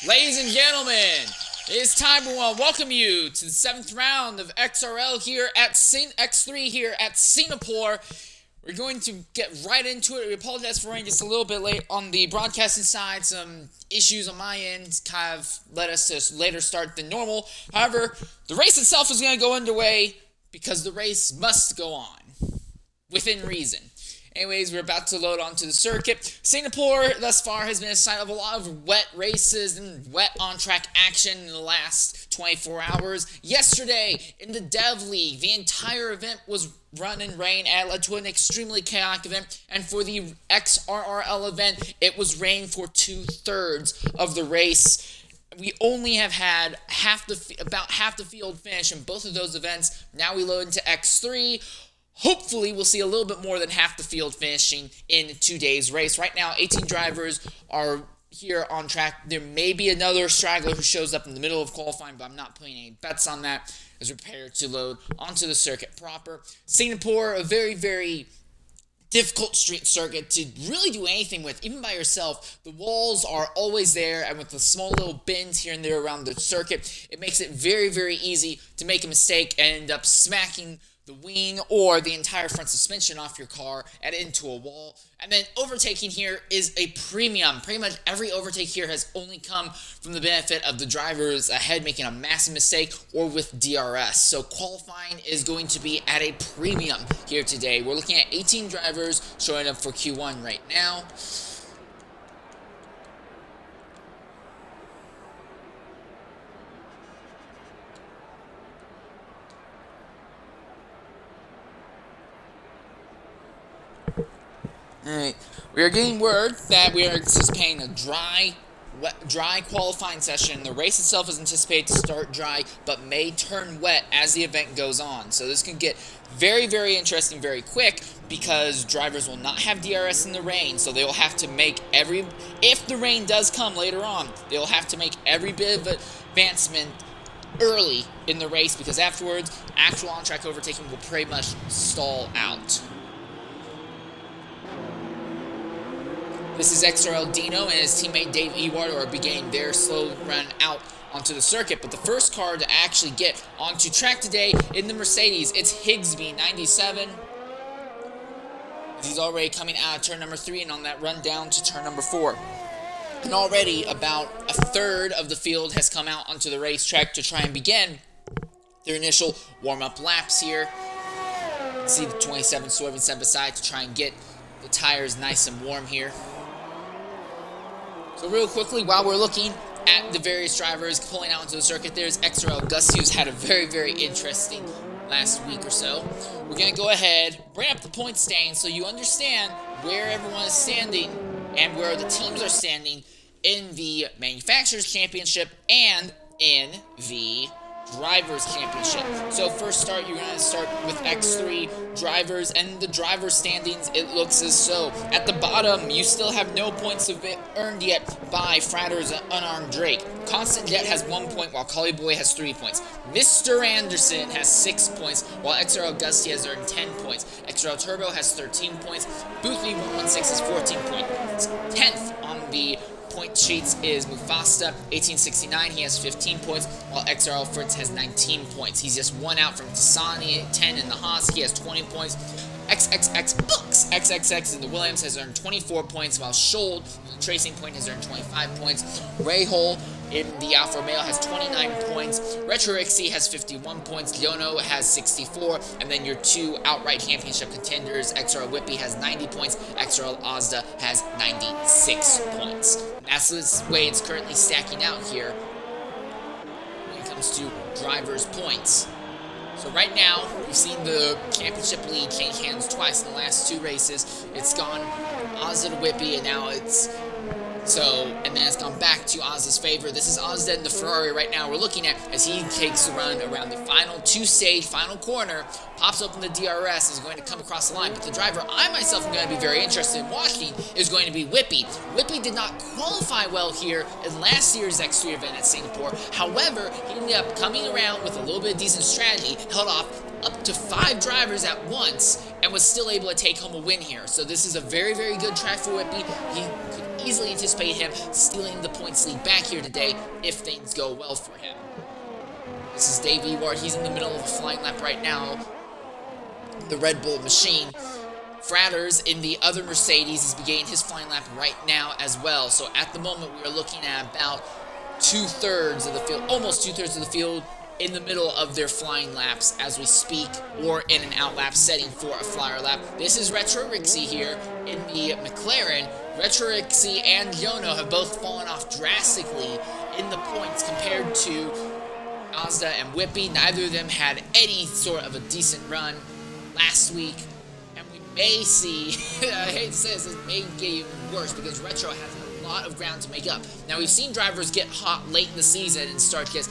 Ladies and gentlemen, it is time to welcome you to the 7th round of XRL here at X3 here at Singapore. We're going to get right into it. We apologize for running just a little bit late on the broadcasting side. Some issues on my end kind of led us to later start than normal. However, the race itself is going to go underway because the race must go on within reason. Anyways, we're about to load onto the circuit. Singapore, thus far, has been a site of a lot of wet races and wet on-track action in the last 24 hours. Yesterday, in the Dev League, the entire event was run in rain and led to an extremely chaotic event. And for the XRL event, it was rain for 2/3 of the race. We only have had about half the field finish in both of those events. Now we load into X3. Hopefully, we'll see a little bit more than half the field finishing in today's race. Right now, 18 drivers are here on track. There may be another straggler who shows up in the middle of qualifying, but I'm not putting any bets on that as we prepare to load onto the circuit proper. Singapore, a very, very difficult street circuit to really do anything with, even by yourself. The walls are always there, and with the small little bends here and there around the circuit, it makes it very, very easy to make a mistake and end up smacking the wing or the entire front suspension off your car and into a wall. And then overtaking here is a premium. Pretty much every overtake here has only come from the benefit of the drivers ahead making a massive mistake or with DRS. So qualifying is going to be at a premium here today. We're looking at 18 drivers showing up for Q1 right now. Alright, we are getting word that we are anticipating a dry qualifying session. The race itself is anticipated to start dry, but may turn wet as the event goes on. So this can get very, very interesting very quick because drivers will not have DRS in the rain, so they will have to make if the rain does come later on, they will have to make every bit of advancement early in the race because afterwards, actual on-track overtaking will pretty much stall out. This is XRL Dino and his teammate Dave Ewart are beginning their slow run out onto the circuit. But the first car to actually get onto track today in the Mercedes, it's Higsby, 97. He's already coming out of turn number 3 and on that run down to turn number 4. And already about a third of the field has come out onto the racetrack to try and begin their initial warm-up laps here. You can see the 27 swerving side by side to try and get the tires nice and warm here. So real quickly, while we're looking at the various drivers pulling out into the circuit, there's XRL Gusty, who's had a very, very interesting last week or so. We're going to go ahead, bring up the point standings so you understand where everyone is standing and where the teams are standing in the Manufacturers Championship and in the Drivers Championship. So first start, you're going to start with X3 drivers, and the driver standings, it looks as so. At the bottom, you still have no points earned yet by Fratter's Unarmed Drake. Constant Jet has 1 point, while Collie Boy has 3 points. Mr. Anderson has 6 points, while XRL Gusty has earned 10 points. XRL Turbo has 13 points. Boothby 116 has 14 points. 10th on the point sheets is Mufasa, 1869, he has 15 points, while XRL Fritz has 19 points. He's just one out from Tasani, 10 in the Haas, he has 20 points. XXX Books, XXX in the Williams has earned 24 points, while Schold, the Tracing Point, has earned 25 points. Ray Hole in the Alfa Romeo has 29 points. Retro Rixie has 51 points. Leono has 64. And then your two outright championship contenders, XRL Whippy has 90 points. XRL Ozda has 96 points. And that's the way it's currently stacking out here when it comes to drivers' points. So right now, we've seen the championship lead change hands twice in the last 2 races. It's gone Ozda to Whippy, and now and then it's gone back to Ozda's favor. This is Ozda in the Ferrari right now we're looking at as he takes a run around the final 2-stage, final corner, pops open the DRS, is going to come across the line. But the driver I myself am going to be very interested in watching is going to be Whippy. Whippy did not qualify well here in last year's X3 event at Singapore. However, he ended up coming around with a little bit of decent strategy, held off up to 5 drivers at once and was still able to take home a win here. So this is a very, very good track for Whippy. He could easily anticipate him stealing the points lead back here today if things go well for him. This is Dave Ewart. He's in the middle of a flying lap right now. The Red Bull machine. Fratters in the other Mercedes is beginning his flying lap right now as well. So at the moment we are looking at about 2/3 of the field, almost 2/3 of the field in the middle of their flying laps as we speak, or in an out lap setting for a flyer lap. This is Retro Rixie here in the McLaren. Retro Rixie and Jono have both fallen off drastically in the points compared to Mazda and Whippy. Neither of them had any sort of a decent run last week, and we may see, I hate to say this, it may get even worse because Retro has a lot of ground to make up. Now, we've seen drivers get hot late in the season and start just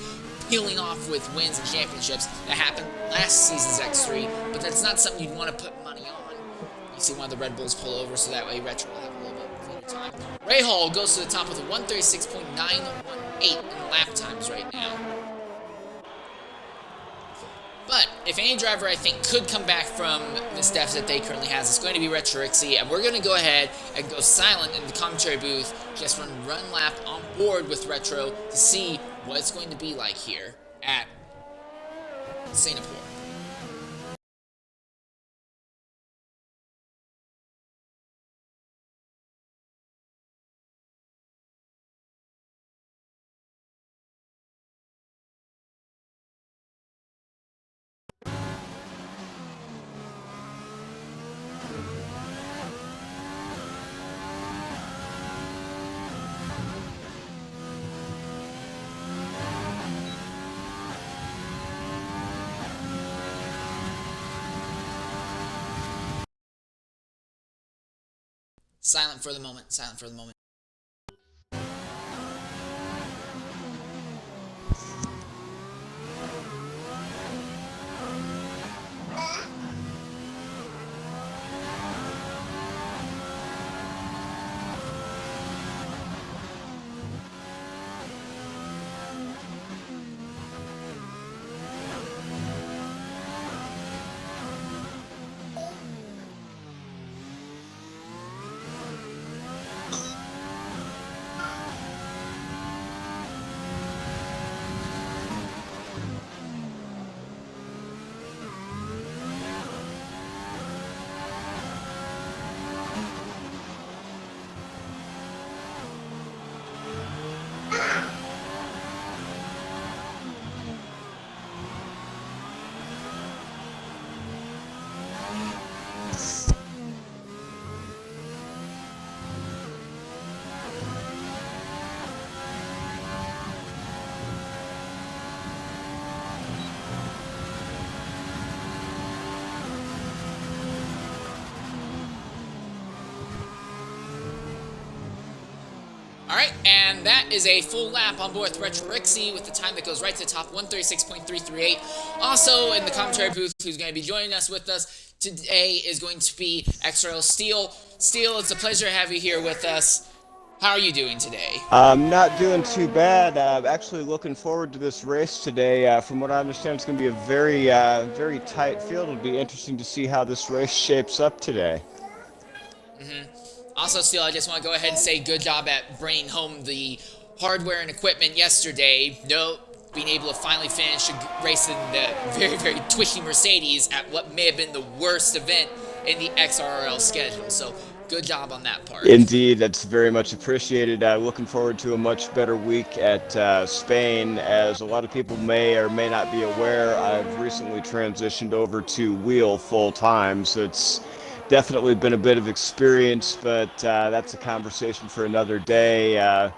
peeling off with wins and championships. That happened last season's X3, but that's not something you'd want to put money on. You see one of the Red Bulls pull over, so that way Retro will have a little bit cleaner time. Ray Hall goes to the top with a 1:36.918 in lap times right now. But if any driver I think could come back from this deficit they currently has, it's going to be Retro Rixie, and we're going to go ahead and go silent in the commentary booth, just run lap on board with Retro to see what it's going to be like here at Singapore. Silent for the moment, silent for the moment. Alright, and that is a full lap on board with Retro Rixie with the time that goes right to the top, 1:36.338. Also in the commentary booth, who's going to be joining us with us today is going to be XRL Steel. Steel, it's a pleasure to have you here with us. How are you doing today? I'm not doing too bad. Actually looking forward to this race today. From what I understand, it's going to be a very, very tight field. It'll be interesting to see how this race shapes up today. Also, Steel, I just want to go ahead and say good job at bringing home the hardware and equipment yesterday. Being able to finally finish a race in the very, very twitchy Mercedes at what may have been the worst event in the XRL schedule. So, good job on that part. Indeed, that's very much appreciated. Looking forward to a much better week at Spain. As a lot of people may or may not be aware, I've recently transitioned over to wheel full-time, so it's definitely been a bit of experience, but that's a conversation for another day. It'll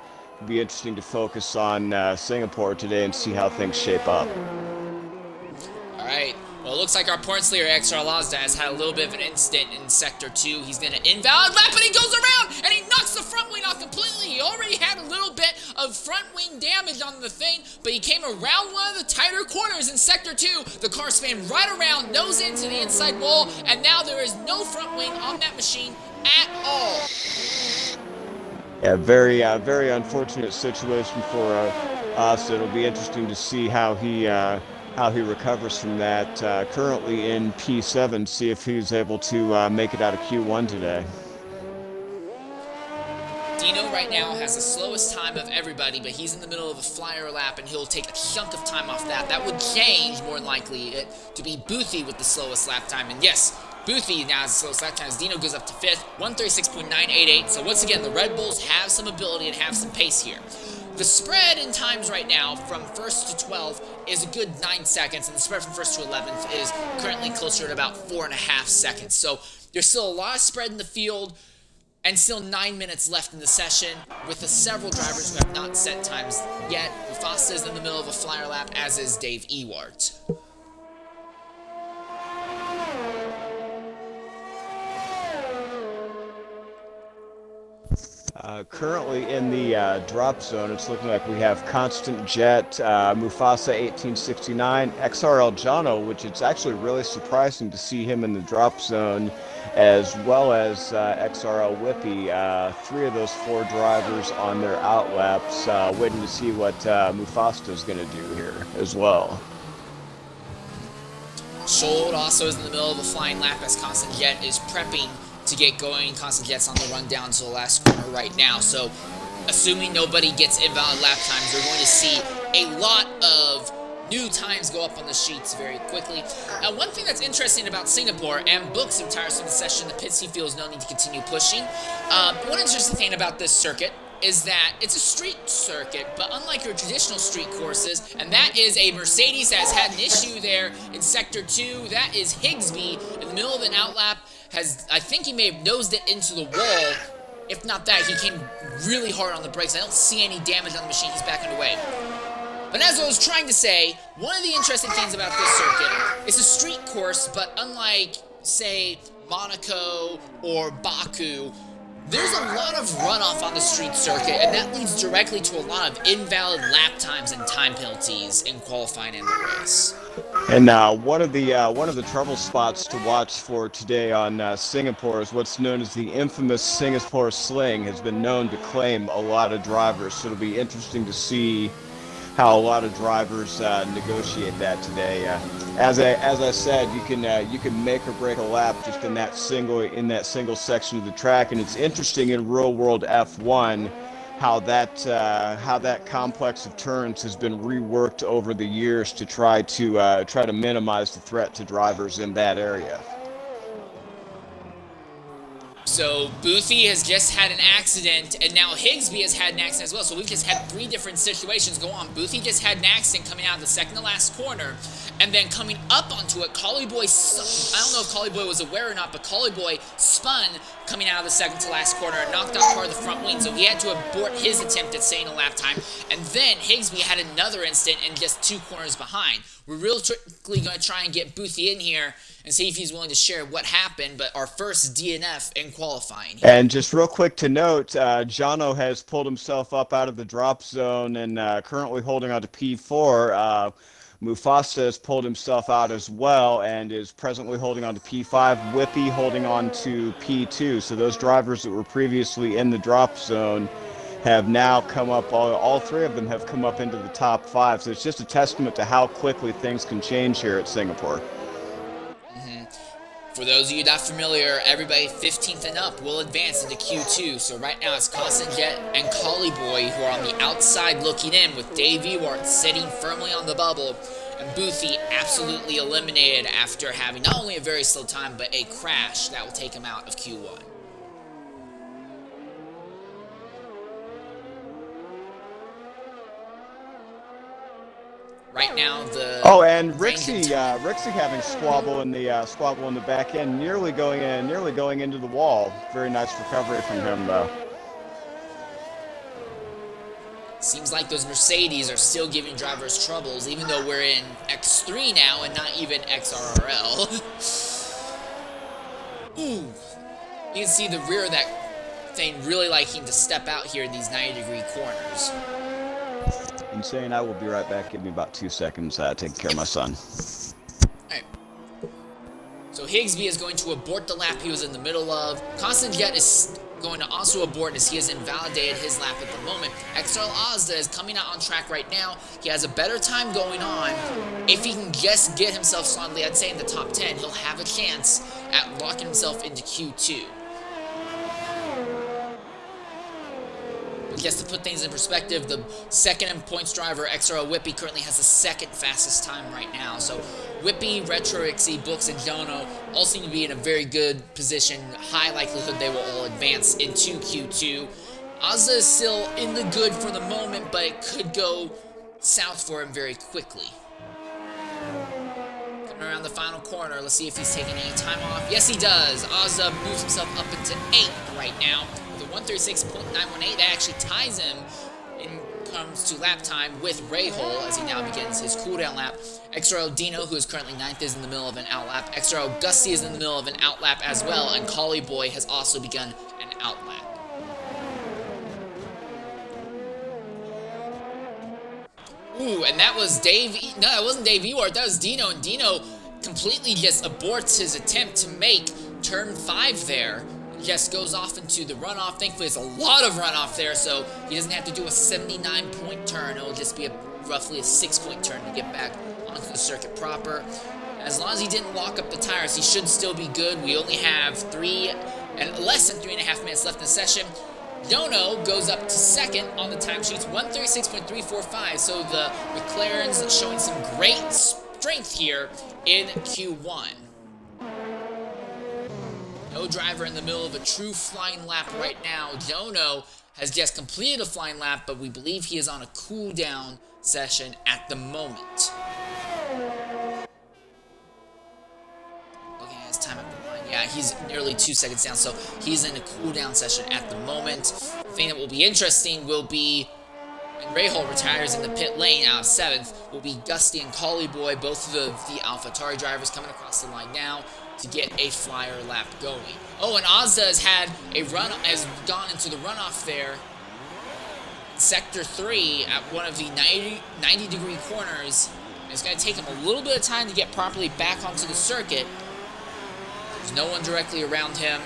be interesting to focus on Singapore today and see how things shape up. All right. Well, it looks like our points leader, XRL X3 has had a little bit of an incident in Sector 2. He's going to invalid lap, and he goes around, and he knocks the front wing off completely. He already had a little bit of front wing damage on the thing, but he came around one of the tighter corners in Sector 2. The car span right around, nose into the inside wall, and now there is no front wing on that machine at all. Yeah, very very unfortunate situation for us. It'll be interesting to see how he how he recovers from that. Currently in P7, see if he's able to make it out of Q1 today. Dino right now has the slowest time of everybody, but he's in the middle of a flyer lap, and he'll take a chunk of time off that. That would change, more than likely, to be Boothie with the slowest lap time. And yes, Boothie now has the slowest lap time as Dino goes up to 5th, 136.988. So once again, the Red Bulls have some ability and have some pace here. The spread in times right now from 1st to 12th is a good 9 seconds, and the spread from 1st to 11th is currently closer to about 4.5 seconds. So there's still a lot of spread in the field, and still 9 minutes left in the session, with the several drivers who have not set times yet. Mufasa is in the middle of a flyer lap, as is Dave Ewart. Currently in the drop zone, it's looking like we have Constant Jet, Mufasa 1869, XRL Jono, which it's actually really surprising to see him in the drop zone, as well as XRL Whippy. 3 of those 4 drivers on their outlaps, waiting to see what Mufasa is going to do here as well. Schold also is in the middle of a flying lap as Constant Jet is prepping to get going. Constant Jet's on the run down to the last corner right now, so assuming nobody gets invalid lap times, you're going to see a lot of new times go up on the sheets very quickly. One thing that's interesting about Singapore, and Books of tires from the session, the pits he feels no need to continue pushing. One interesting thing about this circuit is that it's a street circuit, but unlike your traditional street courses, and that is a Mercedes that has had an issue there in Sector 2. That is Higsby in the middle of an outlap. I think he may have nosed it into the wall. If not that, he came really hard on the brakes. I don't see any damage on the machine. He's back underway. But as I was trying to say, one of the interesting things about this circuit, it's a street course, but unlike, say, Monaco or Baku, there's a lot of runoff on the street circuit, and that leads directly to a lot of invalid lap times and time penalties in qualifying and the race. And one of the trouble spots to watch for today on Singapore is what's known as the infamous Singapore Sling. Has been known to claim a lot of drivers, so it'll be interesting to see how a lot of drivers negotiate that today. As I said, you can make or break a lap just in that single section of the track, and it's interesting in real world F1 how that complex of turns has been reworked over the years to try to minimize the threat to drivers in that area. So Boothie has just had an accident, and now Higsby has had an accident as well. So we've just had 3 different situations go on. Boothie just had an accident coming out of the second to last corner, and then coming up onto it, Collie Boy, I don't know if Collie Boy was aware or not, but Collie Boy spun coming out of the second to last corner and knocked out part of the front wing. So he had to abort his attempt at staying a lap time. And then Higsby had another incident and just 2 corners behind. We're real quickly going to try and get Boothie in here and see if he's willing to share what happened, but our first DNF in qualifying. And just real quick to note, Jono has pulled himself up out of the drop zone and currently holding on to P4. Mufasa has pulled himself out as well and is presently holding on to P5. Whippy holding on to P2. So those drivers that were previously in the drop zone have now come up, all 3 of them have come up into the top 5. So it's just a testament to how quickly things can change here at Singapore. For those of you not familiar, everybody 15th and up will advance into Q2. So right now it's Constant Jet and Collie Boy who are on the outside looking in, with Dave Ewart sitting firmly on the bubble, and Boothie absolutely eliminated after having not only a very slow time, but a crash that will take him out of Q1. Right now, and Rixie having squabble in the back end, nearly going into the wall. Very nice recovery from him, though. Seems like those Mercedes are still giving drivers troubles, even though we're in X3 now and not even XRL. Ooh, you can see the rear of that thing really liking to step out here in these 90-degree corners. Insane. I will be right back. Give me about 2 seconds. Taking care of my son. Alright. So Higsby is going to abort the lap he was in the middle of. Constant Jet is going to also abort as he has invalidated his lap at the moment. XRL Ozda is coming out on track right now. He has a better time going on. If he can just get himself solidly, I'd say in the top 10, he'll have a chance at locking himself into Q2. Just to put things in perspective, the second in points driver, XRL Whippy, currently has the second fastest time right now. So Whippy, Retro Ixie, Books, and Jono all seem to be in a very good position. High likelihood they will all advance into Q2. Ozza is still in the good for the moment, but it could go south for him very quickly. Coming around the final corner, let's see if he's taking any time off. Yes, he does. Ozza moves himself up into 8th right now. 136.918, that actually ties him in comes to lap time with Rahul as he now begins his cooldown lap. XRL Dino, who is currently 9th, is in the middle of an out lap. XRL Gusty is in the middle of an out lap as well, and Collie Boy has also begun an out lap. Ooh, and that was no, that wasn't Dave Ewart, that was Dino, and Dino completely just aborts his attempt to make turn 5 there. Just goes off into the runoff. Thankfully, it's a lot of runoff there, so he doesn't have to do a 79-point turn. It'll just be roughly a 6-point turn to get back onto the circuit proper. As long as he didn't lock up the tires, he should still be good. We only have less than 3.5 minutes left in the session. Dono goes up to 2nd on the timesheets, 136.345. So the McLaren's showing some great strength here in Q1. No driver in the middle of a true flying lap right now. Dono has just completed a flying lap, but we believe he is on a cooldown session at the moment. Looking at his time up the line, yeah, he's nearly 2 seconds down, so he's in a cooldown session at the moment. The thing that will be interesting will be, when Rahul retires in the pit lane out of 7th, will be Gusty and Collie Boy, both of the AlphaTauri drivers coming across the line now to get a flyer lap going. Oh, and Ozda has gone into the runoff there in Sector 3 at one of the 90-degree corners. It's going to take him a little bit of time to get properly back onto the circuit. There's no one directly around him,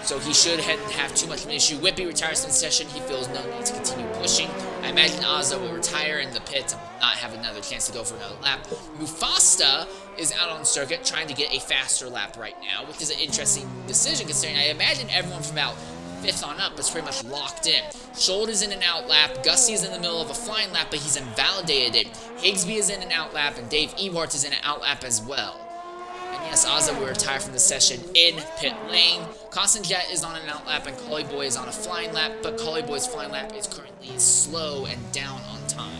so he shouldn't have too much of an issue. Whippy retires from the session. He feels no need to continue pushing. I imagine Ozza will retire in the pits and will not have another chance to go for another lap. Mufasa is out on the circuit trying to get a faster lap right now, which is an interesting decision considering I imagine everyone from about 5th on up is pretty much locked in. Schold is in an out lap. Gusty is in the middle of a flying lap, but he's invalidated it. Higsby is in an out lap, and Dave Ewart is in an out lap as well. And yes, Ozza will retire from the session in pit lane. Constant Jet is on an out lap, and Collie Boy is on a flying lap, but Collie Boy's flying lap is currently slow and down on time.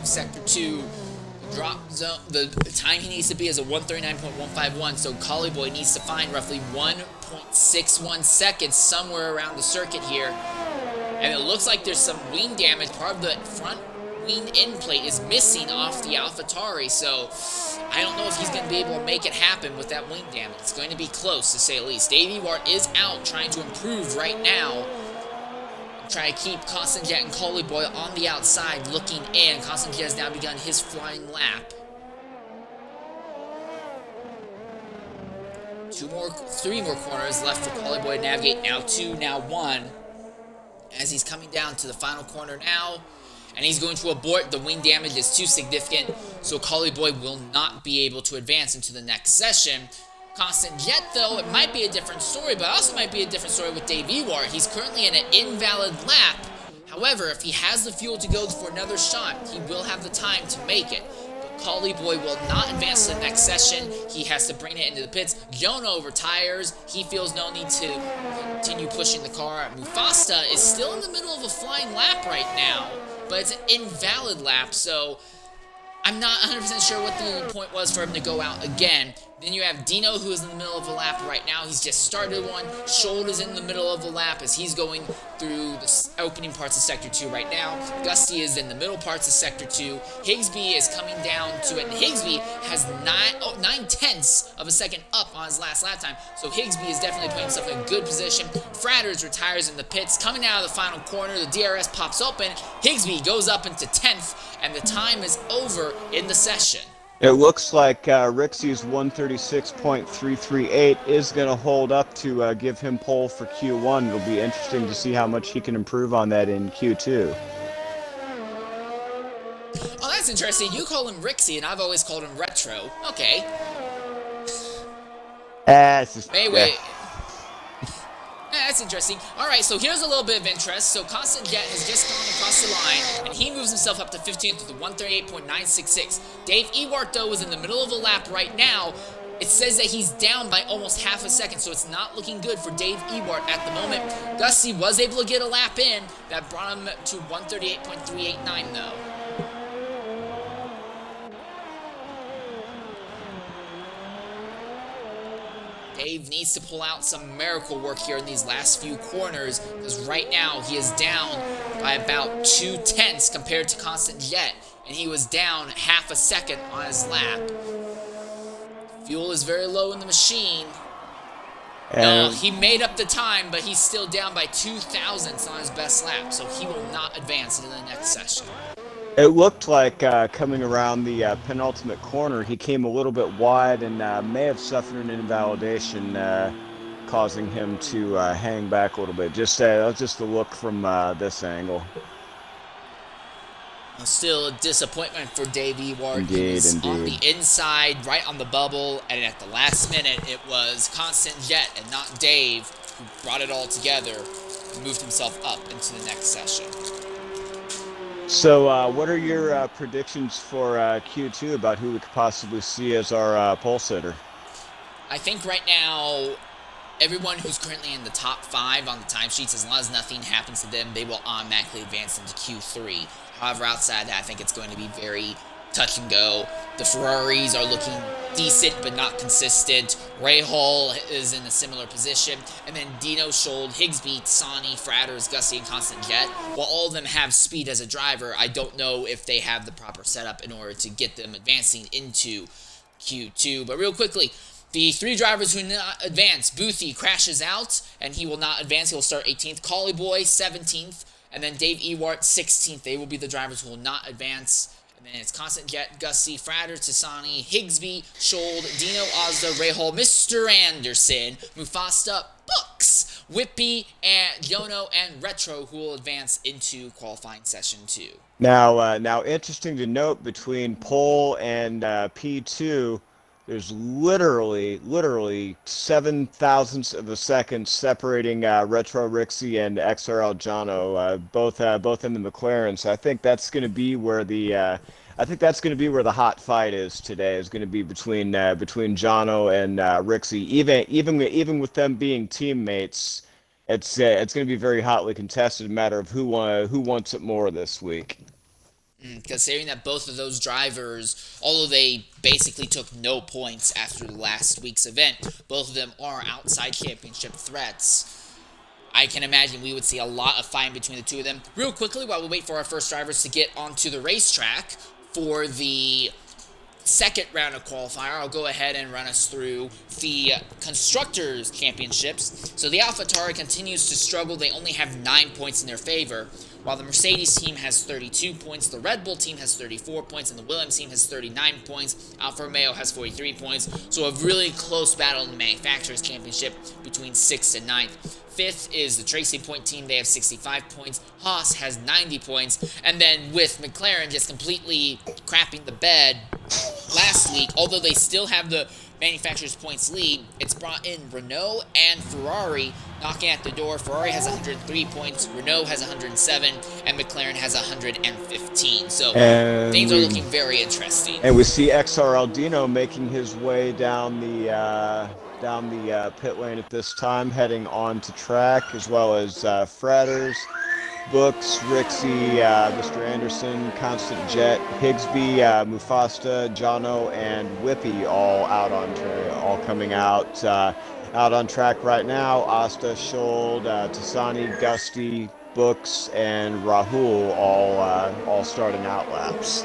Sector 2, drop zone, the time he needs to be is a 139.151, so Collie Boy needs to find roughly 1.61 seconds somewhere around the circuit here. And it looks like there's some wing damage. Part of the front wing end plate is missing off the AlphaTauri, so I don't know if he's going to be able to make it happen with that wing damage. It's going to be close, to say the least. Dave Ewart is out, trying to improve right now. Trying to keep Constant Jet and Collie Boy on the outside, looking in. Constant Jet has now begun his flying lap. 3 more corners left for Collie Boy to navigate. Now 2, now 1. As he's coming down to the final corner now. And he's going to abort. The wing damage is too significant, so Collie Boy will not be able to advance into the next session. Constant Jet, though, it might be a different story, but also might be a different story with Dave Ewart. He's currently in an invalid lap. However, if he has the fuel to go for another shot, he will have the time to make it. But Collie Boy will not advance to the next session. He has to bring it into the pits. Jono retires. He feels no need to continue pushing the car. Mufasa is still in the middle of a flying lap right now, but it's an invalid lap, so I'm not 100% sure what the point was for him to go out again. Then you have Dino, who is in the middle of a lap right now. He's just started one. Schold is in the middle of a lap as he's going through the opening parts of Sector 2 right now. Gusty is in the middle parts of Sector 2. Higsby is coming down to it, and Higsby has 9/10 of a second up on his last lap time. So Higsby is definitely putting himself in a good position. Fratters retires in the pits. Coming out of the final corner, the DRS pops open. Higsby goes up into 10th, and the time is over in the session. It looks like Rixey's 136.338 is going to hold up to give him pole for Q1. It'll be interesting to see how much he can improve on that in Q2. Oh, that's interesting. You call him Rixey, and I've always called him Retro. Okay. It's just, Anyway. That's interesting. Alright, so here's a little bit of interest. So Constant Jet has just gone across the line, and he moves himself up to 15th with a 138.966. Dave Ewart, though, is in the middle of a lap right now. It says that he's down by almost half a second, so it's not looking good for Dave Ewart at the moment. Gussie was able to get a lap in. That brought him to 138.389, though. Dave needs to pull out some miracle work here in these last few corners, because right now he is down by about 2/10 compared to Constant Jet, and he was down half a second on his lap. Fuel is very low in the machine. He made up the time, but he's still down by 2 thousandths on his best lap, so he will not advance into the next session. It looked like coming around the penultimate corner, he came a little bit wide and may have suffered an invalidation, causing him to hang back a little bit. Just a look from this angle. Still a disappointment for Dave Ewart. Indeed, He was indeed. on the inside, right on the bubble, and at the last minute, it was Constant Jet and not Dave who brought it all together and moved himself up into the next session. So what are your predictions for Q2 about who we could possibly see as our pole sitter? I think right now, everyone who's currently in the top 5 on the timesheets, as long as nothing happens to them, they will automatically advance into Q3. However, outside that, I think it's going to be very touch and go. The Ferraris are looking decent but not consistent. Ray Hall is in a similar position. And then Dino, Schold, Higsby, Sani, Fratters, Gussie, and Constant Jet. While all of them have speed as a driver, I don't know if they have the proper setup in order to get them advancing into Q2. But real quickly, the 3 drivers who not advance, Boothie crashes out, and he will not advance. He will start 18th. Collie Boy, 17th. And then Dave Ewart, 16th. They will be the drivers who will not advance. And then it's Constant Jet, Gussie, Fratter, Tassani, Higsby, Schold, Dino, Ozda, Rahal, Mr. Anderson, Mufasta, Books, Whippy, and Yono, and Retro, who will advance into qualifying session 2. Now, interesting to note, between pole and P2, there's literally 7 thousandths of a second separating Retro Rixey and XRL Jono, both in the McLaren. So I think that's going to be where the hot fight is today. Is going to be between Jono and Rixey. Even with them being teammates, it's going to be very hotly contested. A matter of who wants it more this week. Considering that both of those drivers, although they basically took no points after last week's event, both of them are outside championship threats. I can imagine we would see a lot of fighting between the two of them. Real quickly, while we wait for our first drivers to get onto the racetrack for the second round of qualifier, I'll go ahead and run us through the Constructors Championships. So the AlphaTauri continues to struggle. They only have 9 points in their favor, while the Mercedes team has 32 points, the Red Bull team has 34 points, and the Williams team has 39 points. Alfa Romeo has 43 points. So a really close battle in the Manufacturers Championship between 6th and 9th. 5th is the Tracy Point team. They have 65 points. Haas has 90 points. And then with McLaren just completely crapping the bed last week, although they still have the manufacturer's points lead, it's brought in Renault and Ferrari knocking at the door. Ferrari has 103 points, Renault has 107, and McLaren has 115. So things are looking very interesting. And we see XRL Dino making his way down the pit lane at this time, heading on to track, as well as Fratters, Books, Rixey, Mr. Anderson, Constant Jet, Higsby, Mufasta, Jono, and Whippy all coming out on track right now. Asta, Schold, Tassani, Gusty, Books, and Rahul all starting out laps.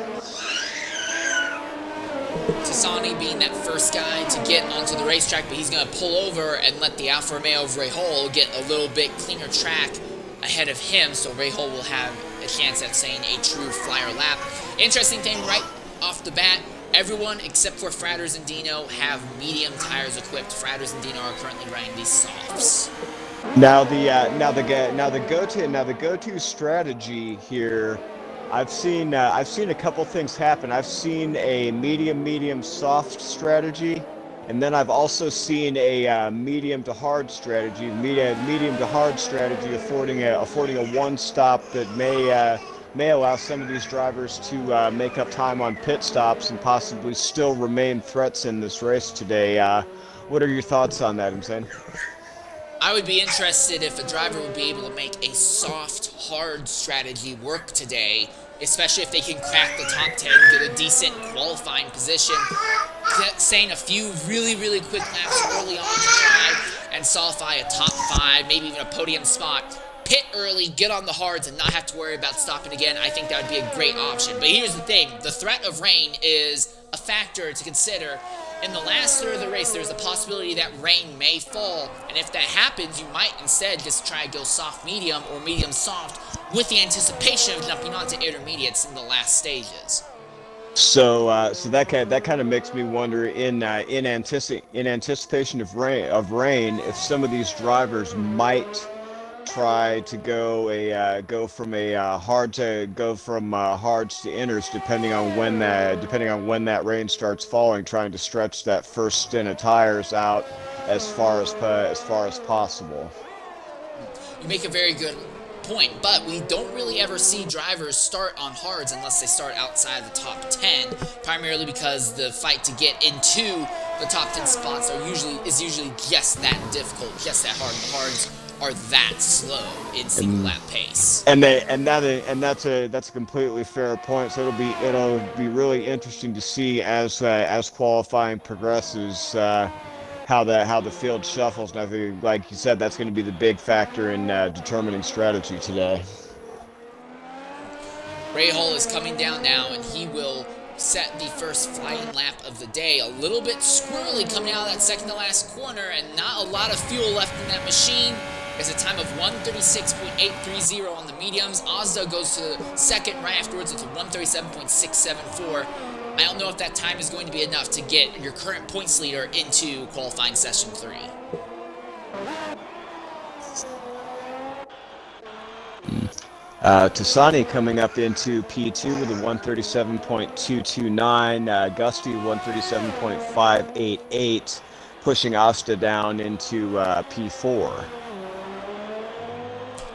Tassani being that first guy to get onto the racetrack, but he's going to pull over and let the Alfa Romeo of Rahal get a little bit cleaner track ahead of him, so Rahal will have a chance at saying a true flyer lap. Interesting thing right off the bat, Everyone except for Fratters and Dino have medium tires equipped. Fratters and Dino are currently running these softs. Now the go-to strategy here. I've seen a couple things happen. I've seen a medium soft strategy, and then I've also seen a medium to hard strategy. Medium to hard strategy affording a one stop that may allow some of these drivers to make up time on pit stops and possibly still remain threats in this race today. What are your thoughts on that, Insane? I would be interested if a driver would be able to make a soft, hard strategy work today, especially if they can crack the top 10, get a decent qualifying position, saying a few really quick laps early on to try and solidify a top 5, maybe even a podium spot. Pit early, get on the hards, and not have to worry about stopping again. I think that would be a great option. But here's the thing. The threat of rain is a factor to consider. In the last third of the race, there's a possibility that rain may fall, and if that happens, you might instead just try to go soft-medium or medium-soft with the anticipation of jumping onto intermediates in the last stages. So that kind of makes me wonder in anticipation of rain, if some of these drivers might try to go from hards to inners, depending on when that rain starts falling, trying to stretch that first stint of tires out as far as possible. You make a very good point, but we don't really ever see drivers start on hards unless they start outside the top 10, primarily because the fight to get into the top 10 spots is usually just that difficult, just that hard. The hards are that slow in single lap pace. That's a completely fair point. So it'll be really interesting to see as qualifying progresses how the field shuffles. And I think, like you said, that's going to be the big factor in determining strategy today. Rahal is coming down now, and he will set the first flying lap of the day. A little bit squirrely coming out of that second to last corner, and not a lot of fuel left in that machine. It's a time of 1:36.830 on the mediums. Ozda goes to second right afterwards with a 1:37.674. I don't know if that time is going to be enough to get your current points leader into qualifying session 3. Tassani coming up into P2 with a 1:37.229. Gusty 1:37.588, pushing Asta down into P4.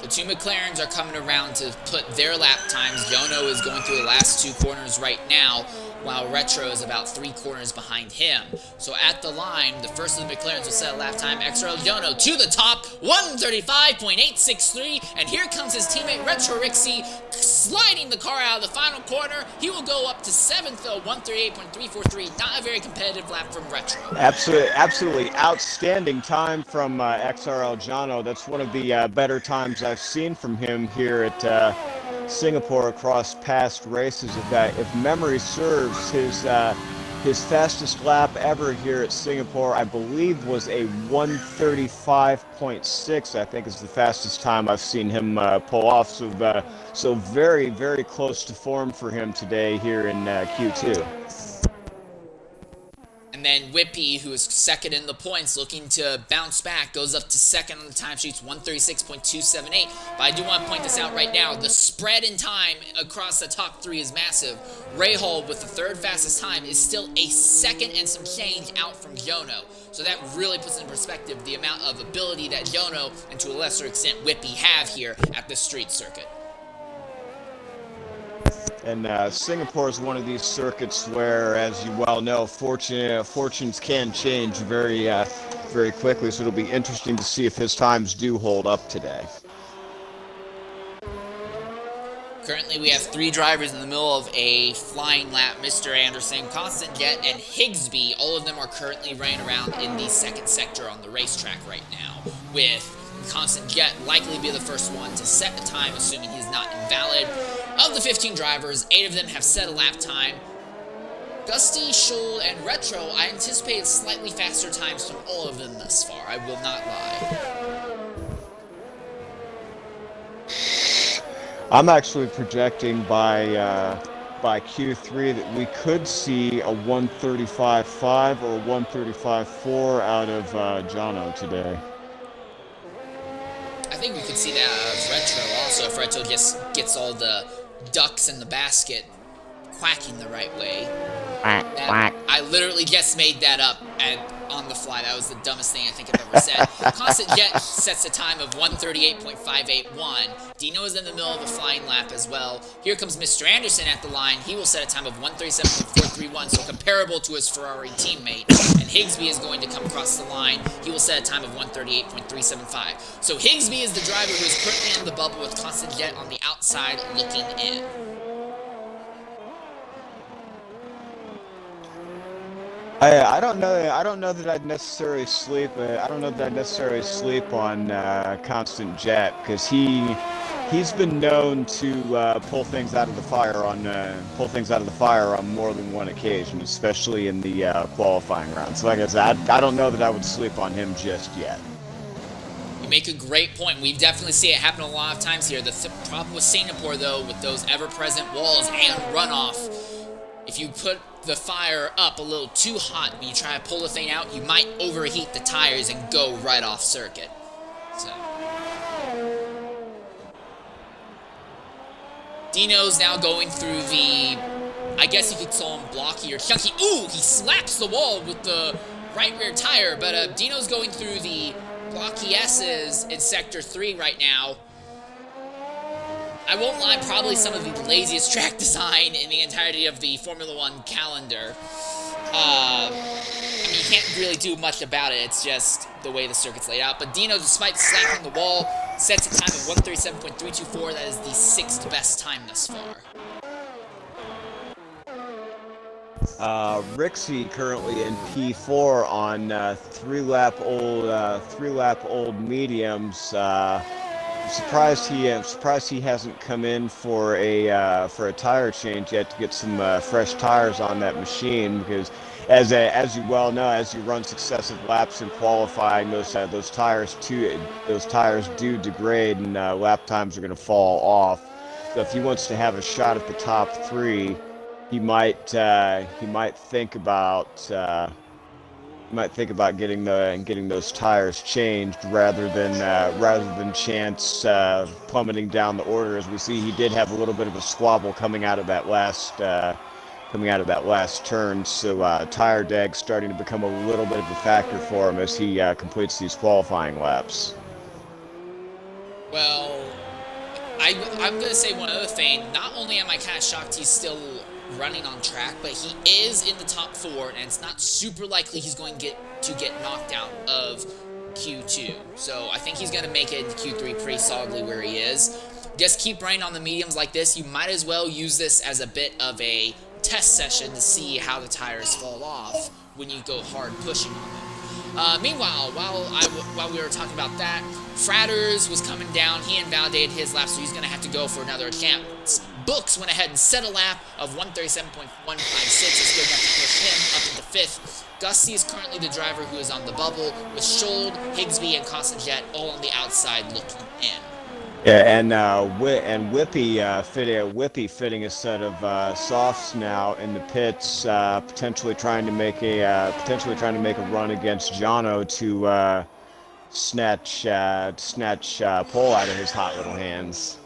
The two McLarens are coming around to put their lap times. Yono is going through the last 2 corners right now, while Retro is about 3 corners behind him. So at the line, the first of the McLarens will set a lap time. XRL Yono to the top, 1:35.863, and here comes his teammate Retro Rixie sliding the car out of the final corner. He will go up to 7th though, 1:38.343. Not a very competitive lap from Retro. Absolutely outstanding time from XRL Jono. That's one of the better times I've seen from him here at Singapore across past races. If memory serves, his fastest lap ever here at Singapore, I believe, was a 1:35.6. I think is the fastest time I've seen him pull off. So very close to form for him today here in Q2. And then Whippy, who is second in the points, looking to bounce back, goes up to second on the timesheets, 1:36.278. But I do want to point this out right now. The spread in time across the top 3 is massive. Rahal, with the third fastest time, is still a second and some change out from Yono. So that really puts in perspective the amount of ability that Yono, and to a lesser extent Whippy, have here at the street circuit. And Singapore is one of these circuits where, as you well know, fortunes can change very quickly. So it'll be interesting to see if his times do hold up today. Currently, we have 3 drivers in the middle of a flying lap. Mr. Anderson, Constant Jet, and Higsby. All of them are currently running around in the second sector on the racetrack right now, with Constant Jet likely be the first one to set the time, assuming he's not invalid. Of the 15 drivers, 8 of them have set a lap time. Gusty, Schul, and Retro, I anticipated slightly faster times from all of them thus far. I will not lie. I'm actually projecting by by Q3 that we could see a 135.5 or a 135.4 out of Jono today. I think we could see that out of Retro also, if Retro just gets all the ducks in the basket quacking the right way. Quack. I literally just made that up on the fly. That was the dumbest thing I think I've ever said. Constant Jet sets a time of 138.581. Dino is in the middle of a flying lap as well. Here comes Mr. Anderson at the line. He will set a time of 137.431, so comparable to his Ferrari teammate. And Higsby is going to come across the line. He will set a time of 138.375. So Higsby is the driver who is currently in the bubble with Constant Jet on the outside looking in. I don't know. I don't know that I'd necessarily sleep. I don't know that I'd necessarily sleep on Constant Jet, because he's been known to pull things out of the fire on more than one occasion, especially in the qualifying rounds. So like I said, I don't know that I would sleep on him just yet. You make a great point. We definitely see it happen a lot of times here. The problem with Singapore, though, with those ever-present walls and runoff, if you put the fire up a little too hot when you try to pull the thing out, you might overheat the tires and go right off circuit. So Dino's now going through the, I guess you could call him blocky or chunky. Ooh, he slaps the wall with the right rear tire, but Dino's going through the blocky S's in Sector 3 right now. I won't lie, probably some of the laziest track design in the entirety of the Formula One calendar. I mean, you can't really do much about it. It's just the way the circuit's laid out. But Dino, despite slapping the wall, sets a time of 137.324. That is the 6th best time thus far. Rixie currently in P4 on three-lap old mediums. Surprised he hasn't come in for a tire change yet to get some fresh tires on that machine, because as you well know, as you run successive laps in qualifying, those tires do degrade, and lap times are going to fall off. So if he wants to have a shot at the top 3, he might think about getting those tires changed rather than chance plummeting down the order. As we see, he did have a little bit of a squabble coming out of that last turn. So tire deg starting to become a little bit of a factor for him as he completes these qualifying laps. Well, I'm going to say one other thing. Not only am I kind of shocked he's still running on track, but he is in the top 4, and it's not super likely he's going to get knocked out of Q2. So I think he's going to make it into Q3 pretty solidly where he is. Just keep running on the mediums like this. You might as well use this as a bit of a test session to see how the tires fall off when you go hard pushing on them. Meanwhile, while we were talking about that, Fratters was coming down. He invalidated his lap, so he's going to have to go for another attempt. Books went ahead and set a lap of 137.156. It's good enough to push him up into 5th. Gusty is currently the driver who is on the bubble, with Schold, Higsby, and Constant Jet all on the outside looking in. Yeah, and Whippy fitting a set of softs now in the pits, potentially trying to make a run against Jono to snatch pole out of his hot little hands.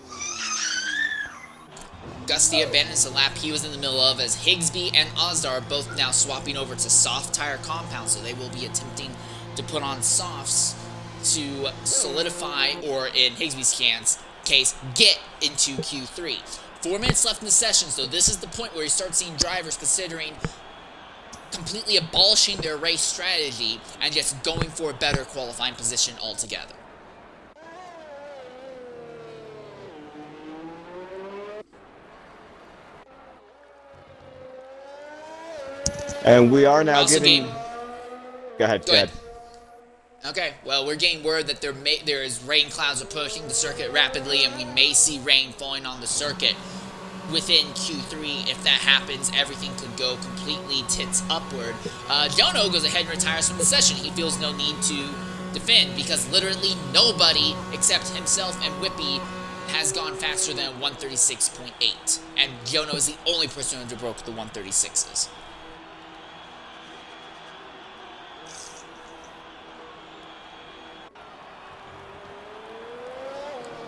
Gusty abandons the lap he was in the middle of, as Higsby and Ozdar are both now swapping over to soft tire compound, so they will be attempting to put on softs to solidify, or in Higsby's case, get into Q3. 4 minutes left in the session, so this is the point where you start seeing drivers considering completely abolishing their race strategy and just going for a better qualifying position altogether. And we are now getting... Go ahead. Okay, well, we're getting word that there is rain clouds approaching the circuit rapidly, and we may see rain falling on the circuit within Q3. If that happens, everything could go completely tits upward. Jono goes ahead and retires from the session. He feels no need to defend, because literally nobody except himself and Whippy has gone faster than 136.8. And Jono is the only person who broke the 136s.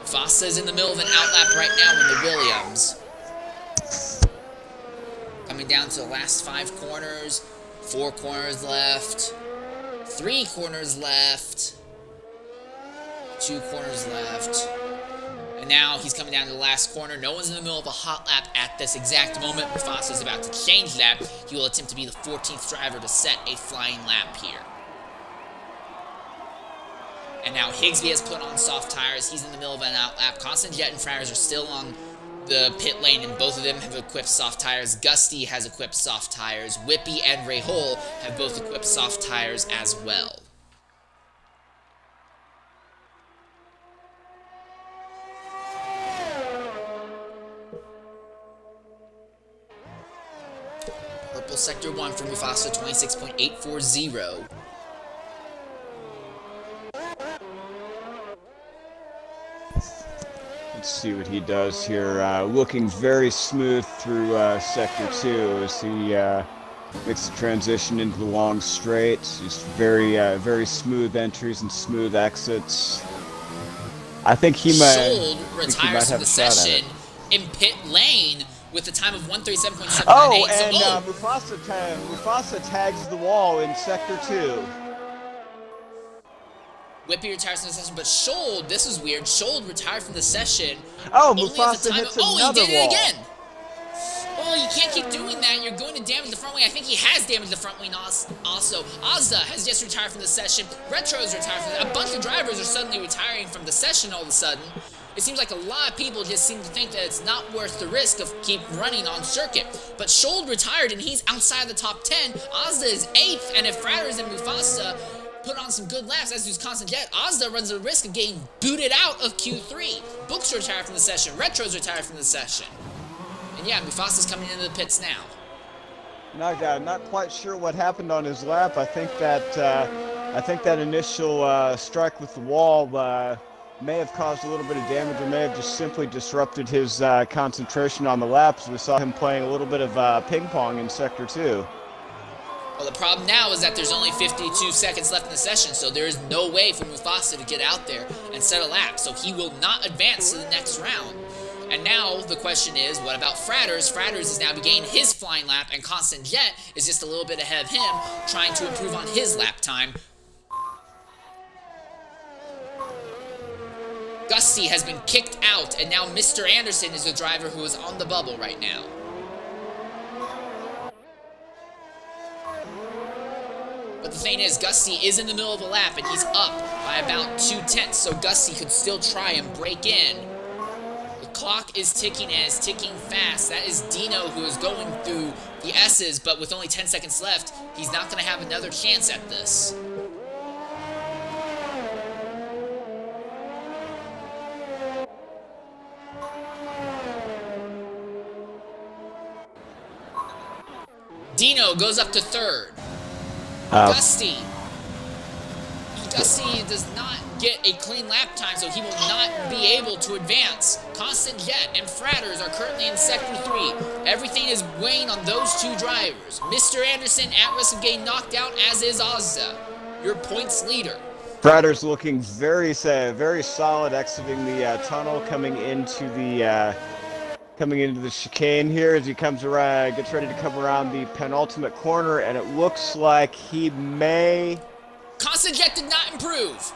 Fossa is in the middle of an outlap right now in the Williams. Coming down to the last 5 corners. 4 corners left. 3 corners left. 2 corners left. And now he's coming down to the last corner. No one's in the middle of a hot lap at this exact moment. Mufasa is about to change that. He will attempt to be the 14th driver to set a flying lap here. And now Higsby has put on soft tires. He's in the middle of an outlap. Constant Jet and Fratters are still on the pit lane, and both of them have equipped soft tires. Gusty has equipped soft tires. Whippy and Ray Hole have both equipped soft tires as well. Purple Sector 1 for Mufasa, 26.840. Let's see what he does here. Looking very smooth through Sector 2 as he makes the transition into the long straight. Just very smooth entries and smooth exits. I think he might. Scholl retires from the session in pit lane with a time of 137.798. Oh, and Mufasa tags the wall in Sector 2. Whippy retires from the session, but Scholl, this is weird. Scholl retired from the session. Oh, Mufasa hits another wall. Oh, he did it again. Oh, you can't keep doing that. You're going to damage the front wing. I think he has damaged the front wing also. Ozza has just retired from the session. Retro's retired from the session. A bunch of drivers are suddenly retiring from the session all of a sudden. It seems like a lot of people just seem to think that it's not worth the risk of keep running on circuit. But Scholl retired and he's outside the top 10. Ozza is 8th, and if Fratters and Mufasa put on some good laps, as does Constant Jet, Ozda runs the risk of getting booted out of Q3. Book's retired from the session. Retro's retired from the session. And yeah, Mufasa's coming into the pits now. Not quite sure what happened on his lap. I think that initial strike with the wall may have caused a little bit of damage, or may have just simply disrupted his concentration on the laps. We saw him playing a little bit of ping pong in Sector 2. Well, the problem now is that there's only 52 seconds left in the session, so there is no way for Mufasa to get out there and set a lap, so he will not advance to the next round. And now the question is, what about Fratters? Fratters is now beginning his flying lap, and Constant Jet is just a little bit ahead of him, trying to improve on his lap time. Gusty has been kicked out, and now Mr. Anderson is the driver who is on the bubble right now. But the thing is, Gusty is in the middle of a lap, and he's up by about 2/10, so Gusty could still try and break in. The clock is ticking, and it's ticking fast. That is Dino, who is going through the S's, but with only 10 seconds left, he's not going to have another chance at this. Dino goes up to 3rd. Gusty does not get a clean lap time, so he will not be able to advance. Constant Jet and Fratters are currently in Sector 3. Everything is weighing on those 2 drivers. Mr. Anderson at risk of getting knocked out, as is Ozza, your points leader. Fratters looking very solid, exiting the tunnel, coming into the chicane here as he comes around, gets ready to come around the penultimate corner, and it looks like he may. Constant Jet did not improve.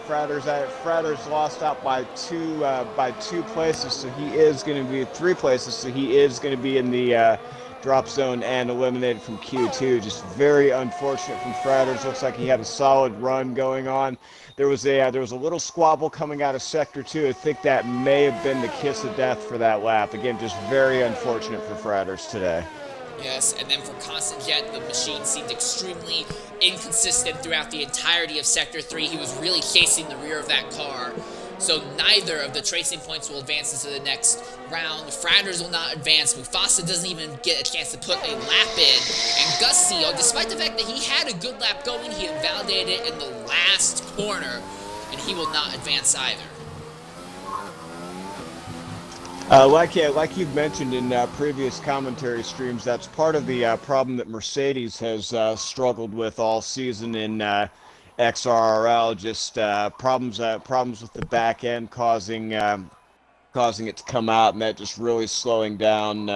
Fratters lost out by two places, so he is going to be 3 places, so he is going to be in the drop zone and eliminated from Q2. Just very unfortunate from Fratters. Looks like he had a solid run going on. There was a little squabble coming out of Sector 2. I think that may have been the kiss of death for that lap. Again, just very unfortunate for Fratters today. Yes, and then for Constant Jet, the machine seemed extremely inconsistent throughout the entirety of Sector 3. He was really chasing the rear of that car. So neither of the tracing points will advance into the next round. Fratters will not advance. Mufasa doesn't even get a chance to put a lap in. And Gusty, despite the fact that he had a good lap going, he invalidated it in the last corner, and he will not advance either. Like you've mentioned in previous commentary streams, that's part of the problem that Mercedes has struggled with all season in XRL. Just problems with the back end causing it to come out, and that just really slowing down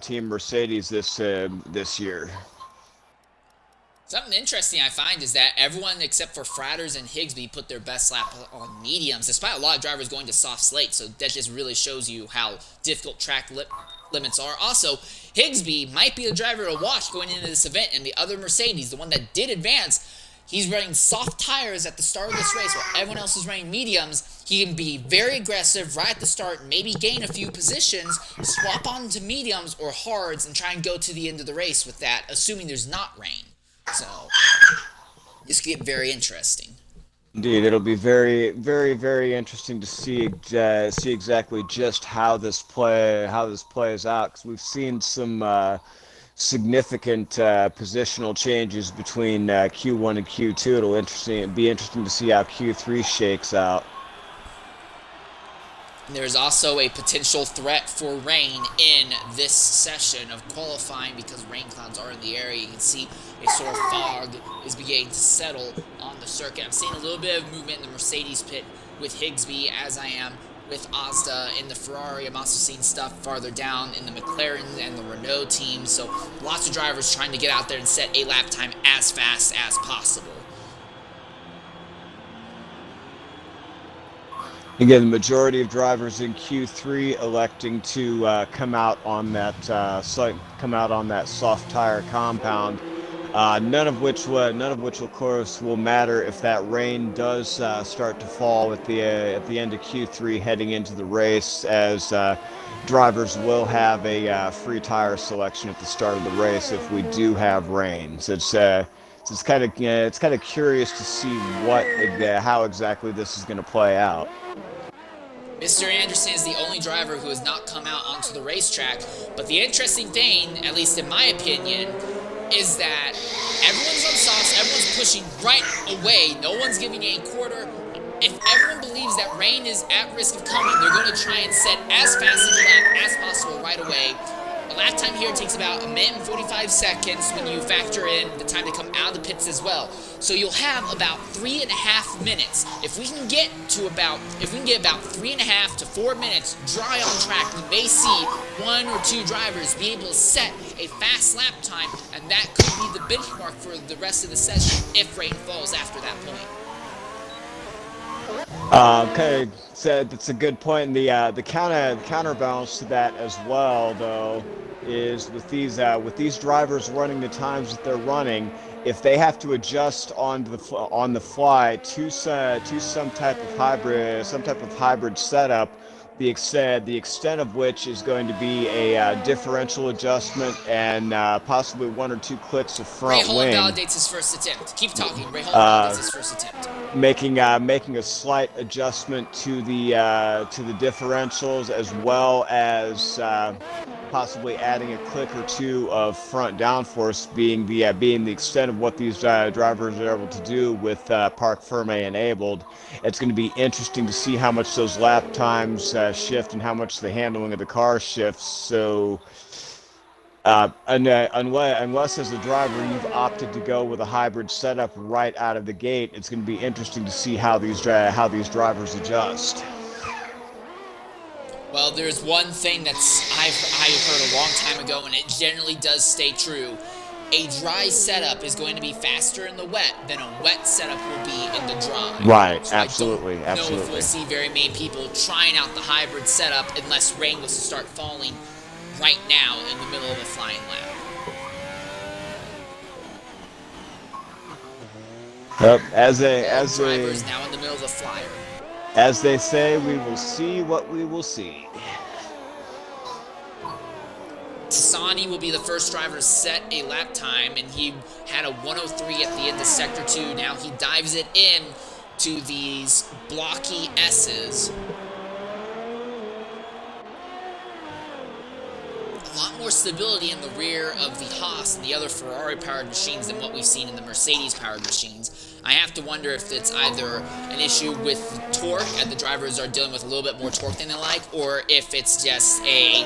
Team Mercedes this year. Something interesting I find is that everyone except for Fratters and Higsby put their best lap on mediums, despite a lot of drivers going to soft slate, so that just really shows you how difficult track limits are. Also, Higsby might be a driver to watch going into this event, and the other Mercedes, the one that did advance, he's running soft tires at the start of this race while everyone else is running mediums. He can be very aggressive right at the start, maybe gain a few positions, swap on to mediums or hards, and try and go to the end of the race with that, assuming there's not rain. So, this could get very interesting. Indeed, it'll be very, very, very interesting to see exactly just how this plays out, because we've seen some significant positional changes between Q1 and Q2. It'll be interesting to see how Q3 shakes out. There's also a potential threat for rain in this session of qualifying because rain clouds are in the area. You can see a sort of fog is beginning to settle on the circuit. I'm seeing a little bit of movement in the Mercedes pit with Higsby, as I am with Ozda in the Ferrari. I'm also seeing stuff farther down in the McLaren and the Renault teams. So lots of drivers trying to get out there and set a lap time as fast as possible. Again, the majority of drivers in Q3 electing to come out on that soft tire compound. None of which, of course, will matter if that rain does start to fall at the end of Q3, heading into the race, as drivers will have a free tire selection at the start of the race if we do have rain. So it's kind of curious to see how exactly this is going to play out. Mr. Anderson is the only driver who has not come out onto the racetrack, but the interesting thing, at least in my opinion, is that everyone's on softs, everyone's pushing right away, no one's giving a quarter. If everyone believes that rain is at risk of coming, they're going to try and set as fast of a lap as possible right away. A lap time here takes about 1 minute and 45 seconds when you factor in the time to come out of the pits as well. So you'll have about 3.5 minutes. If we can get about 3.5 to 4 minutes dry on track, we may see 1 or 2 drivers be able to set a fast lap time, and that could be the benchmark for the rest of the session if rain falls after that point. Okay, so that's a good point. And the counterbalance to that as well, though, is with these drivers running the times that they're running, if they have to adjust on the fly to some type of hybrid setup, the extent of which is going to be a differential adjustment and possibly 1 or 2 clicks of front wing. Ray Holland validates his first attempt. Keep talking. Ray Holland validates his first attempt. Making a slight adjustment to the differentials, as well as possibly adding a click or 2 of front downforce, being the extent of what these drivers are able to do with Parc Fermé enabled. It's going to be interesting to see how much those lap times shift and how much the handling of the car shifts. So unless as a driver you've opted to go with a hybrid setup right out of the gate, it's going to be interesting to see how these drivers adjust. Well, there's one thing that's I've heard a long time ago, and it generally does stay true. A dry setup is going to be faster in the wet than a wet setup will be in the dry. Right, so absolutely, I don't know if we'll see very many people trying out the hybrid setup unless rain was to start falling right now in the middle of a flying lap. As drivers now in the middle of the flyer. As they say, we will see what we will see. Tassani will be the first driver to set a lap time, and he had a 1:03 at the end of Sector 2. Now he dives it in to these blocky S's. A lot more stability in the rear of the Haas and the other Ferrari-powered machines than what we've seen in the Mercedes-powered machines. I have to wonder if it's either an issue with torque, and the drivers are dealing with a little bit more torque than they like, or if it's just a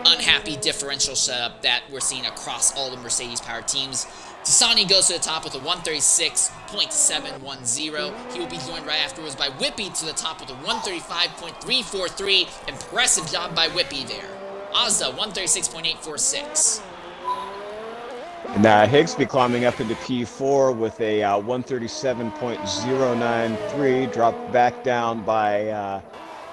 unhappy differential setup that we're seeing across all the Mercedes-powered teams. Tassani goes to the top with a 136.710. He will be joined right afterwards by Whippy to the top with a 135.343. Impressive job by Whippy there. Ozza, 136.846. And Higsby climbing up into P4 with a 137.093, dropped back down by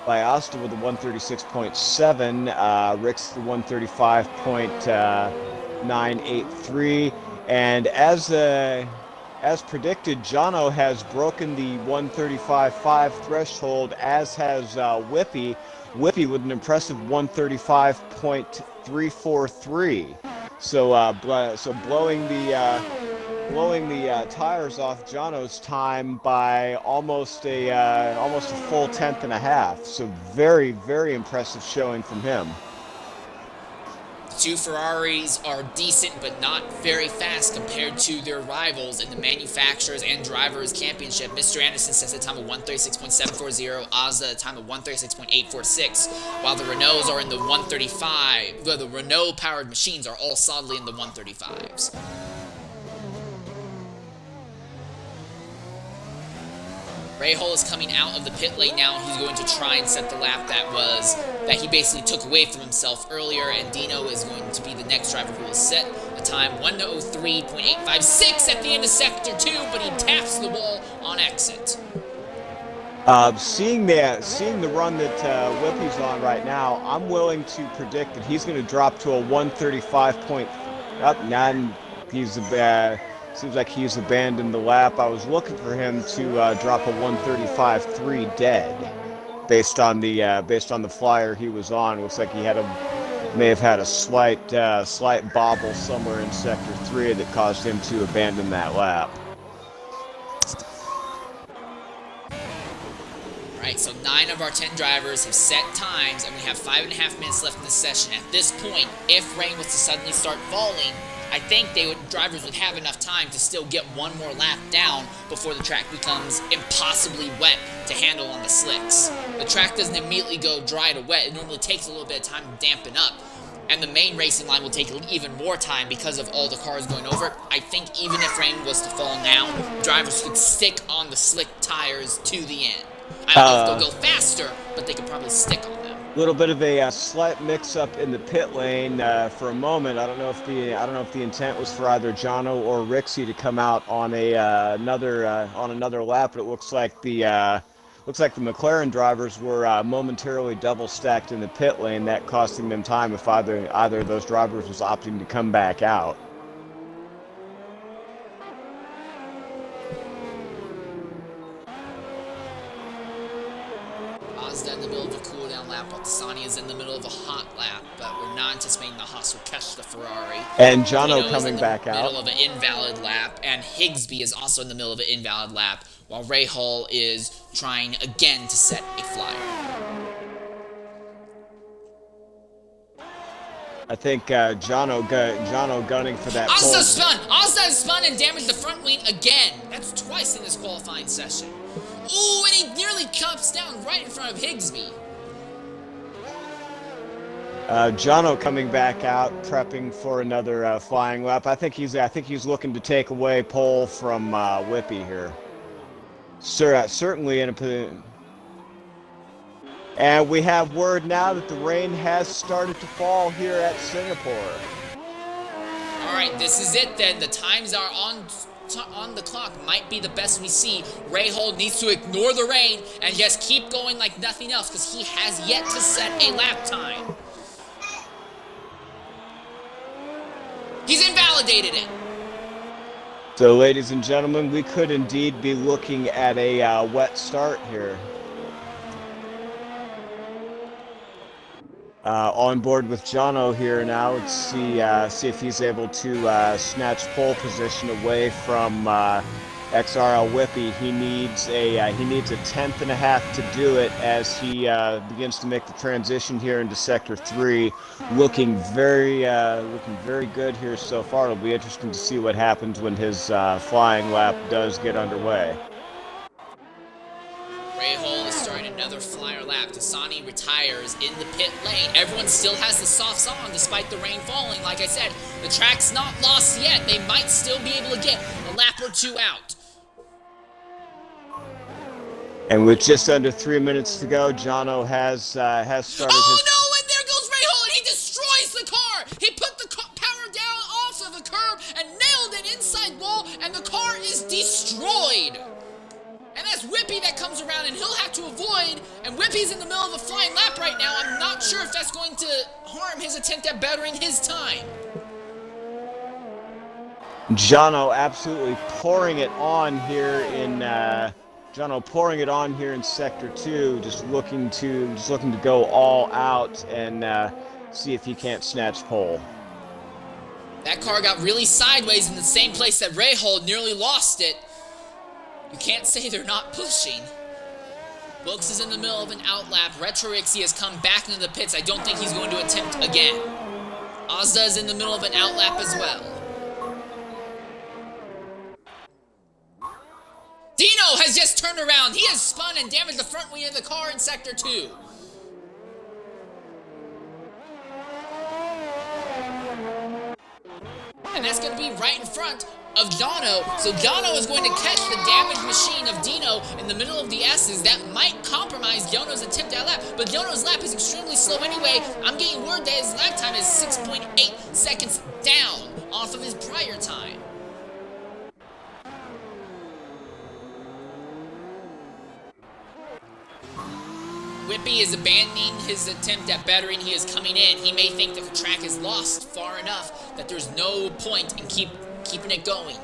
Asta with a 136.7, Rick's the 135.983, and as predicted, Jono has broken the 135.5 threshold, as has Whippy with an impressive 135.343. So blowing the tires off Jono's time by almost a full tenth and a half. So very, very impressive showing from him. The two Ferraris are decent but not very fast compared to their rivals in the Manufacturers and Drivers Championship. Mr. Anderson sets a time of 136.740, Ozza a time of 136.846, while the Renaults are in the 135. Well, the Renault-powered machines are all solidly in the 135s. Rahal is coming out of the pit lane now. He's going to try and set the lap that he basically took away from himself earlier, and Dino is going to be the next driver who will set a time 1:03.856 at the end of Sector 2, but he taps the wall on exit. Seeing the run that Whippy's on right now, I'm willing to predict that he's going to drop to a 135. Seems like he's abandoned the lap. I was looking for him to drop a 135.3 dead, based on the flyer he was on. Looks like he may have had a slight bobble somewhere in Sector 3 that caused him to abandon that lap. Alright, so 9 of our 10 drivers have set times, and we have 5.5 minutes left in the session. At this point, if rain was to suddenly start falling, I think drivers would have enough time to still get one more lap down before the track becomes impossibly wet to handle on the slicks. The track doesn't immediately go dry to wet. It normally takes a little bit of time to dampen up, and the main racing line will take even more time because of all the cars going over it. I think even if rain was to fall now, drivers could stick on the slick tires to the end. I don't know if they'll go faster, but they could probably stick on them. A little bit of a slight mix-up in the pit lane for a moment. I don't know if the intent was for either Jono or Rixie to come out on another lap, but it looks like the McLaren drivers were momentarily double stacked in the pit lane, that costing them time if either of those drivers was opting to come back out. Mazda in the middle of a cool-down lap, while Tassani is in the middle of a hot lap, but we're not anticipating the Haas will catch the Ferrari. And Jono coming back out. In the middle of an invalid lap, and Higsby is also in the middle of an invalid lap, while Rahal is trying again to set a flyer. I think Jono gunning for that pole. Ozza spun and damaged the front wing again. That's twice in this qualifying session. Ooh, and he nearly cups down right in front of Higsby. Jono coming back out, prepping for another flying lap. I think he's looking to take away pole from Whippy here. Certainly in a position. And we have word now that the rain has started to fall here at Singapore. Alright, this is it then. The times are on the clock. Might be the best we see. Rahal needs to ignore the rain and just keep going like nothing else, because he has yet to set a lap time. He's invalidated it. So, ladies and gentlemen, we could indeed be looking at a wet start here. On board with Jono here now. Let's see if he's able to snatch pole position away from XRL Whippy. He needs a tenth and a half to do it as he begins to make the transition here into Sector 3. Looking very good here so far. It'll be interesting to see what happens when his flying lap does get underway. Rahal is starting another flyer lap. Dasani retires in the pit lane. Everyone still has the softs on despite the rain falling. Like I said, the track's not lost yet. They might still be able to get a lap or two out. And with just under 3 minutes to go, Jono has started his... Oh no, and there goes Rahal, and he destroys the car! He put the power down off of the curb and nailed an inside wall, and the car is destroyed! And that's Whippy that comes around, and he'll have to avoid, and Whippy's in the middle of a flying lap right now. I'm not sure if that's going to harm his attempt at bettering his time. Jono absolutely pouring it on here in... Jono pouring it on here in Sector 2, just looking to go all out and see if he can't snatch pole. That car got really sideways in the same place that Rahal nearly lost it. You can't say they're not pushing. Wilkes is in the middle of an outlap. Retro Rixie has come back into the pits. I don't think he's going to attempt again. Ozda is in the middle of an outlap as well. Dino has just turned around. He has spun and damaged the front wing of the car in Sector 2. And that's going to be right in front of Jono. So Jono is going to catch the damaged machine of Dino in the middle of the S's. That might compromise Jono's attempt at lap. But Jono's lap is extremely slow anyway. I'm getting word that his lap time is 6.8 seconds down off of his prior time. Whippy is abandoning his attempt at bettering. He is coming in. He may think that the track is lost far enough that there's no point in keeping it going.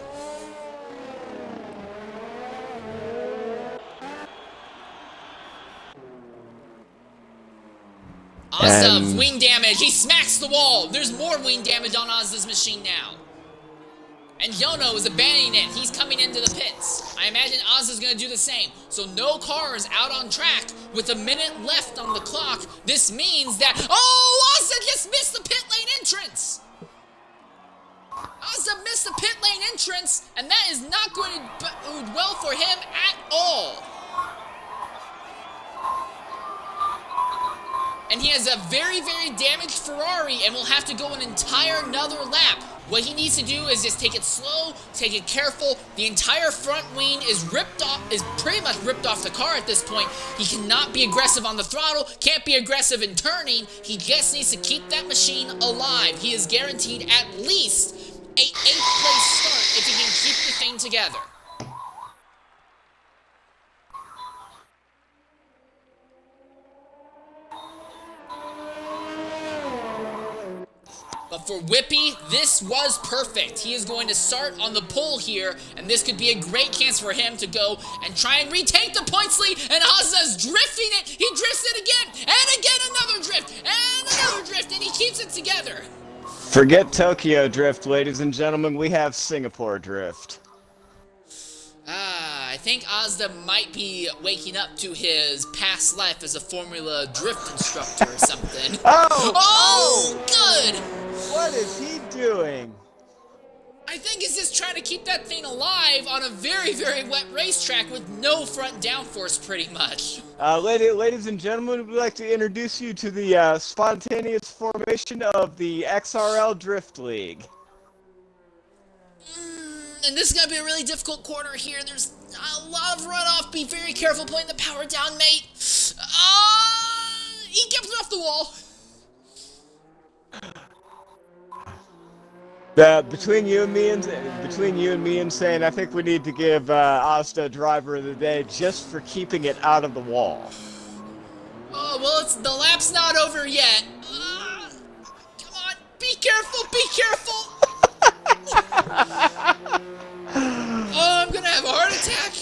Ozza, wing damage. He smacks the wall. There's more wing damage on Ozza's machine now. And Jono is abandoning it. He's coming into the pits. I imagine Ozza's going to do the same. So no cars out on track with a minute left on the clock. This means that... Oh, Ozza just missed the pit lane entrance. Ozza missed the pit lane entrance, and that is not going to bode well for him at all. And he has a very, very damaged Ferrari and will have to go an entire another lap. What he needs to do is just take it slow, take it careful. The entire front wing is pretty much ripped off the car at this point. He cannot be aggressive on the throttle, can't be aggressive in turning. He just needs to keep that machine alive. He is guaranteed at least an 8th place start if he can keep the thing together. But for Whippy, this was perfect. He is going to start on the pole here, and this could be a great chance for him to go and try and retake the points lead, and Ozza's drifting it. He drifts it again, and again another drift, and another drift, and he keeps it together. Forget Tokyo Drift, ladies and gentlemen. We have Singapore Drift. I think Ozda might be waking up to his past life as a Formula Drift constructor or something. Oh, good! What is he doing? I think he's just trying to keep that thing alive on a very, very wet racetrack with no front downforce, pretty much. Ladies and gentlemen, we'd like to introduce you to the spontaneous formation of the XRL Drift League. And this is going to be a really difficult corner here. There's a lot of runoff. Be very careful putting the power down, mate. He kept it off the wall. Between you and me and saying, I think we need to give Asta driver of the day just for keeping it out of the wall. Oh, well, the lap's not over yet. Come on, be careful, be careful. Oh, I'm gonna have a heart attack.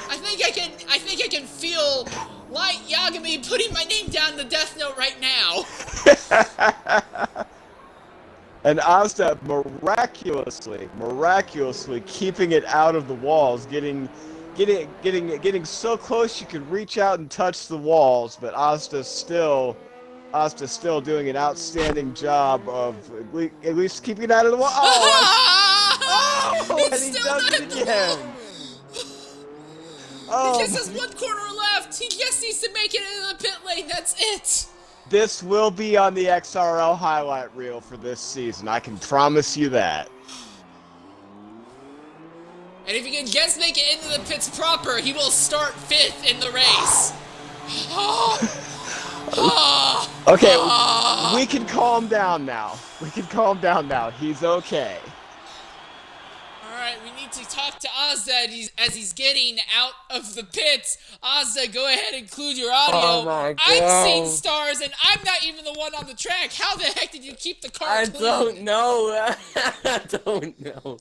I think I can feel Light Yagami putting my name down in the death note right now. And Asta miraculously keeping it out of the walls, getting so close you could reach out and touch the walls, but Asta's still doing an outstanding job of at least keeping it out of the wall. Oh, and he does it again. He just has one corner left. He just needs to make it into the pit lane. That's it. This will be on the XRL highlight reel for this season. I can promise you that. And if he can just make it into the pits proper, he will start 5th in the race. Okay, we can calm down now. He's okay. Alright, we need to talk to Ozza as he's getting out of the pits. Ozza, go ahead and include your audio. Oh my God. I've seen stars, and I'm not even the one on the track. How the heck did you keep the car clean? I don't know. I don't know.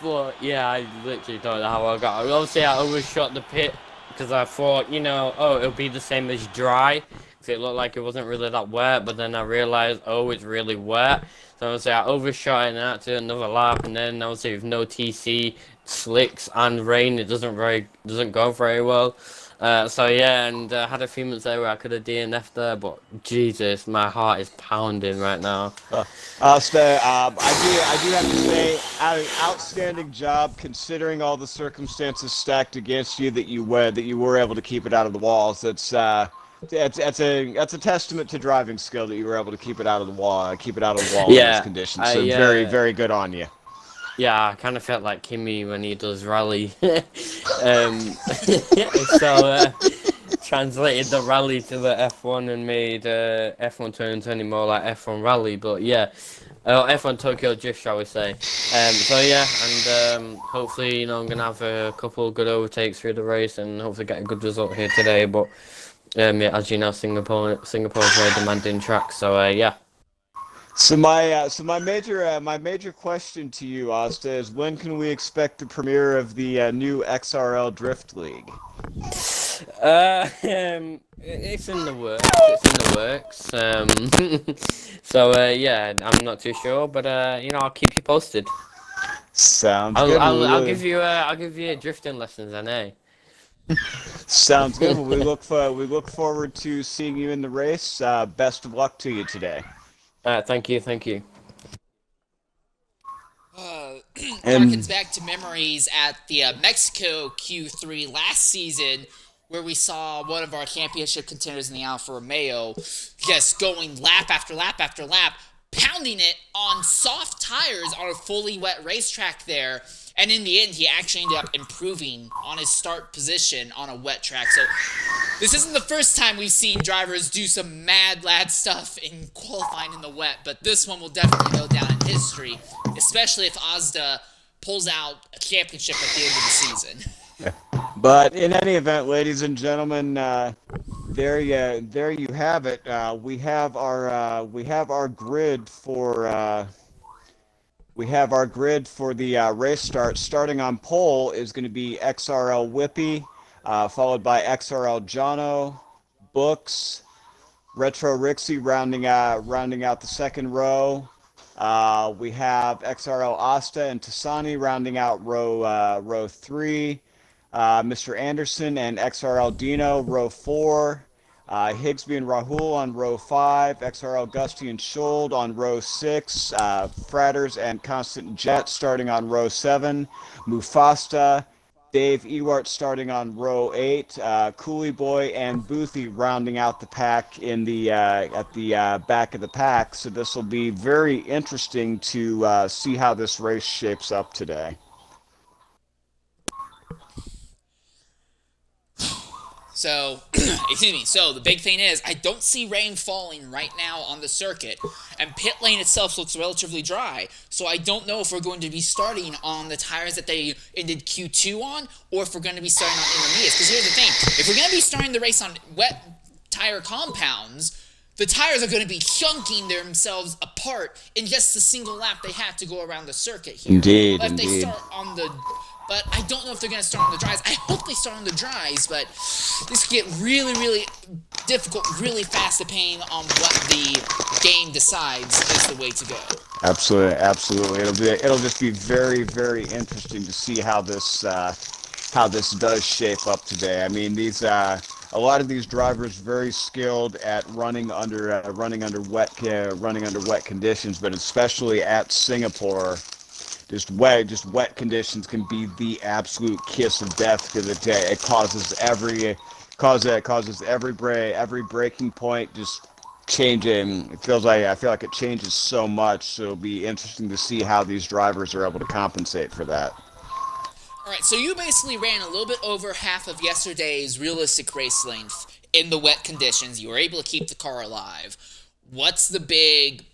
But yeah, I literally don't know how I got it. Obviously, I overshot the pit because I thought, it'll be the same as dry. Because it looked like it wasn't really that wet, but then I realized, it's really wet. So obviously I overshot it and I had to do another lap, and then obviously with no TC, slicks and rain, it doesn't go very well. So yeah, and I had a few minutes there where I could have DNF'd there, but Jesus, my heart is pounding right now. I do have to say, outstanding job considering all the circumstances stacked against you that you were able to keep it out of the walls. That's a testament to driving skill that you were able to keep it out of the wall in those conditions. So very, very good on you. Yeah, I kind of felt like Kimi when he does rally. So translated the rally to the F1 and made F1 turn into any more like F1 rally. But yeah, F1 Tokyo Drift, shall we say? So yeah, and hopefully I'm gonna have a couple of good overtakes through the race and hopefully get a good result here today. But yeah, as you know, Singapore's a very demanding track. So yeah. So my major question to you, Asta, is when can we expect the premiere of the new XRL Drift League? It's in the works. So yeah, I'm not too sure, but I'll keep you posted. Sounds good. I'll give you drifting lessons, Sounds good. Well, we look forward to seeing you in the race. Best of luck to you today. Thank you. Harkens back to memories at the Mexico Q3 last season, where we saw one of our championship contenders in the Alfa Romeo just going lap after lap after lap, pounding it on soft tires on a fully wet racetrack there. And in the end, he actually ended up improving on his start position on a wet track. So this isn't the first time we've seen drivers do some mad lad stuff in qualifying in the wet, but this one will definitely go down in history, especially if Ozda pulls out a championship at the end of the season. But in any event, ladies and gentlemen, there you have it. We have our grid for. We have our grid for the race start. Starting on pole is going to be XRL Whippy, followed by XRL Jono, Books, Retro Rixie rounding out the second row. We have XRL Asta and Tasani rounding out row 3. Mr. Anderson and XRL Dino row 4. Higsby and Rahul on row 5, XRL Gusty and Schold on row 6, Fratters and Constant Jet starting on row 7, Mufasta, Dave Ewart starting on row 8, Cooley Boy and Boothie rounding out the pack in the at the back of the pack. So this will be very interesting to see how this race shapes up today. So, excuse me, so the big thing is, I don't see rain falling right now on the circuit, and pit lane itself looks relatively dry, so I don't know if we're going to be starting on the tires that they ended Q2 on, or if we're going to be starting on intermediates, because here's the thing, if we're going to be starting the race on wet tire compounds, the tires are going to be chunking themselves apart in just a single lap they have to go around the circuit here. Indeed, but if they start on the but I don't know if they're going to start on the dries. I hope they start on the dries, but this could get really, really difficult really fast depending on what the game decides is the way to go. Absolutely, absolutely. It'll just be very, very interesting to see how this does shape up today. I mean, a lot of these drivers very skilled at running under wet conditions, but especially at Singapore, just wet conditions can be the absolute kiss of death because it causes every breaking point just changing. I feel like it changes so much, so it'll be interesting to see how these drivers are able to compensate for that. Alright, so you basically ran a little bit over half of yesterday's realistic race length in the wet conditions. You were able to keep the car alive. What's the big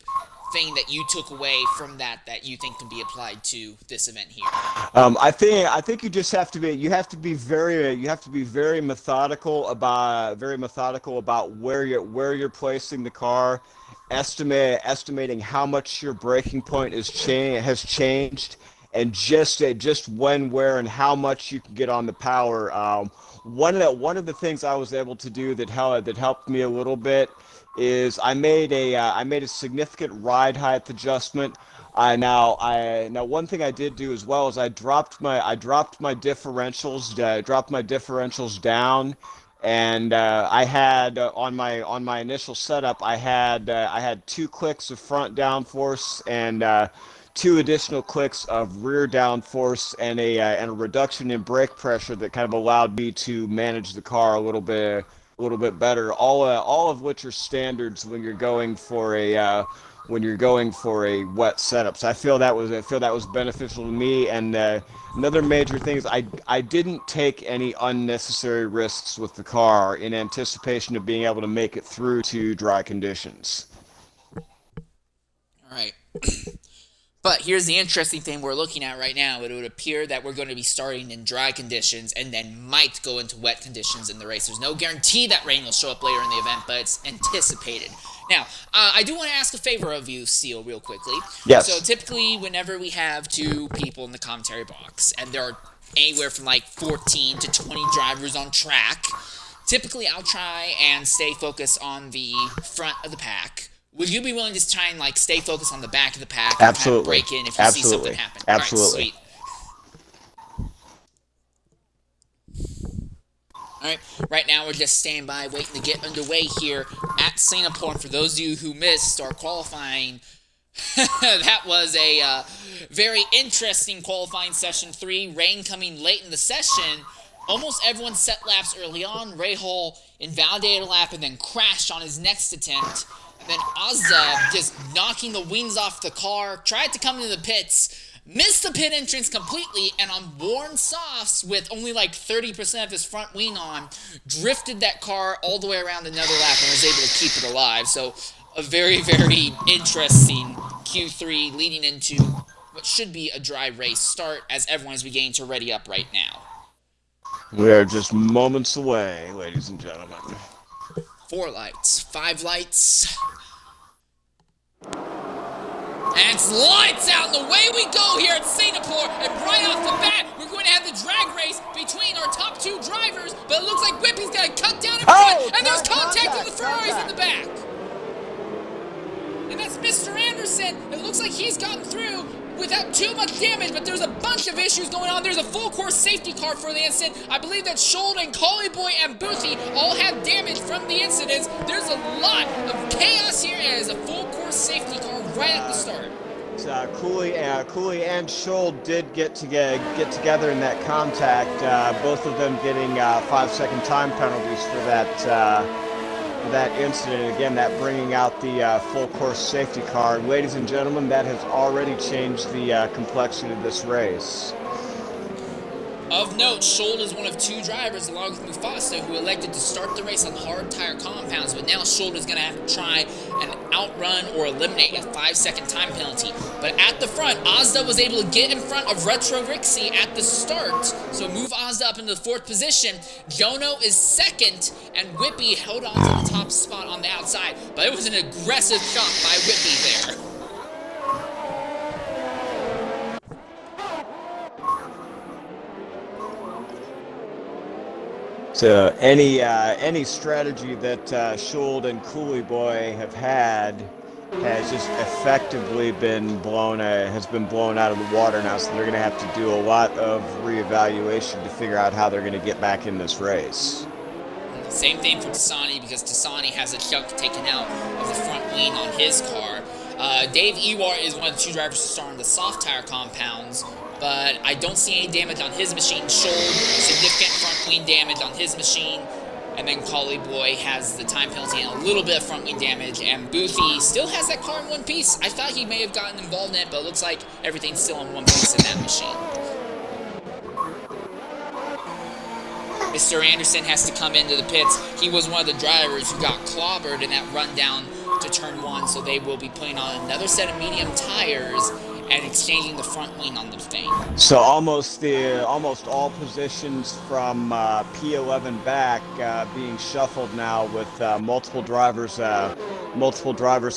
thing that you took away from that you think can be applied to this event here? I think you just have to be very methodical about where you're placing the car, estimating how much your braking point has changed, and just when, where, and how much you can get on the power. One of the things I was able to do that helped me a little bit is I made a significant ride height adjustment. Now one thing I did do as well is I dropped my differentials down, and I had on my initial setup I had 2 clicks of front downforce and 2 additional clicks of rear downforce and a reduction in brake pressure that kind of allowed me to manage the car a little bit better. All of which are standards when you're going for a wet setup. So I feel that was beneficial to me. And another major thing is I didn't take any unnecessary risks with the car in anticipation of being able to make it through to dry conditions. All right. But here's the interesting thing we're looking at right now. It would appear that we're going to be starting in dry conditions and then might go into wet conditions in the race. There's no guarantee that rain will show up later in the event, but it's anticipated. Now, I do want to ask a favor of you, Seal, real quickly. Yes. So typically, whenever we have 2 people in the commentary box, and there are anywhere from like 14 to 20 drivers on track, typically I'll try and stay focused on the front of the pack. Would you be willing to try and like stay focused on the back of the pack? Absolutely. And break in if you see something happen. Absolutely. All right, sweet. Right now we're just standing by, waiting to get underway here at Singapore. And for those of you who missed our qualifying, that was a very interesting qualifying session 3. Rain coming late in the session. Almost everyone set laps early on. Rahul invalidated a lap and then crashed on his next attempt. And then Ozza just knocking the wings off the car, tried to come into the pits, missed the pit entrance completely, and on worn softs with only like 30% of his front wing on, drifted that car all the way around another lap and was able to keep it alive. So a very, very interesting Q3 leading into what should be a dry race start as everyone is beginning to ready up right now. We are just moments away, ladies and gentlemen. 4 lights, 5 lights. And it's lights out, and away we go here at Singapore. And right off the bat, we're going to have the drag race between our top 2 drivers. But it looks like Whippy's going to cut down in front, and there's contact with the Ferraris in the back. And that's Mr. Anderson. It looks like he's gotten through without too much damage, but there's a bunch of issues going on. There's a full course safety car for the incident. I believe that Scholl and Collyboy and Boothie all have damage from the incidents. There's a lot of chaos here as a full course safety car right at the start. Cooley and Scholl did get together in that contact. Both of them getting 5-second time penalties for that incident. Again, that bringing out the full course safety car. And ladies and gentlemen, that has already changed the complexion of this race. Of note, Scholl is one of 2 drivers, along with Mufasa, who elected to start the race on hard tire compounds, but now Scholl is going to have to try and outrun or eliminate a 5-second time penalty. But at the front, Ozda was able to get in front of Retro Rixie at the start, so move Ozda up into the 4th position. Jono is 2nd, and Whippy held on to the top spot on the outside, but it was an aggressive shot by Whippy there. So any strategy that Schuld and Cooley Boy have had has just effectively been blown out of the water now. So they're going to have to do a lot of reevaluation to figure out how they're going to get back in this race. Same thing for Tassani, because Tassani has a chunk taken out of the front wing on his car. Dave Ewart is one of the 2 drivers to start on the soft tire compounds, but I don't see any damage on his machine. Schuld, significant front wing damage on his machine. And then Collie Boy has the time penalty and a little bit of front wing damage. And Boothie still has that car in one piece. I thought he may have gotten involved in it, but it looks like everything's still in one piece in that machine. Mr. Anderson has to come into the pits. He was one of the drivers who got clobbered in that run down to turn 1, so they will be putting on another set of medium tires and exchanging the front wing on the thing. So almost all positions from P11 back being shuffled now, with multiple drivers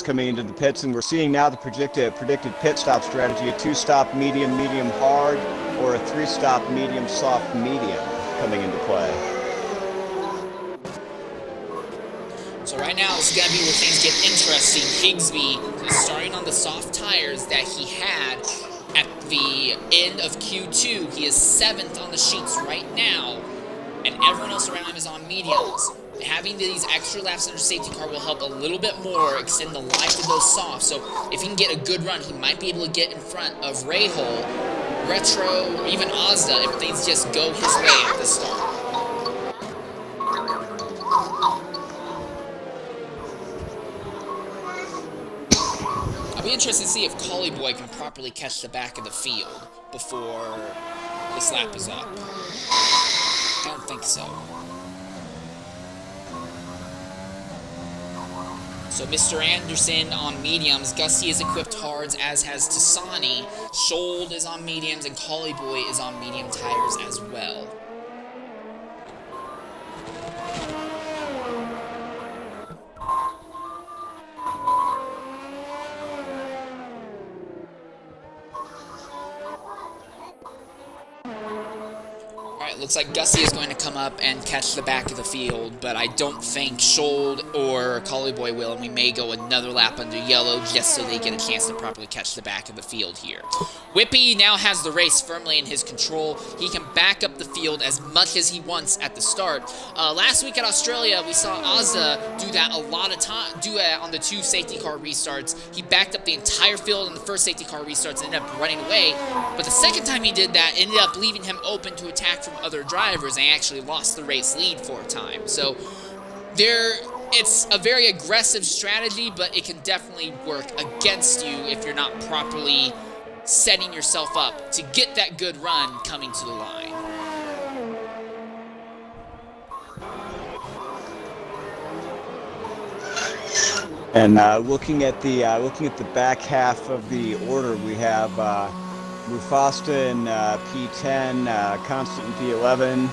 coming into the pits, and we're seeing now the predicted pit stop strategy: a 2-stop medium, medium hard, or a 3-stop medium, soft, medium coming into play. So right now, it's going to be where things get interesting. Higsby is starting on the soft tires that he had at the end of Q2. He is 7th on the sheets right now, and everyone else around him is on mediums. Having these extra laps under safety car will help a little bit more extend the life of those softs. So if he can get a good run, he might be able to get in front of Rahal, Retro, or even Ozda if things just go his way at the start. It'll be interesting to see if Collie Boy can properly catch the back of the field before this lap is up. I don't think so. So Mr. Anderson on mediums, Gussie is equipped hards, as has Tassani. Schuld is on mediums, and Collie Boy is on medium tires as well. Looks like Gussie is going to come up and catch the back of the field, but I don't think Schuld or Collie Boy will, and we may go another lap under yellow just so they get a chance to properly catch the back of the field here. Whippy now has the race firmly in his control. He can back up the field as much as he wants at the start. Last week at Australia, we saw Ozza do that a lot of time, do that on the 2 safety car restarts. He backed up the entire field in the first safety car restarts and ended up running away, but the second time he did that ended up leaving him open to attack from other drivers, and actually lost the race lead for a time. So it's a very aggressive strategy, but it can definitely work against you if you're not properly setting yourself up to get that good run coming to the line. And looking at the back half of the order, we have Mufasta in P10, Constant in P11,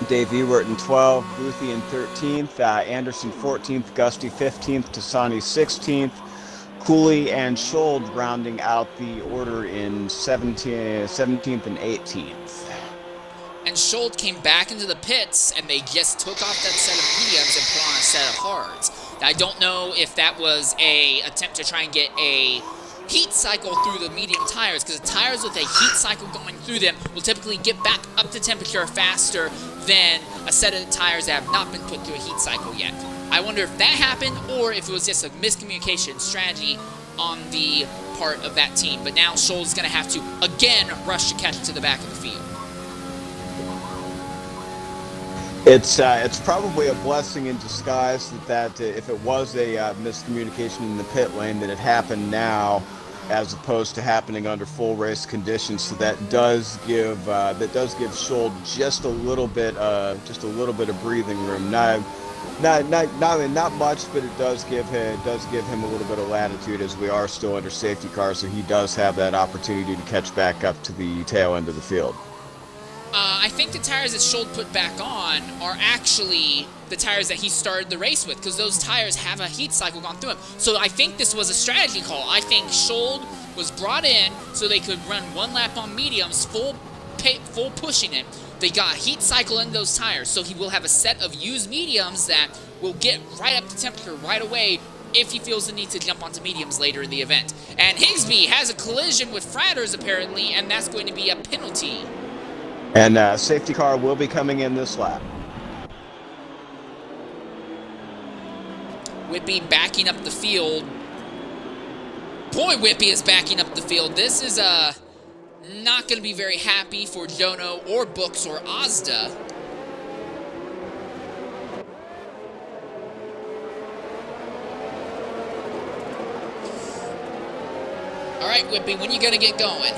Dave Ewart in 12, Boothie in 13th, Anderson 14th, Gusty 15th, Tassani 16th, Cooley and Schuld rounding out the order in 17th and 18th. And Schuld came back into the pits, and they just took off that set of mediums and put on a set of hards. Now, I don't know if that was a attempt to try and get a heat cycle through the medium tires, because the tires with a heat cycle going through them will typically get back up to temperature faster than a set of tires that have not been put through a heat cycle yet. I wonder if that happened, or if it was just a miscommunication strategy on the part of that team. But now Schuld is going to have to, again, rush to catch to the back of the field. It's probably a blessing in disguise that if it was a miscommunication in the pit lane, that it happened now, as opposed to happening under full race conditions. So that does give Schuld just a little bit of breathing room. Not much, but it does give him a little bit of latitude, as we are still under safety car. So he does have that opportunity to catch back up to the tail end of the field. I think the tires that Schuld put back on are actually the tires that he started the race with, because those tires have a heat cycle gone through them. So I think this was a strategy call. I think Schuld was brought in so they could run one lap on mediums, full full pushing it, they got heat cycle in those tires, so he will have a set of used mediums that will get right up to temperature right away if he feels the need to jump onto mediums later in the event. And Higsby has a collision with Fratters apparently, and that's going to be a penalty. And safety car will be coming in this lap. Whippy backing up the field. Boy, Whippy is backing up the field. This is not going to be very happy for Jono or Books or Ozda. All right, Whippy, when you going to get going?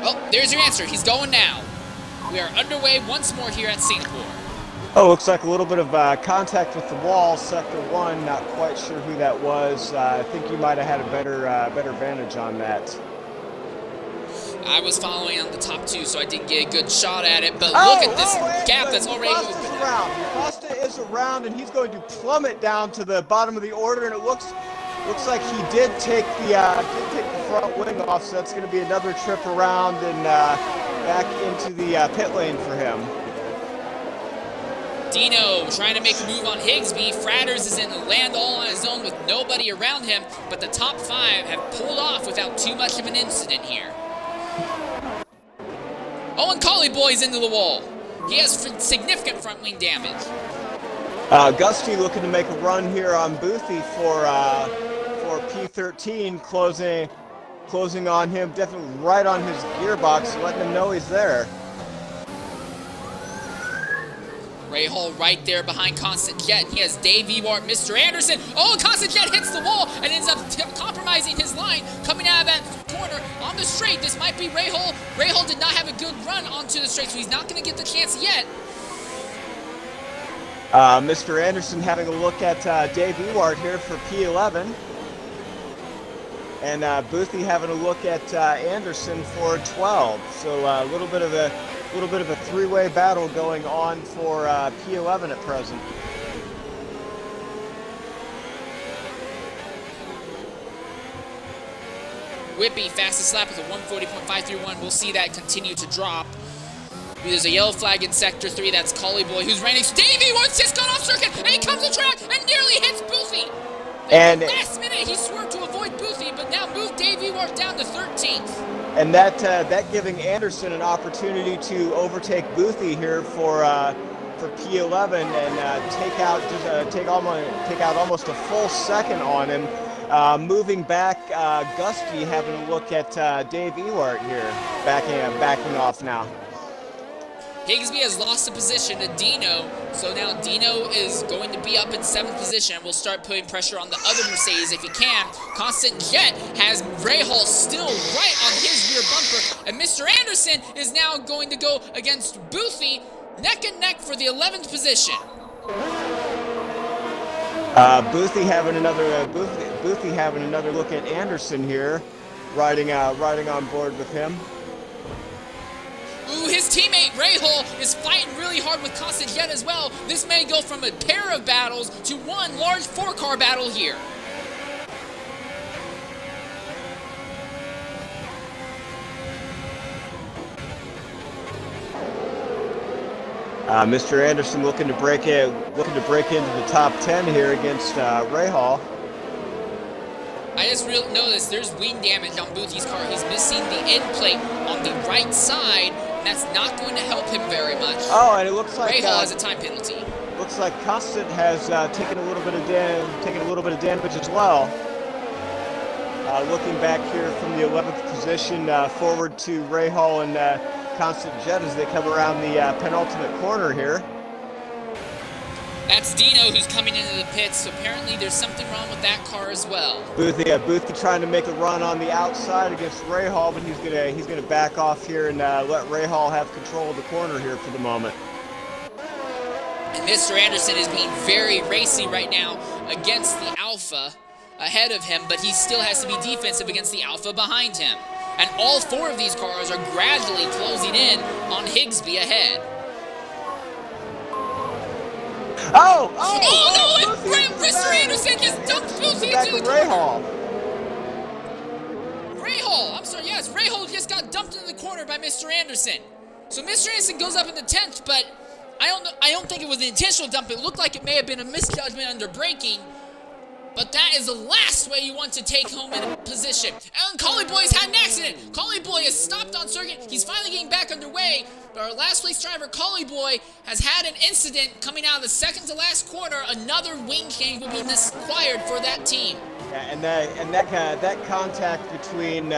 Oh, there's your answer. He's going now. We are underway once more here at Singapore. Oh, looks like a little bit of contact with the wall, sector 1. Not quite sure who that was. I think you might have had a better vantage on that. I was following on the top 2, so I didn't get a good shot at it. But look at this gap that's already open. Costa is around, and he's going to plummet down to the bottom of the order, and it looks like he did take the front wing off, so that's going to be another trip around and back into the pit lane for him. Dino trying to make a move on Higsby. Fratters is in the land all on his own with nobody around him, but the top 5 have pulled off without too much of an incident here. Oh, and Collie Boy's into the wall. He has significant front wing damage. Gusty looking to make a run here on Boothie for P13, closing on him, definitely right on his gearbox, letting him know he's there. Ray Hall right there behind Constant Jet. He has Dave Ewart, Mr. Anderson. Oh, Constant Jet hits the wall and ends up compromising his line coming out of that corner on the straight. This might be Ray Hall. Ray Hall did not have a good run onto the straight, so he's not going to get the chance yet. Mr. Anderson having a look at Dave Ewart here for P11. And Boothie having a look at Anderson for 12. So a little bit of a three-way battle going on for P11 at present. Whippy fastest lap with a 140.531. We'll see that continue to drop. There's a yellow flag in Sector 3. That's Collie Boy who's running. Davey Woods just got off circuit and he comes to track and nearly hits Boothie. And last minute he swerved to avoid Boothie, but now moved Davey Ward down to 13th. And that giving Anderson an opportunity to overtake Boothie here for P11 and take out almost a full second on him. Moving back, Gusty having a look at Dave Ewart here, backing off now. Higsby has lost a position to Dino, so now Dino is going to be up in 7th position. We'll start putting pressure on the other Mercedes if he can. Constant Jet has Ray Hall still right on his rear bumper, and Mr. Anderson is now going to go against Boothie, neck and neck for the 11th position. Boothie having another look at Anderson here, riding on board with him. Ooh, his teammate Ray Hall is fighting really hard with Constant Jet as well. This may go from a pair of battles to one large 4-car battle here. Mr. Anderson looking to break into the top 10 here against Ray Hall. I just noticed there's wing damage on Boothie's car. He's missing the end plate on the right side, and that's not going to help him very much. Oh, and it looks like Ray Hall has a time penalty. Looks like Constant has taken a little bit of damage as well. Looking back here from the 11th position forward to Ray Hall and Constant Jet as they come around the penultimate corner here. That's Dino who's coming into the pits, so apparently there's something wrong with that car as well. Boothie trying to make a run on the outside against Ray Hall, but he's gonna back off here and let Ray Hall have control of the corner here for the moment. And Mr. Anderson is being very racy right now against the Alpha ahead of him, but he still has to be defensive against the Alpha behind him. And all 4 of these cars are gradually closing in on Higsby ahead. Oh! Oh, no! Boosie into the Mr. back. Anderson just dumped Boosie Back into of the Ray corner. Hall. Rahal, I'm sorry, yes, Rahal just got dumped into the corner by Mr. Anderson. So Mr. Anderson goes up in the 10th, but I don't think it was an intentional dump. It looked like it may have been a misjudgment under braking. But that is the last way you want to take home in a position. And Collie Boy has had an accident. Collie Boy has stopped on circuit. He's finally getting back underway. But our last place driver, Collie Boy, has had an incident coming out of the second to last corner. Another wing change will be required for that team. Yeah, and that contact between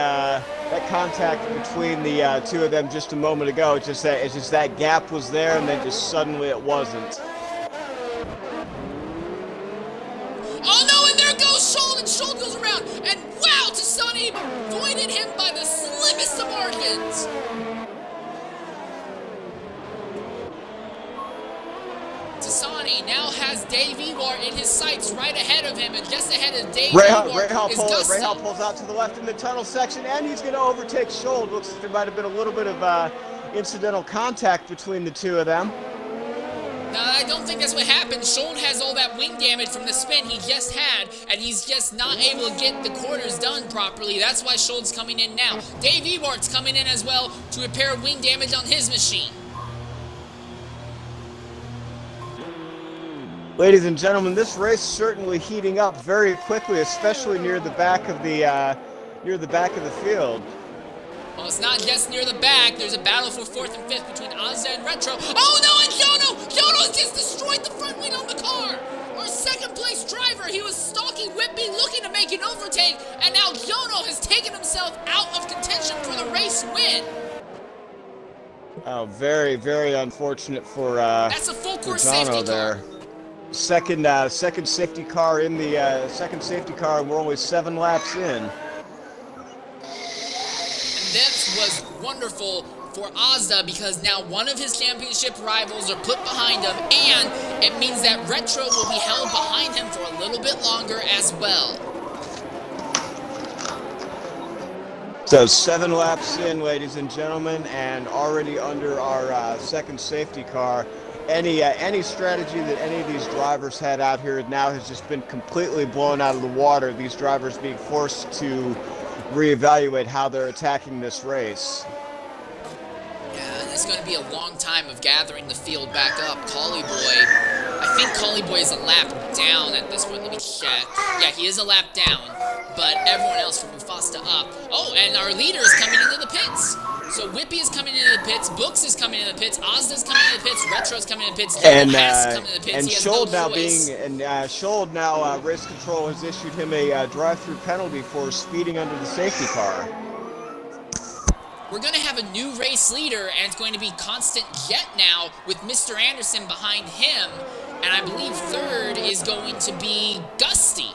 the two of them just a moment ago. It's just that gap was there, and then just suddenly it wasn't. Oh no, and there goes Schuld, and Schuld goes around, and wow, Tassani avoided him by the slimmest of margins. Tassani now has Dave Ewart in his sights right ahead of him, and just ahead of Dave Ewart is Gusty. Rahal pulls out to the left in the tunnel section, and he's going to overtake Schuld. Looks like there might have been a little bit of incidental contact between the two of them. No, I don't think that's what happened. Schuld has all that wing damage from the spin he just had, and he's just not able to get the corners done properly. That's why Schuld's coming in now. Dave Ewart's coming in as well to repair wing damage on his machine. Ladies and gentlemen, this race is certainly heating up very quickly, especially near the back of the field. Well, it's not just near the back. There's a battle for 4th and 5th between Ozza and Retro. Oh no, and Jono has just destroyed the front wing on the car. Our second place driver, he was stalking Whitby, looking to make an overtake, and now Jono has taken himself out of contention for the race win. Oh, very, very unfortunate for That's a full course safety there. car. Second safety car in the second safety car, and we're only 7 laps in. This was wonderful for Ozda because now one of his championship rivals are put behind him, and it means that Retro will be held behind him for a little bit longer as well. So 7 laps in, ladies and gentlemen, and already under our second safety car. Any strategy that any of these drivers had out here now has just been completely blown out of the water. These drivers being forced to reevaluate how they're attacking this race. Yeah, it's going to be a long time of gathering the field back up. Collie Boy, I think Collie Boy is a lap down at this point. Let me check. Yeah, he is a lap down, but everyone else from Mufasta up. Oh, and our leader is coming into the pits. So Whippy is coming into the pits, Books is coming into the pits, Ozda's coming into the pits, Retro's coming into the pits, And coming into the pits. and He has Schuld no now choice. Schuld now race control has issued him a drive-through penalty for speeding under the safety car. We're going to have a new race leader, and it's going to be Constant Jet now with Mr. Anderson behind him, and I believe third is going to be Gusty.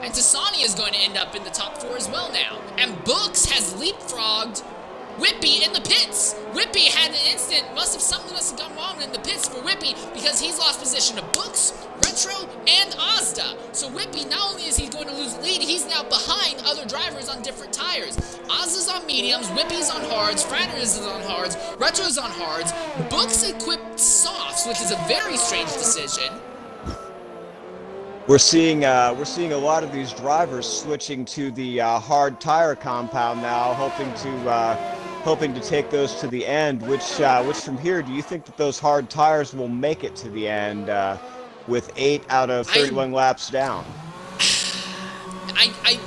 And Tassani is going to end up in the top 4 as well now. And Books has leapfrogged Whippy in the pits. Whippy had an instant, something must have gone wrong in the pits for Whippy because he's lost position to Books, Retro, and Ozda. So Whippy, not only is he going to lose the lead, he's now behind other drivers on different tires. Ozda's on mediums, Whippy's on hards, Fratter is on hards, Retro's on hards, Books equipped softs, which is a very strange decision. We're seeing a lot of these drivers switching to the hard tire compound now, hoping to take those to the end. Which from here, do you think that those hard tires will make it to the end with 8 out of 31 laps down?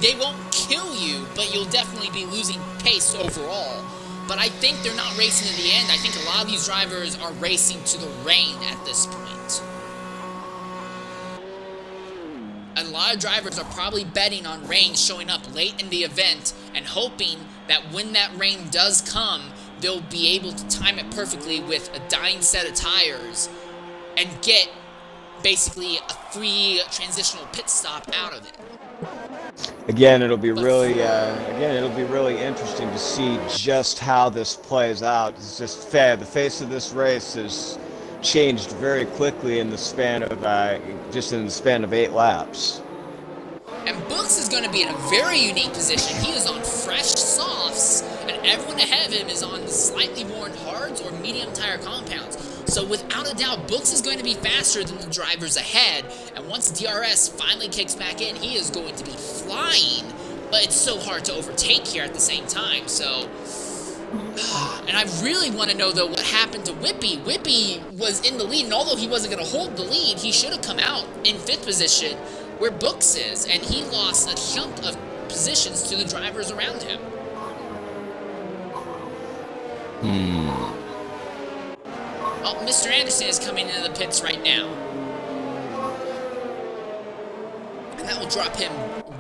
They won't kill you, but you'll definitely be losing pace overall. But I think they're not racing to the end. I think a lot of these drivers are racing to the rain at this point. A lot of drivers are probably betting on rain showing up late in the event and hoping that when that rain does come, they'll be able to time it perfectly with a dying set of tires and get basically a free transitional pit stop out of it. Again, it'll be really interesting to see just how this plays out. It's just fair. The face of this race has changed very quickly in the span of 8 laps. And Books is going to be in a very unique position. He is on fresh softs, and everyone ahead of him is on slightly worn hards or medium tire compounds. So without a doubt, Books is going to be faster than the drivers ahead, and once DRS finally kicks back in, he is going to be flying, but it's so hard to overtake here at the same time, so... And I really want to know, though, what happened to Whippy. Whippy was in the lead, and although he wasn't going to hold the lead, he should have come out in 5th position where Books is, and he lost a chunk of positions to the drivers around him. Oh, Mr. Anderson is coming into the pits right now. And that will drop him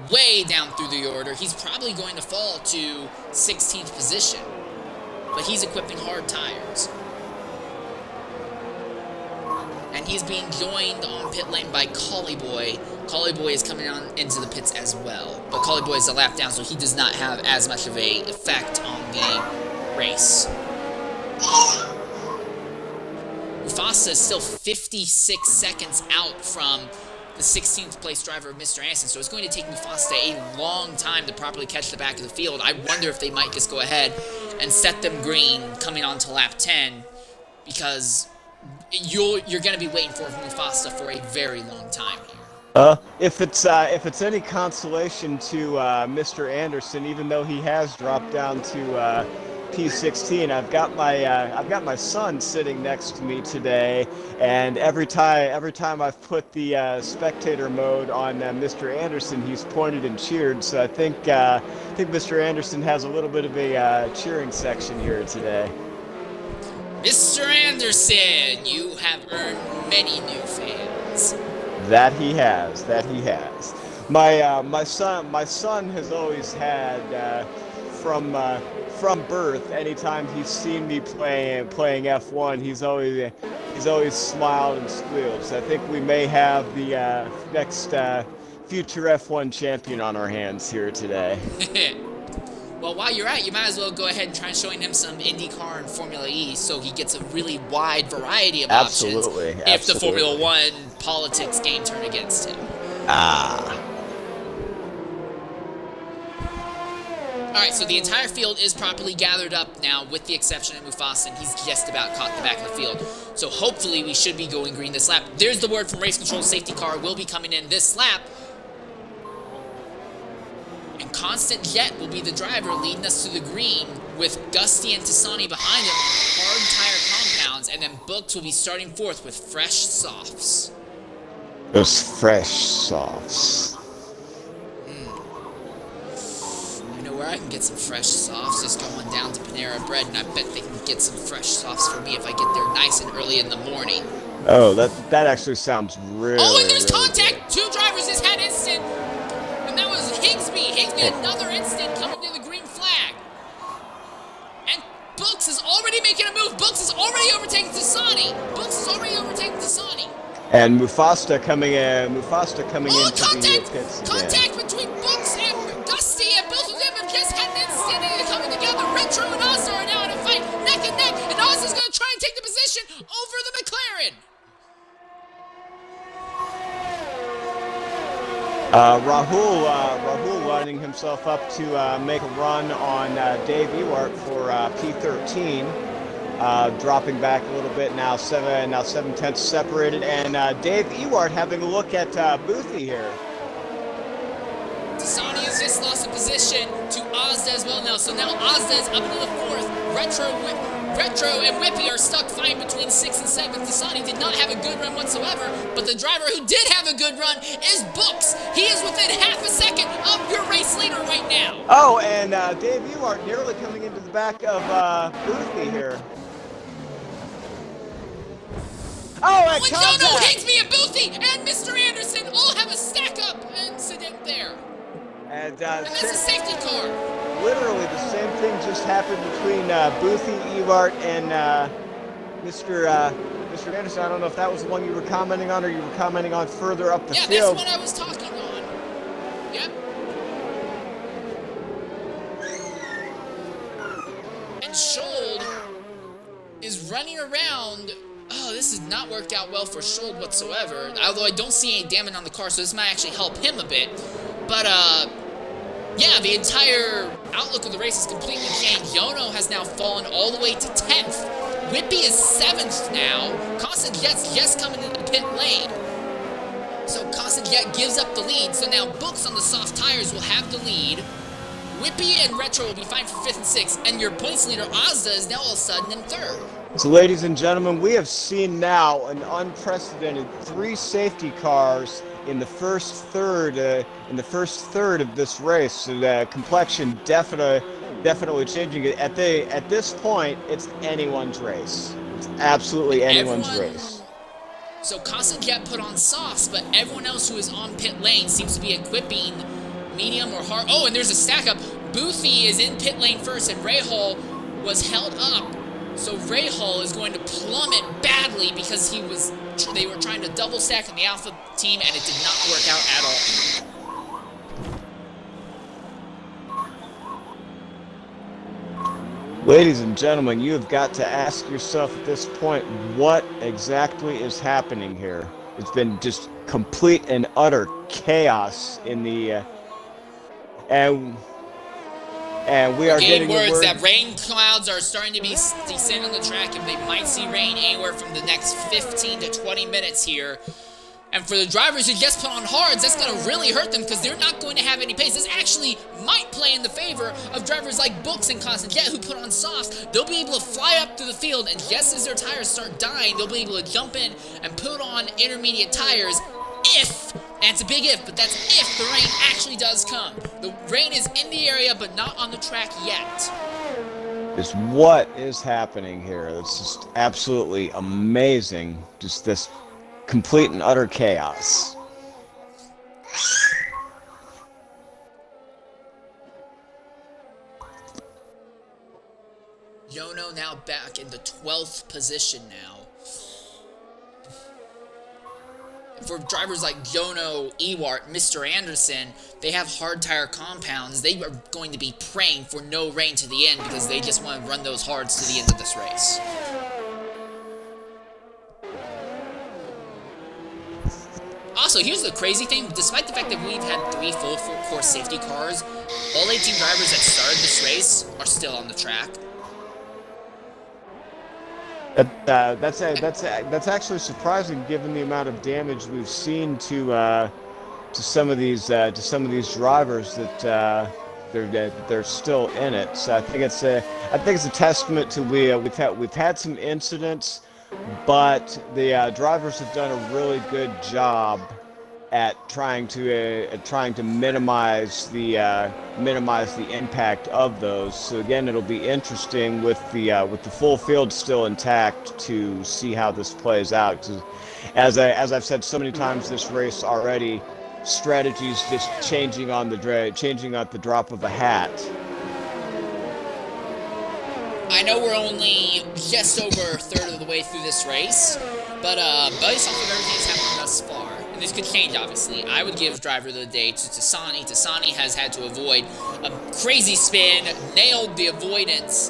way down through the order. He's probably going to fall to 16th position. But he's equipping hard tires. And he's being joined on pit lane by Collie-Boy. Collie-Boy is coming on into the pits as well. But Collie-Boy is a lap down, so he does not have as much of a effect on the race. Mufasa is still 56 seconds out from the 16th place driver, Mr. Anderson, so it's going to take Mufasa a long time to properly catch the back of the field. I wonder if they might just go ahead and set them green coming on to lap 10, because you're going to be waiting for Mufasa for a very long time here. If it's any consolation to Mr. Anderson, even though he has dropped down to P16, I've got my son sitting next to me today, and every time I've put the spectator mode on Mr. Anderson, he's pointed and cheered. So I think Mr. Anderson has a little bit of a cheering section here today. Mr. Anderson, you have earned many new fans. That he has. My son has always had from birth. Anytime he's seen me playing F1, he's always smiled and squealed. So I think we may have the next future F1 champion on our hands here today. Well, while you're at it, you might as well go ahead and try showing him some IndyCar and Formula E, so he gets a really wide variety of options if the Formula One politics game turn against him. Alright, so the entire field is properly gathered up now, with the exception of Mufasa, and he's just about caught the back of the field. So hopefully we should be going green this lap. There's the word from Race Control, safety car will be coming in this lap. And Constant Jet will be the driver leading us to the green, with Gusty and Tassani behind him on hard tire compounds, and then Books will be starting fourth with Fresh Softs. Those Fresh Softs. Where I can get some Fresh Softs is going down to Panera Bread, and I bet they can get some Fresh Softs for me if I get there nice and early in the morning. Oh, that actually sounds really. Oh, and there's really contact! good. 2 drivers just had instant, and that was Higsby. Higsby another instant coming to the green flag. And Books is already making a move. Books is already overtaking Tassani. And Mufasa coming in. Contact! The pits again. Contact between Books and Dusty, and both of them have just had an instant, and they're coming together. Retro and Ozzy are now in a fight, neck and neck, and Ozzy's going to try and take the position over the McLaren. Rahul lining himself up to make a run on Dave Ewart for P13, dropping back a little bit now. 7/10 separated, and Dave Ewart having a look at Boothie here. Tassani has just lost a position to Ozda as well now. So now Ozda is up into the 4th. Retro and Whippy are stuck fighting between 6th and 7th. Tassani did not have a good run whatsoever, but the driver who did have a good run is Books. He is within half a second of your race leader right now. Oh, and Dave Ewart nearly coming into the back of Boothie here. Oh, and contact! No, Higsby and Boothie and Mr. Anderson all have a stack-up incident there. And that's a safety car. Literally the same thing just happened between Boothie, Ewart, and Mr. Anderson. I don't know if that was the one you were commenting on, or you were commenting on further up the field. Yeah, that's what I was talking on. Yep. And Schold is running around. Oh, this has not worked out well for Schold whatsoever. Although I don't see any damage on the car, so this might actually help him a bit. But, yeah, the entire outlook of the race is completely changed. Yono has now fallen all the way to 10th. Whippy is 7th now. Constant Jet's just coming into the pit lane. So Constant Jet gives up the lead. So now Books on the soft tires will have the lead. Whippy and Retro will be fine for 5th and 6th. And your points leader, Ozda, is now all of a sudden in 3rd. So, ladies and gentlemen, we have seen now an unprecedented 3 safety cars in the first third. In the first third of this race, so the complexion definitely changing. At this point, it's anyone's race. It's absolutely anyone's race. So Constant Jet put on softs, but everyone else who is on pit lane seems to be equipping medium or hard. Oh, and there's a stack up. Boothie is in pit lane first, and Rahal was held up. So Rahal is going to plummet badly because they were trying to double stack on the Alpha team, and it did not work out at all. Ladies and gentlemen, you have got to ask yourself at this point, what exactly is happening here? It's been just complete and utter chaos in the and we are getting words that rain clouds are starting to be descending on the track, and they might see rain anywhere from the next 15 to 20 minutes here. And for the drivers who just put on hards, that's going to really hurt them because they're not going to have any pace. This actually might play in the favor of drivers like Books and Constant Jet who put on softs. They'll be able to fly up through the field, and just as their tires start dying, they'll be able to jump in and put on intermediate tires if, and it's a big if, but that's if the rain actually does come. The rain is in the area, but not on the track yet. Is what is happening here. It's just absolutely amazing. Just this complete and utter chaos. Yono now back in the 12th position now. For drivers like Yono, Ewart, Mr. Anderson, they have hard tire compounds. They are going to be praying for no rain to the end because they just want to run those hards to the end of this race. Also, here's the crazy thing. Despite the fact that we've had 3 full course safety cars, all 18 drivers that started this race are still on the track. That's actually surprising, given the amount of damage we've seen to some of these drivers that they're still in it. So I think it's a testament to we've had some incidents, but the drivers have done a really good job at trying to minimize the impact of those. So again, it'll be interesting with the full field still intact to see how this plays out. 'Cause as I've said so many times this race already, strategies just changing at the drop of a hat. I know we're only just over a third of the way through this race, but based off of everything that's happened thus far, and this could change obviously, I would give driver of the day to Tasani. Tasani has had to avoid a crazy spin, nailed the avoidance,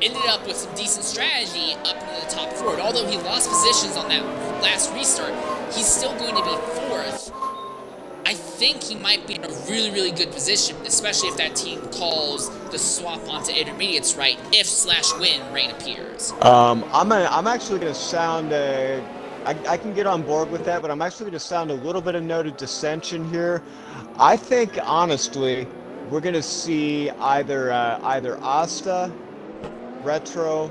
ended up with some decent strategy up into the top 4. And although he lost positions on that last restart, he's still going to be 4th. I think he might be in a really, really good position, especially if that team calls the swap onto intermediates right, if/when rain appears. I'm actually going to sound, I can get on board with that, but I'm actually going to sound a little bit of note of dissension here. I think, honestly, we're going to see either Asta, Retro,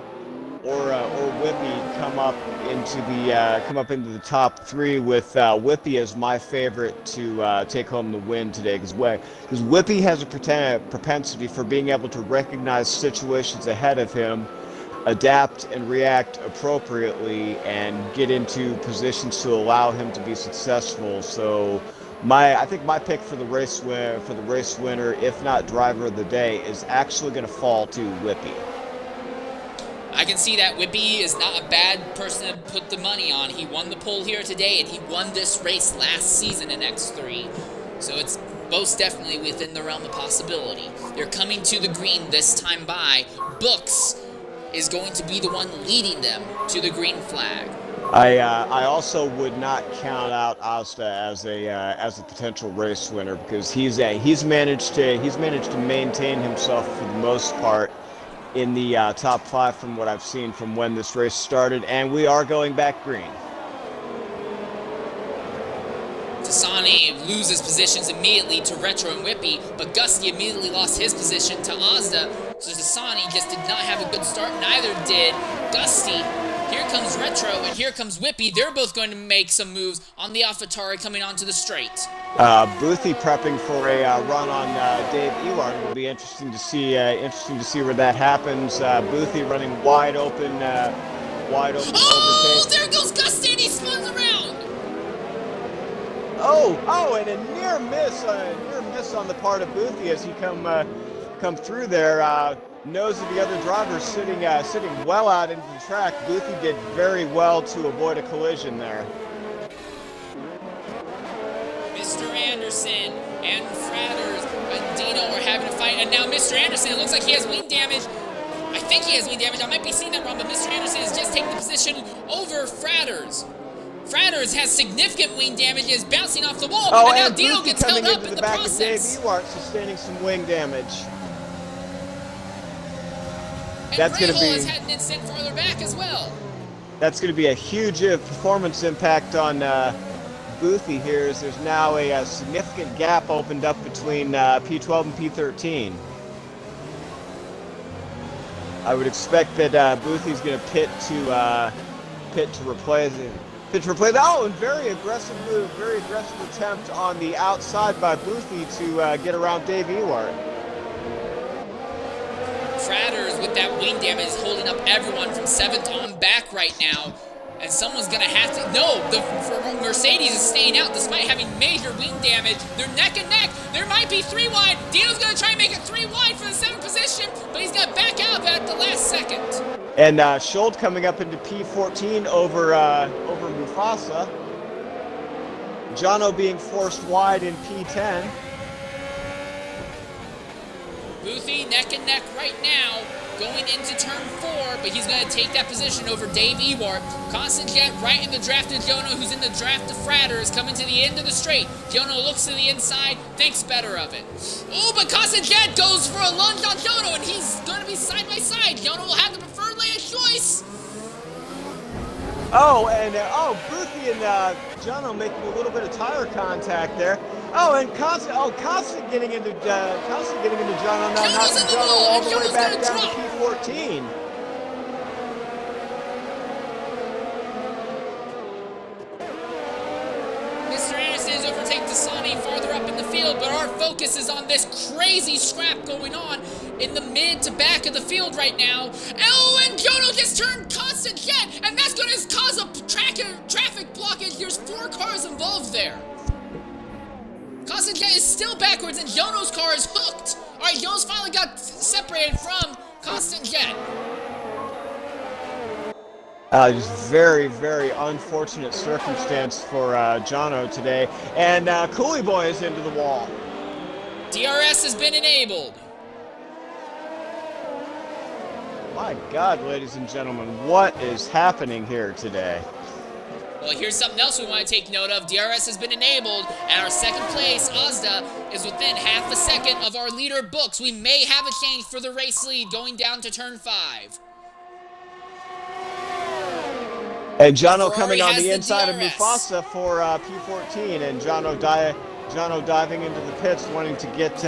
or Whippy come up into the top 3, with Whippy as my favorite to take home the win today, because Whippy has a propensity for being able to recognize situations ahead of him, adapt and react appropriately, and get into positions to allow him to be successful. So I think my pick for the race winner, if not driver of the day, is actually going to fall to Whippy. I can see that Whippy is not a bad person to put the money on. He won the pole here today, and he won this race last season in X3. So it's most definitely within the realm of possibility. They're coming to the green this time by. Books is going to be the one leading them to the green flag. I also would not count out Asta as a potential race winner, because he's managed to maintain himself for the most part in the top 5 from what I've seen from when this race started, and we are going back green. Tasani loses positions immediately to Retro and Whippy, but Gusty immediately lost his position to Ozda, so Tasani just did not have a good start, neither did Gusty. Here comes Retro, and here comes Whippy. They're both going to make some moves on the AlphaTauri coming onto the straight. Boothie prepping for a run on Dave Ewart. Will be interesting to see where that happens. Boothie running wide open. Oh, there goes Gusty, and he spins around. Oh, and a near miss on the part of Boothie as he come through there. Nose of the other driver sitting well out into the track. Boothie did very well to avoid a collision there. Mr. Anderson and Fratters and Dino are having a fight, and now Mr. Anderson, it looks like he has wing damage. I think he has wing damage. I might be seeing that wrong, but Mr. Anderson is just taking the position over Fratters. Fratters has significant wing damage, is bouncing off the wall, and now Dino gets held up in the process. Dave Ewart sustaining some wing damage. And Greyhole has had an incident farther back as well. That's going to be a huge performance impact on Boothie here, as there's now a significant gap opened up between P12 and P13. I would expect that Boothie's going to pit to replace it. Oh, and very aggressive move, very aggressive attempt on the outside by Boothie to get around Dave Ewart. Fratters with that wing damage is holding up everyone from 7th on back right now. And someone's going to have to... No, the Mercedes is staying out despite having major wing damage. They're neck and neck. There might be 3 wide. Dino's going to try and make it 3 wide for the 7th position, but he's going to back out at the last second. And Schuld coming up into P14 over Mufasa. Jono being forced wide in P10. Boothie neck and neck right now, going into turn 4, but he's going to take that position over Dave Ewart. Constant Jet right in the draft of Jono, who's in the draft of Fratters, coming to the end of the straight. Jono looks to the inside, thinks better of it. Oh, but Constant Jet goes for a lunge on Jono, and he's going to be side by side. Jono will have the preferred lane of choice. Oh, and Boothie and Jono making a little bit of tire contact there. Oh, and Constant getting into Jono now, knocking Jono all the way back down to P14. Mr. Anderson is overtaking Tasani farther up in the field, but our focus is on this crazy scrap going on in the mid to back of the field right now. Oh, and Jono just turned Constant Jet, and that's going to cause a traffic blockage. There's 4 cars involved there. Constant Jet is still backwards, and Jono's car is hooked. All right, Jono's finally got separated from Constant Jet. Just very, very unfortunate circumstance for Jono today. And Coolie Boy is into the wall. DRS has been enabled. My God, ladies and gentlemen, what is happening here today? Well, here's something else we want to take note of. DRS has been enabled, and our second place, Ozda, is within half a second of our leader books. We may have a change for the race lead going down to turn 5. And Jono coming on the inside of Mufasa for P14, and Jono diving into the pits, wanting to get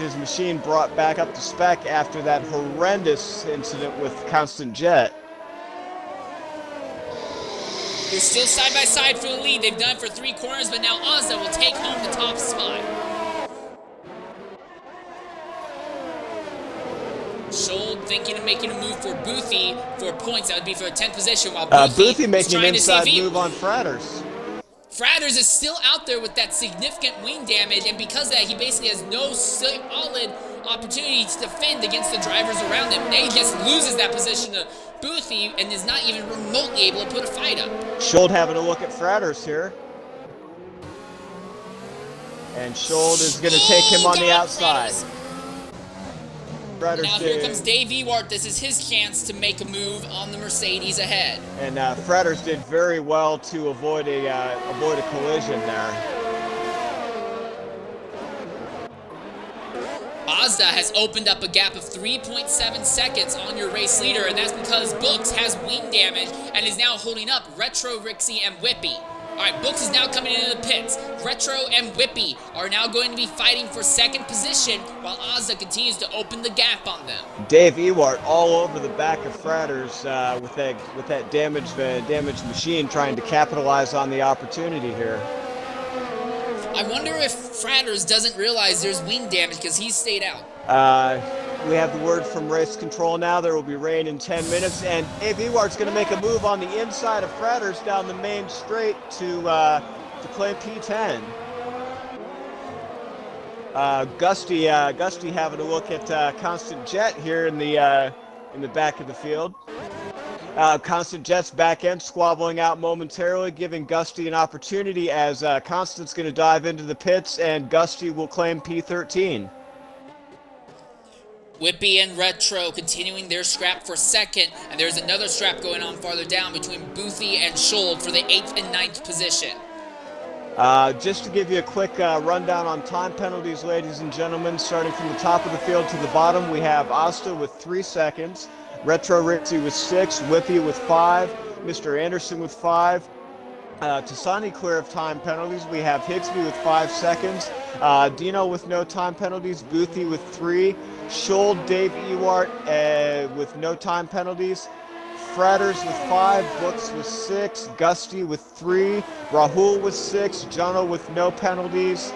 his machine brought back up to spec after that horrendous incident with Constant Jet. They're still side by side for the lead. They've done it for 3 corners, but now Ozda will take home the top spot. Schuld thinking of making a move for Boothie for points. That would be for a 10th position, while Boothie making an inside move on Fratters. Fratters is still out there with that significant wing damage, and because of that, he basically has no solid opportunity to defend against the drivers around him. Now he just loses that position to Boothie and is not even remotely able to put a fight up. Schuld having a look at Fratters here. And Schuld is going to take him on the outside. Now here comes Dave Ewart. This is his chance to make a move on the Mercedes ahead. And Fratters did very well to avoid a collision there. Mazda has opened up a gap of 3.7 seconds on your race leader, and that's because Books has wing damage and is now holding up Retro, Rixie, and Whippy. Alright, Books is now coming into the pits. Retro and Whippy are now going to be fighting for second position while Mazda continues to open the gap on them. Dave Ewart all over the back of Fratters with that damaged machine, trying to capitalize on the opportunity here. I wonder if Fratters doesn't realize there's wing damage because he's stayed out. We have the word from race control now. There will be rain in 10 minutes, and Dave Ewart's going to make a move on the inside of Fratters down the main straight to claim P10. Gusty having a look at Constant Jet here in the back of the field. Constant Jet's back end squabbling out momentarily, giving Gusty an opportunity as Constant's going to dive into the pits, and Gusty will claim P13. Whippy and Retro continuing their scrap for second, and there's another scrap going on farther down between Boothie and Schold for the 8th and 9th position. Just to give you a quick rundown on time penalties, ladies and gentlemen, starting from the top of the field to the bottom, we have Asta with 3 seconds, Retro Rixie with 6, Whippy with 5, Mr. Anderson with 5. Tasani clear of time penalties. We have Higsby with 5 seconds, Dino with no time penalties, Boothie with 3, Schold, Dave Ewart with no time penalties, Fratters with 5, Books with 6, Gusty with 3, Rahul with 6, Jono with no penalties.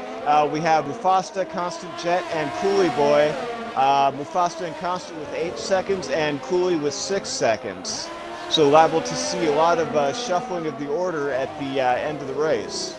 We have Mufasta, Constant Jet, and Cooley Boy. Mufasta and Constant with 8 seconds, and Cooley with 6 seconds. So liable to see a lot of shuffling of the order at the end of the race.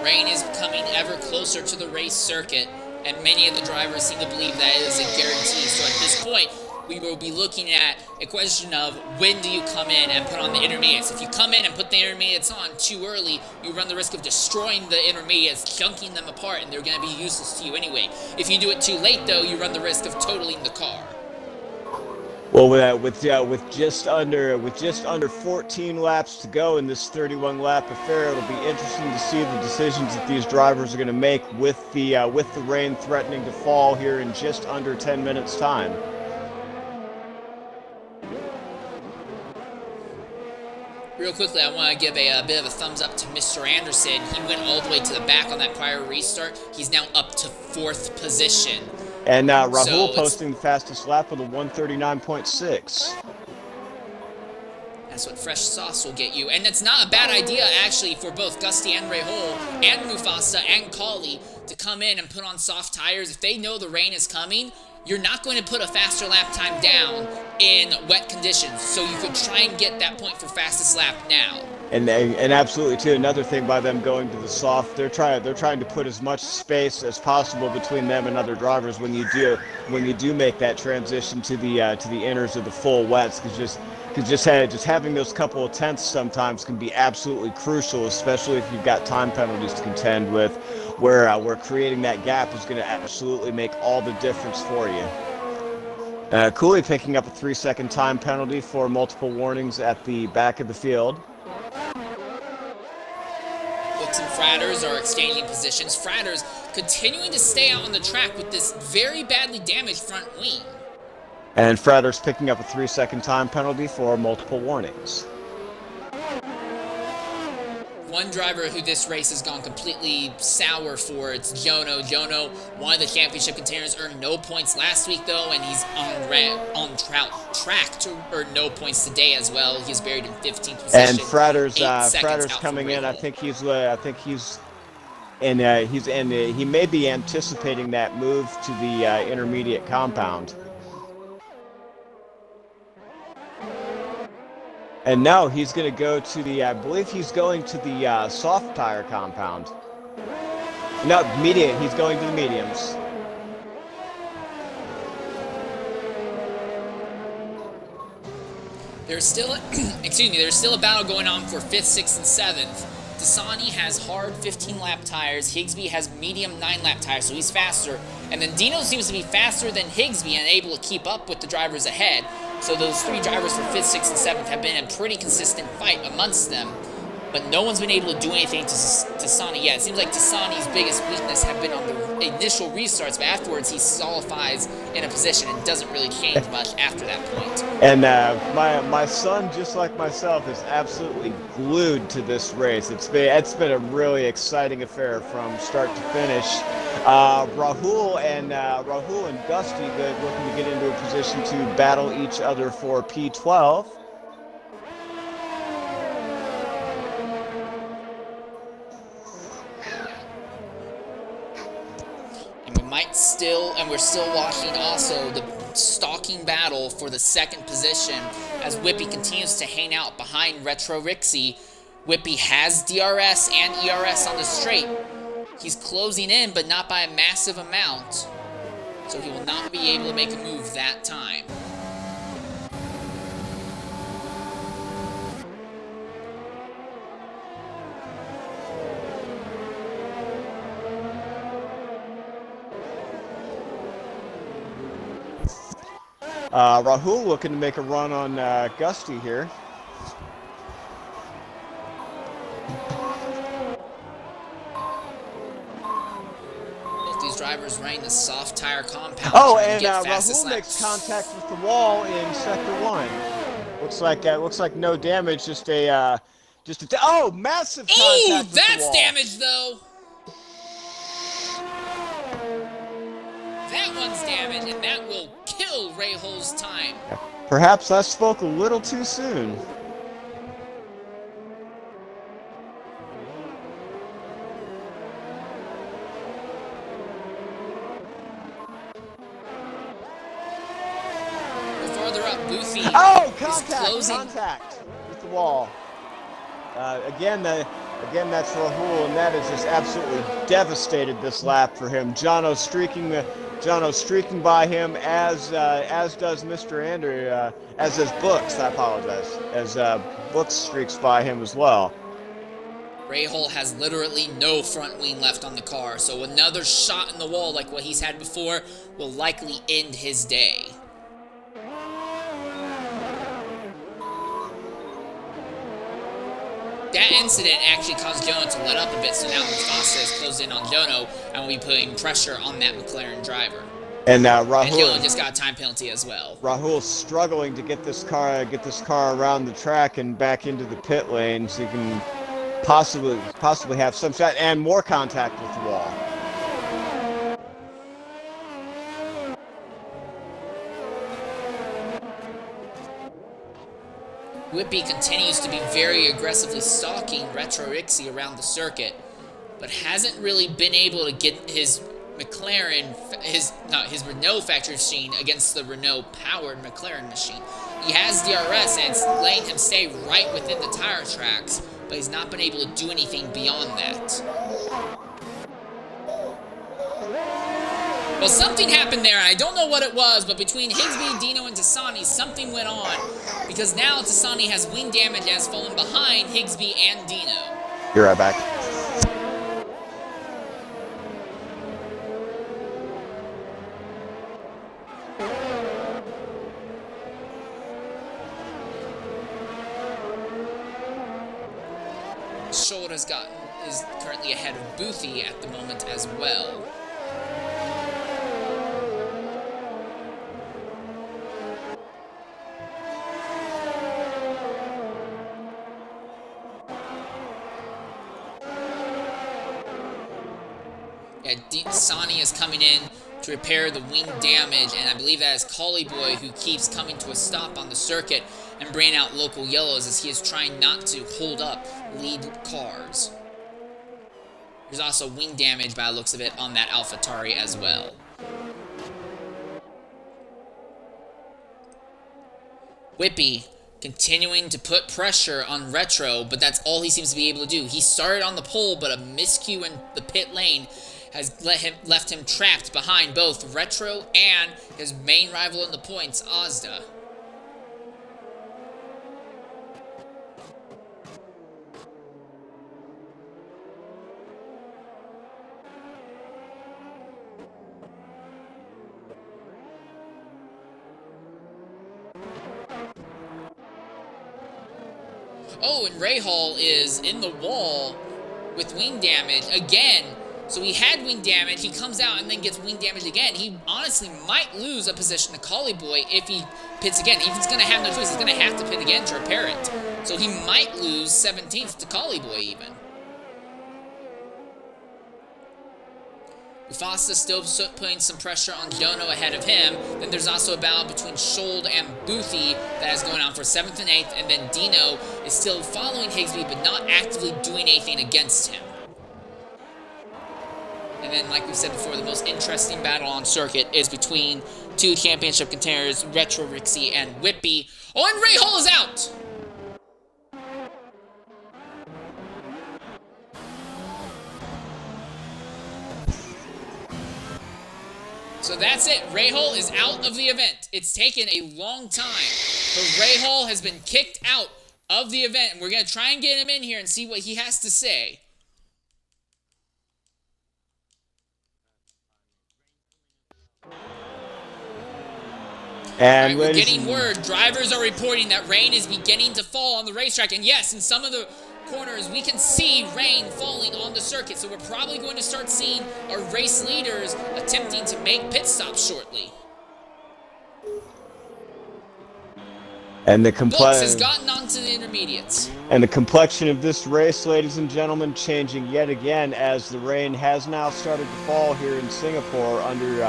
Rain is coming ever closer to the race circuit, and many of the drivers seem to believe that it is a guarantee. So at this point, we will be looking at a question of when do you come in and put on the intermediates. If you come in and put the intermediates on too early, you run the risk of destroying the intermediates, chunking them apart, and they're going to be useless to you anyway. If you do it too late, though, you run the risk of totaling the car. Well, with just under 14 laps to go in this 31-lap affair, it'll be interesting to see the decisions that these drivers are going to make with the rain threatening to fall here in just under 10 minutes' time. Real quickly, I want to give a bit of a thumbs up to Mr. Anderson. He went all the way to the back on that prior restart. He's now up to 4th position. And Rahul posting the fastest lap with a 139.6. That's what fresh sauce will get you. And it's not a bad idea, actually, for both Gusty and Rahul and Mufasa and Kali to come in and put on soft tires. If they know the rain is coming, you're not going to put a faster lap time down in wet conditions. So you could try and get that point for fastest lap now. And absolutely too, another thing by them going to the soft, they're trying to put as much space as possible between them and other drivers when you do make that transition to the inners of the full wets, because just having those couple of tenths sometimes can be absolutely crucial, especially if you've got time penalties to contend with, where creating that gap is going to absolutely make all the difference for you. Cooley picking up a 3-second time penalty for multiple warnings at the back of the field. Books and Fratters are exchanging positions. Fratters continuing to stay out on the track with this very badly damaged front wing. And Fratters picking up a 3-second time penalty for multiple warnings. One driver who this race has gone completely sour for, it's Jono. Jono, one of the championship contenders, earned no points last week, though, and he's on track to earn no points today as well. He's buried in 15th position. And Fratters coming in. I think he may be anticipating that move to the intermediate compound. And now he's going to go to the, I believe he's going to the soft tire compound. No, medium. He's going to the mediums. There's still, there's still a battle going on for 5th, 6th, and 7th. Dasani has hard 15-lap tires. Higsby has medium 9-lap tires, so he's faster. And then Dino seems to be faster than Higsby and able to keep up with the drivers ahead. So those 3 drivers for 5th, 6th, and 7th have been a pretty consistent fight amongst them. but no one's been able to do anything to Tasani yet. It seems like Tasani's biggest weakness have been on the initial restarts, but afterwards he solidifies in a position and doesn't really change much after that point. And my son, just like myself, is absolutely glued to this race. It's been a really exciting affair from start to finish. Rahul and Gusty looking to get into a position to battle each other for P12. And we're still watching also the stalking battle for the second position as Whippy continues to hang out behind Retro Rixie. Whippy has DRS and ERS on the straight. He's closing in, but not by a massive amount, so he will not be able to make a move that time. Rahul looking to make a run on Gusty here. Both these drivers running the soft tire compound. Oh, and Rahul makes contact with the wall in sector 1. Looks like no damage, just a massive contact with the that's wall. damage though. That one's damage, and that will kill Rahul's time. Perhaps I spoke a little too soon. Further up, Boothie. Oh, contact with the wall. Again, that's Rahul, and that has just absolutely devastated this lap for him. Jono streaking by him, as does Mr. Andrew, as does Books. I apologize, as Books streaks by him as well. Rahul has literally no front wing left on the car, so another shot in the wall like what he's had before will likely end his day. That incident actually caused Jono to let up a bit, so now Mufasa is closed in on Jono and will be putting pressure on that McLaren driver. And Rahul, and Jono just got a time penalty as well. Rahul's struggling to get this car around the track and back into the pit lane, so he can possibly have some shot and more contact with the wall. Whippy continues to be very aggressively stalking Retro Rixie around the circuit, but hasn't really been able to get his McLaren, his Renault factory machine against the Renault-powered McLaren machine. He has DRS and it's letting him stay right within the tire tracks, but he's not been able to do anything beyond that. Well, something happened there, and I don't know what it was, but between Higsby, Dino, and Tasani, something went on, because now Tasani has wing damage and has fallen behind Higsby and Dino. Be right back. Schultz is currently ahead of Boothie at the moment as well. Yeah, Sani is coming in to repair the wing damage, and I believe that is Collie Boy who keeps coming to a stop on the circuit and bringing out local yellows as he is trying not to hold up lead cars. There's also wing damage by the looks of it on that AlphaTauri as well. Whippy continuing to put pressure on Retro, but that's all he seems to be able to do. He started on the pole, but a miscue in the pit lane has left him trapped behind both Retro and his main rival in the points, Ozda. Oh, and Rahal is in the wall with wing damage again. So he had wing damage, he comes out and then gets wing damage again. He honestly might lose a position to Collie Boy if he pits again. If he's going to have no choice, he's going to have to pit again to repair it. So he might lose 17th to Collie Boy even. Mufasa still putting some pressure on Dono ahead of him. Then there's also a battle between Schold and Boothie that is going on for 7th and 8th. And then Dino is still following Higsby but not actively doing anything against him. And then, like we said before, the most interesting battle on circuit is between two championship contenders, Retro Rixie and Whippy. Oh, and Rahal is out! So that's it. Rahal is out of the event. It's taken a long time, but Rahal has been kicked out of the event, and we're going to try and get him in here and see what he has to say. And we're getting word. Drivers are reporting that rain is beginning to fall on the racetrack. And yes, in some of the corners, we can see rain falling on the circuit. So we're probably going to start seeing our race leaders attempting to make pit stops shortly. And the Books has gotten onto the intermediates. And the complexion of this race, ladies and gentlemen, changing yet again as the rain has now started to fall here in Singapore under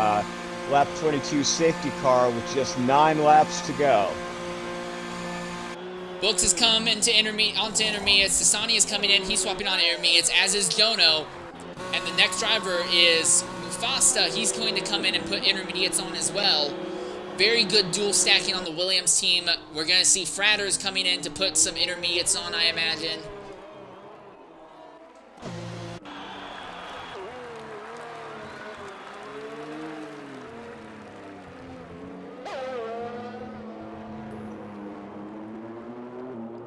lap 22 safety car with just 9 laps to go. Books has come onto intermediates. Dasani is coming in. He's swapping on intermediates, as is Dono. And the next driver is Mufasa. He's going to come in and put intermediates on as well. Very good dual stacking on the Williams team. We're going to see Fratters coming in to put some intermediates on, I imagine.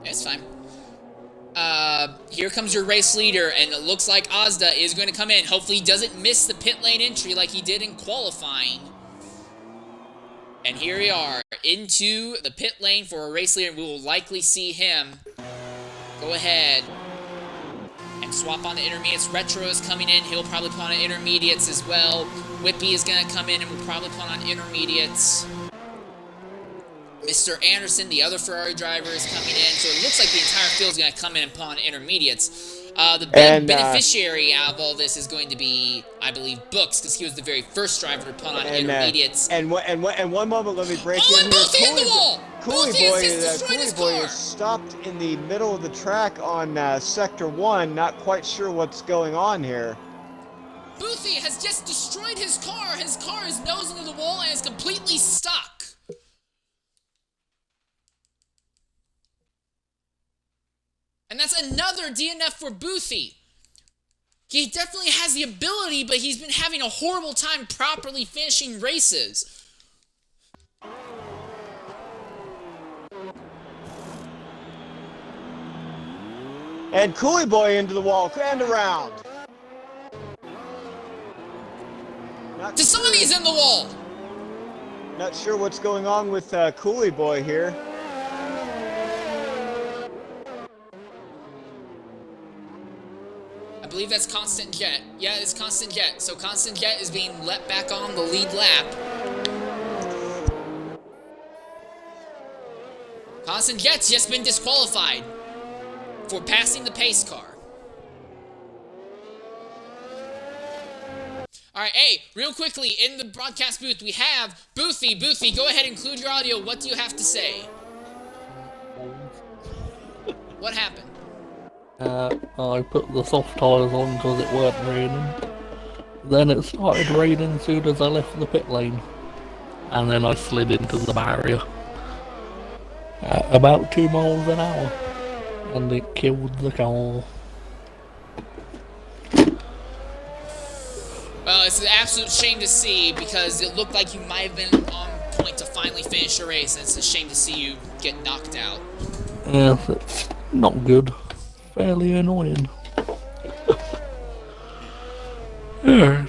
It's fine. Here comes your race leader, and it looks like Ozda is going to come in. Hopefully he doesn't miss the pit lane entry like he did in qualifying. And here we are, into the pit lane for a race leader. We will likely see him go ahead and swap on the intermediates. Retro is coming in. He'll probably put on intermediates as well. Whippy is going to come in and will probably put on intermediates. Mr. Anderson, the other Ferrari driver, is coming in. So it looks like the entire field is going to come in and put on intermediates. The big beneficiary out of all this is going to be, I believe, Books, because he was the very first driver to put on intermediates. And one moment, let me break in here. Boothie in the wall! Coolie Boothie Boy is stopped in the middle of the track on Sector 1. Not quite sure what's going on here. Boothie has just destroyed his car. His car is nosing to the wall and is completely stuck. And that's another DNF for Boothie. He definitely has the ability, but he's been having a horrible time properly finishing races. And Coolie Boy into the wall and around. Somebody's in the wall. Not sure what's going on with Coolie Boy here. I believe that's Constant Jet. Yeah, it's Constant Jet. So Constant Jet is being let back on the lead lap. Constant Jet's just been disqualified for passing the pace car. Alright, hey, real quickly, in the broadcast booth, we have Boothie. Boothie, go ahead and include your audio. What do you have to say? What happened? I put the soft tyres on because it weren't raining. Then it started raining as soon as I left the pit lane. And then I slid into the barrier. At about 2 miles an hour. And it killed the car. Well, it's an absolute shame to see because it looked like you might have been on point to finally finish the race, and it's a shame to see you get knocked out. Yeah, it's not good. Fairly annoying. Yeah.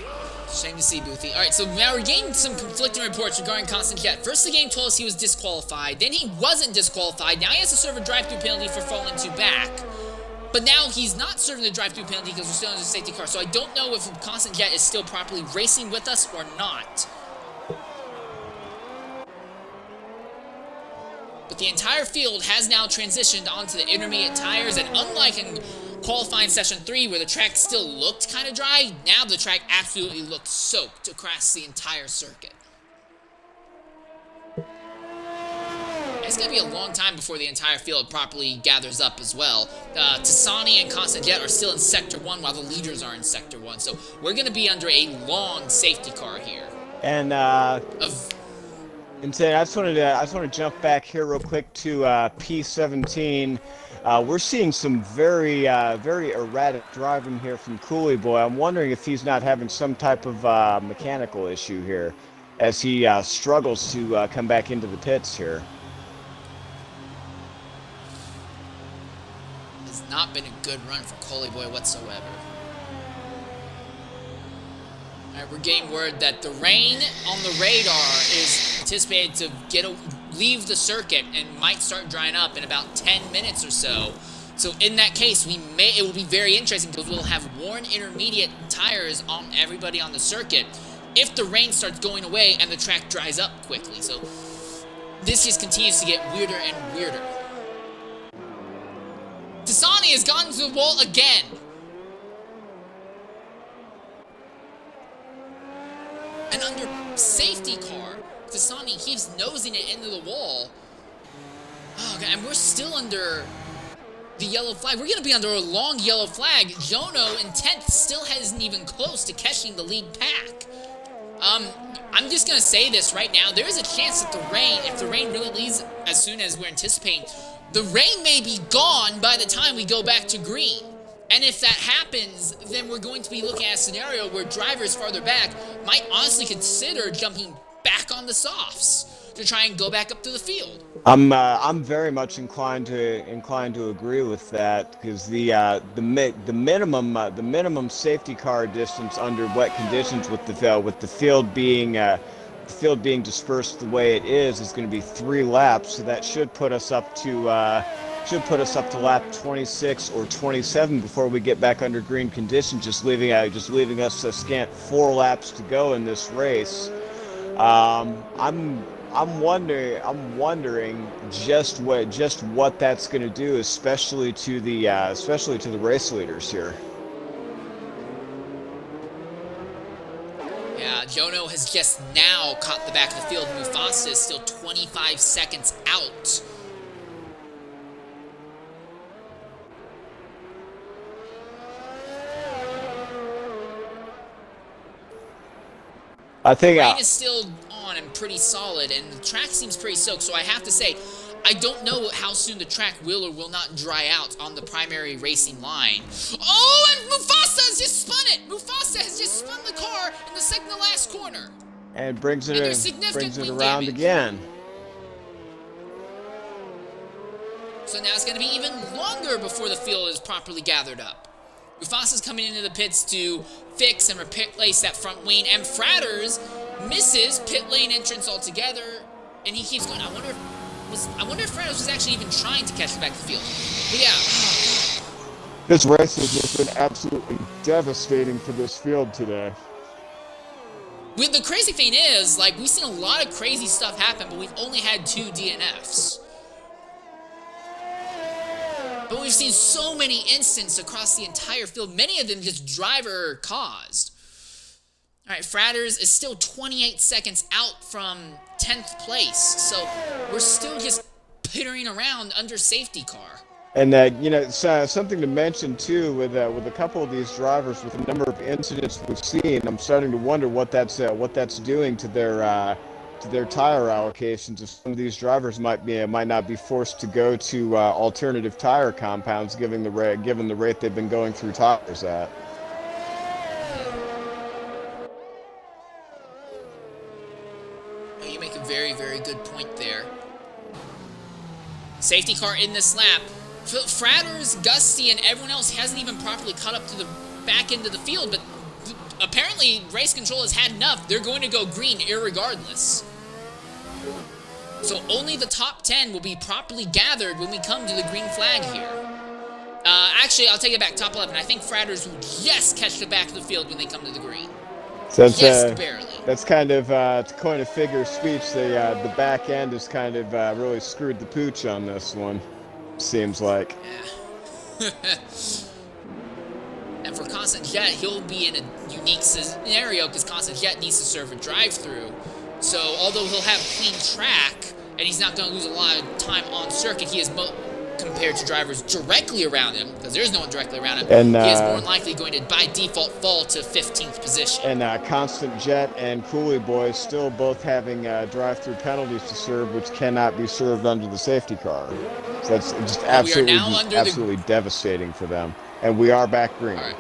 Shame to see, Boothie. Alright, so now we're getting some conflicting reports regarding Constant Jet. First, the game told us he was disqualified. Then he wasn't disqualified. Now he has to serve a drive-thru penalty for falling to back. But now he's not serving the drive-thru penalty because we're still under the safety car. So I don't know if Constant Jet is still properly racing with us or not. But the entire field has now transitioned onto the intermediate tires, and unlike in qualifying session 3 where the track still looked kind of dry, now the track absolutely looked soaked across the entire circuit. It's going to be a long time before the entire field properly gathers up as well. Tassani and Constant Jet are still in Sector 1 while the leaders are in Sector 1, so we're going to be under a long safety car here. And I just want to jump back here real quick to P17. We're seeing some very erratic driving here from Cooley Boy. I'm wondering if he's not having some type of mechanical issue here as he struggles to come back into the pits here. It's not been a good run for Cooley Boy whatsoever. Alright, we're getting word that the rain on the radar is anticipated to leave the circuit and might start drying up in about 10 minutes or so. So in that case, it will be very interesting because we'll have worn intermediate tires on everybody on the circuit if the rain starts going away and the track dries up quickly. So this just continues to get weirder and weirder. Tassani has gotten to the wall again. And under safety car, Tassani keeps nosing it into the wall. Oh, God, and we're still under the yellow flag. We're going to be under a long yellow flag. Jono in 10th still isn't even close to catching the lead pack. I'm just going to say this right now. There is a chance that if the rain really leaves as soon as we're anticipating, the rain may be gone by the time we go back to green. And if that happens, then we're going to be looking at a scenario where drivers farther back might honestly consider jumping back on the softs to try and go back up to the field. I'm very much inclined to agree with that because the minimum safety car distance under wet conditions with the field being dispersed the way it is going to be 3 laps. So that should put us up to lap 26 or 27 before we get back under green conditions, just leaving us a scant 4 laps to go in this race. I'm wondering just what that's going to do, especially to the race leaders here. Yeah, Jono has just now caught the back of the field. Mufasa is still 25 seconds out. I think the rain is still on and pretty solid, and the track seems pretty soaked, so I have to say, I don't know how soon the track will or will not dry out on the primary racing line. Oh, and Mufasa has just spun it! Mufasa has just spun the car in the second to last corner. And brings it around again. So now it's going to be even longer before the field is properly gathered up. Mufasa's coming into the pits to fix and replace that front wing, and Fratters misses pit lane entrance altogether, and he keeps going. I wonder if Fratters was actually even trying to catch the back of the field. But yeah. This race has just been absolutely devastating for this field today. The crazy thing is, like, we've seen a lot of crazy stuff happen, but we've only had 2 DNFs. But we've seen so many instances across the entire field, many of them just driver caused. Alright, Fratters is still 28 seconds out from 10th place, so we're still just pittering around under safety car. And something to mention too with a couple of these drivers, with the number of incidents we've seen, I'm starting to wonder what that's doing to their tire allocations. If some of these drivers might not be forced to go to alternative tire compounds, given the rate they've been going through tires at. You make a very, very good point there. Safety car in this lap. Fratters, Gusty, and everyone else hasn't even properly caught up to the back end of the field, but apparently race control has had enough. They're going to go green irregardless. So only the top 10 will be properly gathered when we come to the green flag here. Actually, I'll take it back. Top 11. I think Fratters will just catch the back of the field when they come to the green. So that's, just barely. That's kind of, to coin a figure of speech, the back end has kind of really screwed the pooch on this one, seems like. Yeah. And for Constant Jet, he'll be in a unique scenario because Constant Jet needs to serve a drive-through. So although he'll have clean track, and he's not going to lose a lot of time on circuit, he is compared to drivers directly around him, because there's no one directly around him, and he is more than likely going to, by default, fall to 15th position. And Constant Jet and Cooley Boys still both having drive-through penalties to serve, which cannot be served under the safety car. So that's just absolutely devastating for them. And we are back green. All right.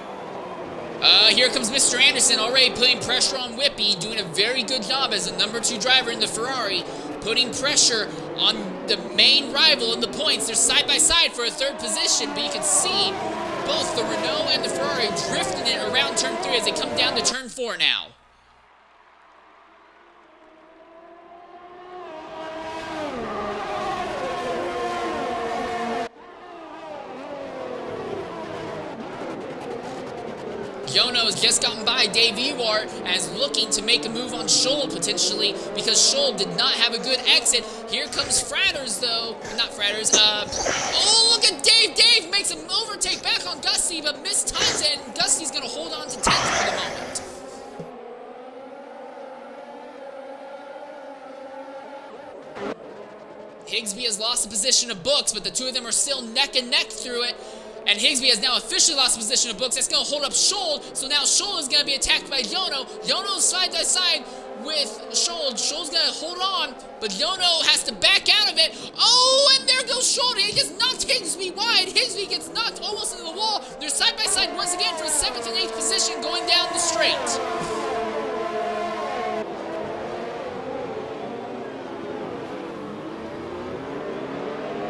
Here comes Mr. Anderson, already putting pressure on Whippy, doing a very good job as the number 2 driver in the Ferrari, putting pressure on the main rival in the points. They're side by side for a 3rd position, but you can see both the Renault and the Ferrari drifting it around turn 3 as they come down to turn 4 now. Yono has just gotten by Dave Ewart and is looking to make a move on Scholl potentially because Scholl did not have a good exit. Here comes Fratters though. Not Fratters. Oh, look at Dave. Dave makes an overtake back on Gusty, but mistimes it, and Gusty's going to hold on to 10th for the moment. Higsby has lost the position of Books, but the 2 of them are still neck and neck through it. And Higsby has now officially lost position of Books. That's going to hold up Scholl. So now Scholl is going to be attacked by Yono. Yono's side by side with Scholl. Scholl's going to hold on, but Yono has to back out of it. Oh, and there goes Scholl. He just knocked Higsby wide. Higsby gets knocked almost into the wall. They're side by side once again for 7th and 8th position going down the straight.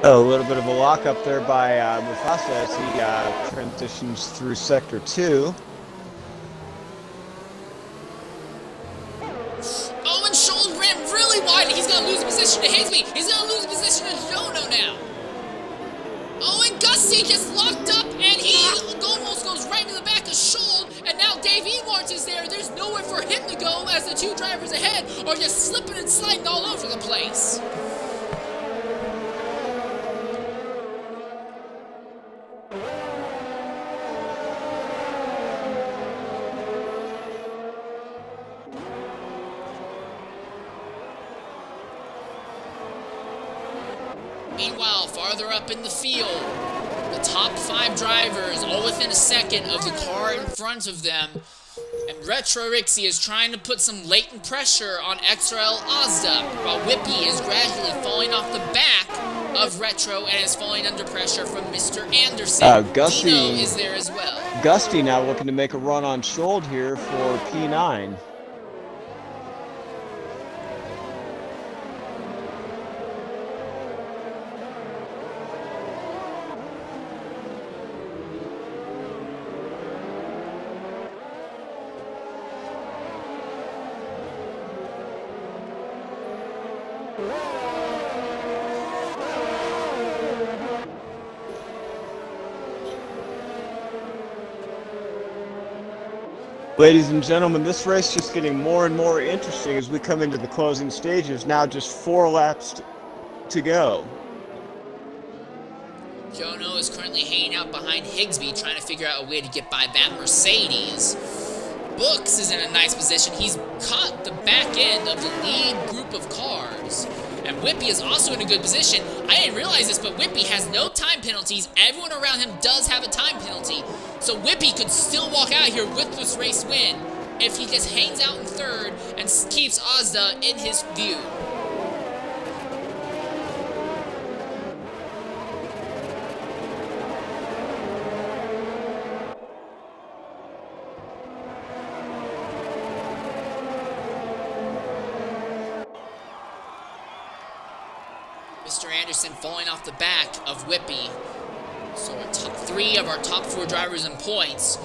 A little bit of a lockup there by Mufasa as he transitions through Sector 2. Oh, and Scholl ran really wide. He's going to lose position to Higsby. He's going to lose position to Yono now. Oh, and Gusty just locked up, and he almost goes right to the back of Scholl. And now Dave Ewart is there. There's nowhere for him to go as the 2 drivers ahead are just slipping and sliding all over the place. Meanwhile, farther up in the field, the top 5 drivers, all within a second of the car in front of them. And Retro Rixie is trying to put some latent pressure on XRL Ozda, while Whippy is gradually falling off the back of Retro and is falling under pressure from Mr. Anderson. Gusty Dino is there as well. Gusty now looking to make a run on Scholl here for P9. Ladies and gentlemen, this race is just getting more and more interesting as we come into the closing stages. Now just 4 laps to go. Yono is currently hanging out behind Higsby, trying to figure out a way to get by that Mercedes. Books is in a nice position. He's caught the back end of the lead group of cars. And Whippy is also in a good position. I didn't realize this, but Whippy has no time penalties. Everyone around him does have a time penalty. So Whippy could still walk out of here with this race win if he just hangs out in 3rd and keeps Ozda in his view. Mr. Anderson falling off the back of Whippy. So our top 3 of our top 4 drivers in points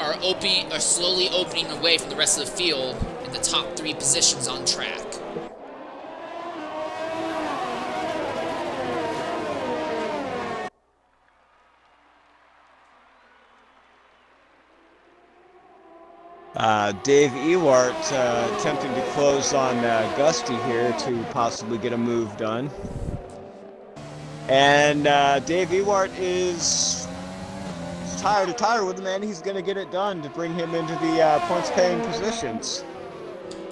are slowly opening away from the rest of the field in the top 3 positions on track. Dave Ewart attempting to close on Gusty here to possibly get a move done. And Dave Ewart is tired with him, and he's going to get it done to bring him into the points-paying positions.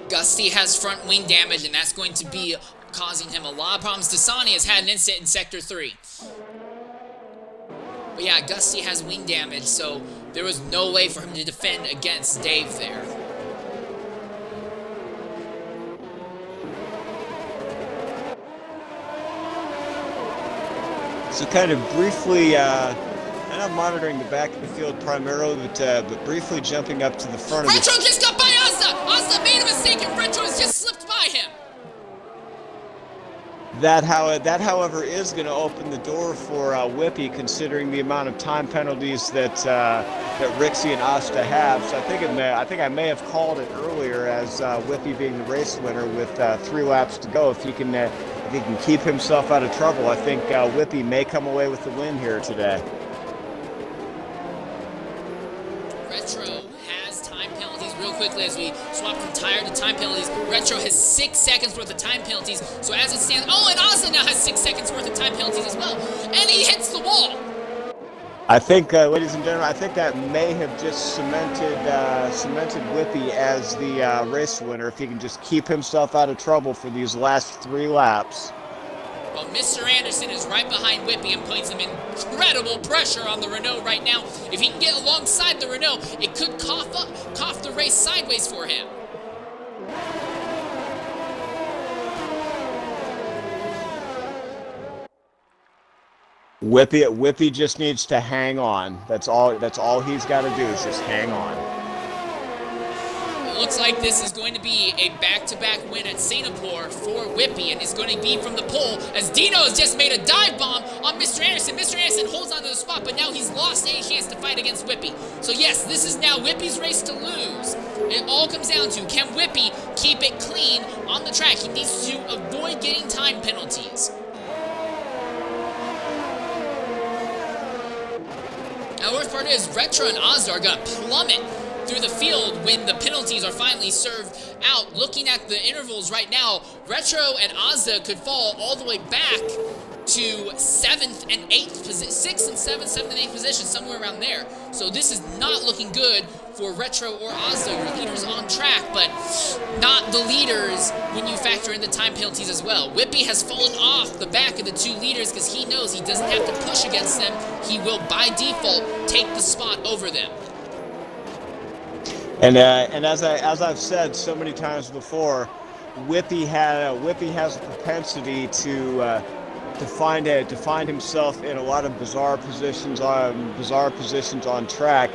Gusty has front wing damage, and that's going to be causing him a lot of problems. Dasani has had an incident in Sector 3. But yeah, Gusty has wing damage, so there was no way for him to defend against Dave there. So kind of briefly, I'm not monitoring the back of the field primarily, but briefly jumping up to the front of the... Retro just got by Ozda! Ozda made a mistake and Retro has just slipped by him! That, however, is going to open the door for Whippy, considering the amount of time penalties that Rixie and Asta have. So I think I may have called it earlier as Whippy being the race winner with 3 laps to go. If he can keep himself out of trouble, I think Whippy may come away with the win here today. Retro has time penalties real quickly as we swap from tire to time penalties. Retro has 6 seconds worth of time penalties. So as it stands, and Ozzy now has 6 seconds worth of time penalties as well. And he hits the wall. I think, ladies and gentlemen, I think that may have just cemented Whippy as the race winner if he can just keep himself out of trouble for these last 3 laps. Well, Mr. Anderson is right behind Whippy and putting some incredible pressure on the Renault right now. If he can get alongside the Renault, it could cough the race sideways for him. Whippy just needs to hang on. That's all he's got to do is just hang on. It looks like this is going to be a back-to-back win at Singapore for Whippy, and it's going to be from the pole as Dino has just made a dive bomb on Mr. Anderson. Mr. Anderson holds onto the spot, but now he's lost any chance to fight against Whippy. So yes, this is now Whippy's race to lose. It all comes down to, can Whippy keep it clean on the track? He needs to avoid getting time penalties. Now, the worst part is Retro and Ozda are going to plummet through the field when the penalties are finally served out. Looking at the intervals right now, Retro and Ozda could fall all the way back to 7th and 8th position, 6th and 7th, 7th and 8th position, somewhere around there. So this is not looking good for Retro or Ozda, your leaders on track, but not the leaders when you factor in the time penalties as well. Whippy has fallen off the back of the 2 leaders because he knows he doesn't have to push against them. He will, by default, take the spot over them. And as I've said so many times before, Whippy has a propensity to find himself in a lot of bizarre positions on track,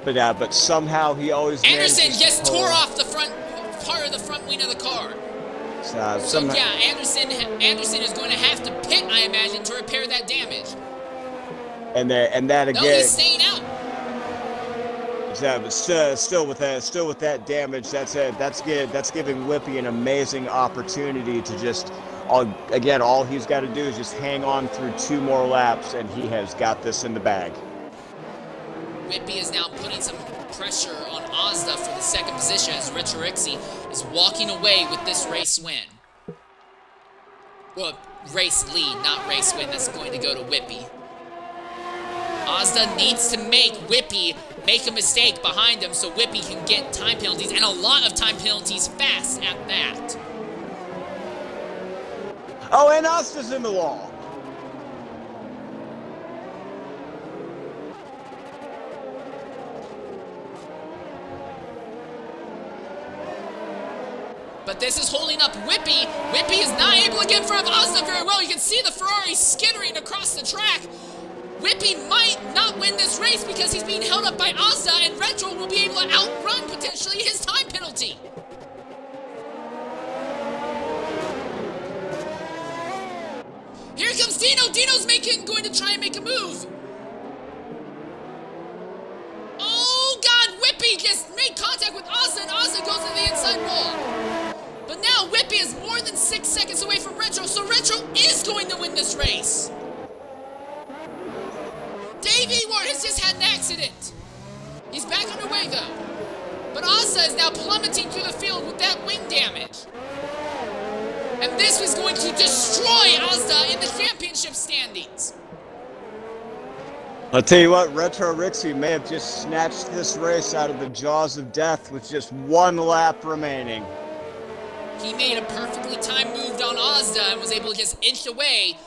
but somehow he always Anderson just tore off the front part of the front wing of the car. So yeah, Anderson is going to have to pit, I imagine, to repair that damage. And that again. No, he's staying out. But still with that damage, that's giving Whippy an amazing opportunity to just, all he's got to do is just hang on through 2 more laps, and he has got this in the bag. Whippy is now putting some pressure on Ozda for the 2nd position as Retro Rixie is walking away with this race win. Well, race lead, not race win. That's going to go to Whippy. Ozda needs to make Whippy make a mistake behind him so Whippy can get time penalties, and a lot of time penalties fast at that. Oh, and Ozda's in the wall. But this is holding up Whippy. Whippy is not able to get in front of Ozda very well. You can see the Ferrari skittering across the track. Whippy might not win this race because he's being held up by Ozda, and Retro will be able to outrun potentially his time penalty. Here comes Dino. Dino's going to try and make a move. Oh God, but Ozza is now plummeting through the field with that wing damage. And this was going to destroy Ozza in the championship standings. I'll tell you what, Retro Rixie may have just snatched this race out of the jaws of death with just one lap remaining. He made a perfectly timed move on Ozda and was able to just inch away.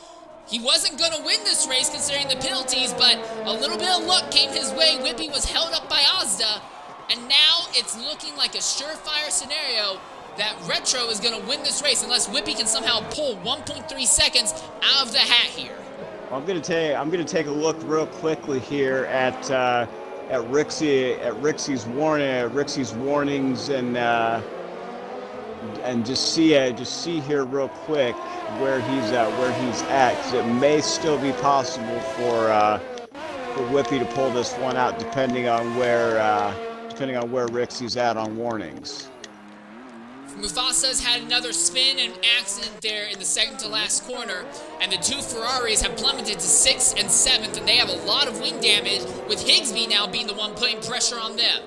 He wasn't going to win this race considering the penalties, but a little bit of luck came his way. Whippy was held up by Ozda, and now it's looking like a surefire scenario that Retro is going to win this race unless Whippy can somehow pull 1.3 seconds out of the hat here. I'm gonna take a look real quickly here at Rixie's warnings and just see here real quick where he's at, because it may still be possible for Whippy to pull this one out depending on where Rixie's at on warnings. Mufasa's had another spin and accident there in the second to last corner, and the two Ferraris have plummeted to 6th and 7th, and they have a lot of wing damage, with Higsby now being the one putting pressure on them.